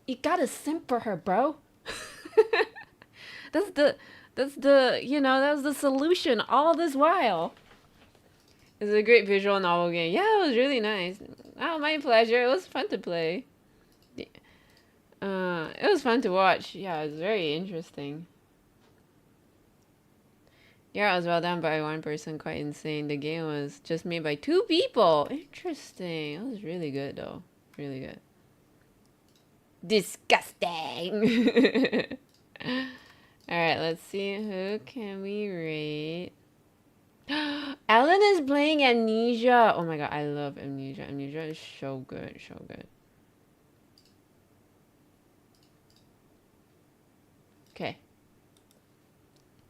you gotta simp for her, bro. That's the that was the solution all this while. It's a great visual novel game. Yeah, it was really nice. Oh, my pleasure. It was fun to play. It was fun to watch. Yeah, it was very interesting. Yeah, it was well done by one person. Quite insane. The game was just made by 2 people. Interesting. It was really good though. Really good. Disgusting. Alright, let's see. Who can we rate? Alan is playing Amnesia. Oh my god, I love Amnesia. Amnesia is so good. So good. Okay.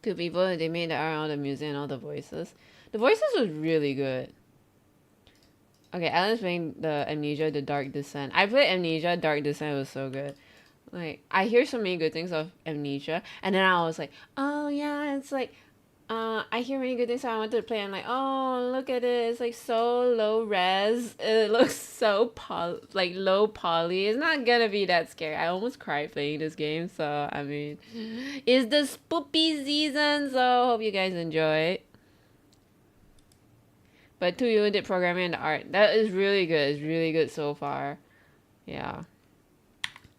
2 people, they made all the music and all the voices. The voices was really good. Okay, Alan's playing the Amnesia, the Dark Descent. I played Amnesia, Dark Descent was so good. Like, I hear so many good things of Amnesia, and then I was like, oh yeah, it's like, I hear many good things, so I wanted to play. I'm like, oh, look at it, it's like so low res. It looks so low poly. It's not gonna be that scary. I almost cried playing this game, so I mean, it's the spoopy season, so hope you guys enjoy it. But 2 you did programming and the art. That is really good. It's really good so far. Yeah.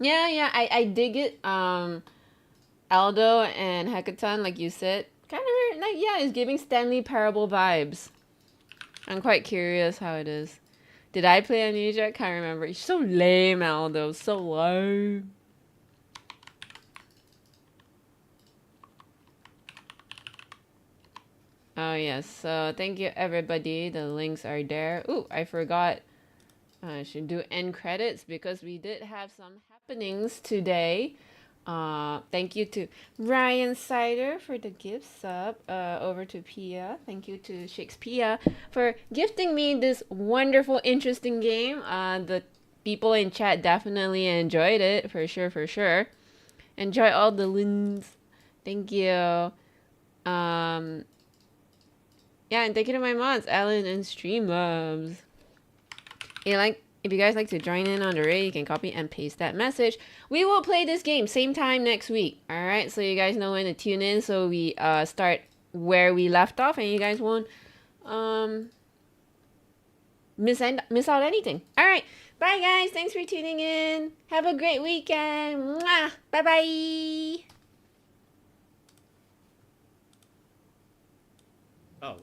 Yeah, I dig it. Aldo and Hackathon, like you said, kind of like, yeah, it's giving Stanley Parable vibes. I'm quite curious how it is. Did I play Amnesia? I can't remember. It's so lame, Aldo. So lame. Oh yes, so thank you everybody. The links are there. Ooh, I forgot. I should do end credits because we did have some happenings today. Thank you to Ryan Sider for the gift sub. Over to Pia. Thank you to Shakespeare for gifting me this wonderful, interesting game. The people in chat definitely enjoyed it for sure, for sure. Enjoy all the links. Thank you. Yeah, and thank you to my mods, Alan and Streamlabs. If you guys like to join in on the raid, you can copy and paste that message. We will play this game same time next week. Alright, so you guys know when to tune in, so we start where we left off and you guys won't miss out anything. Alright, bye guys. Thanks for tuning in. Have a great weekend. Mwah! Bye-bye. Oh,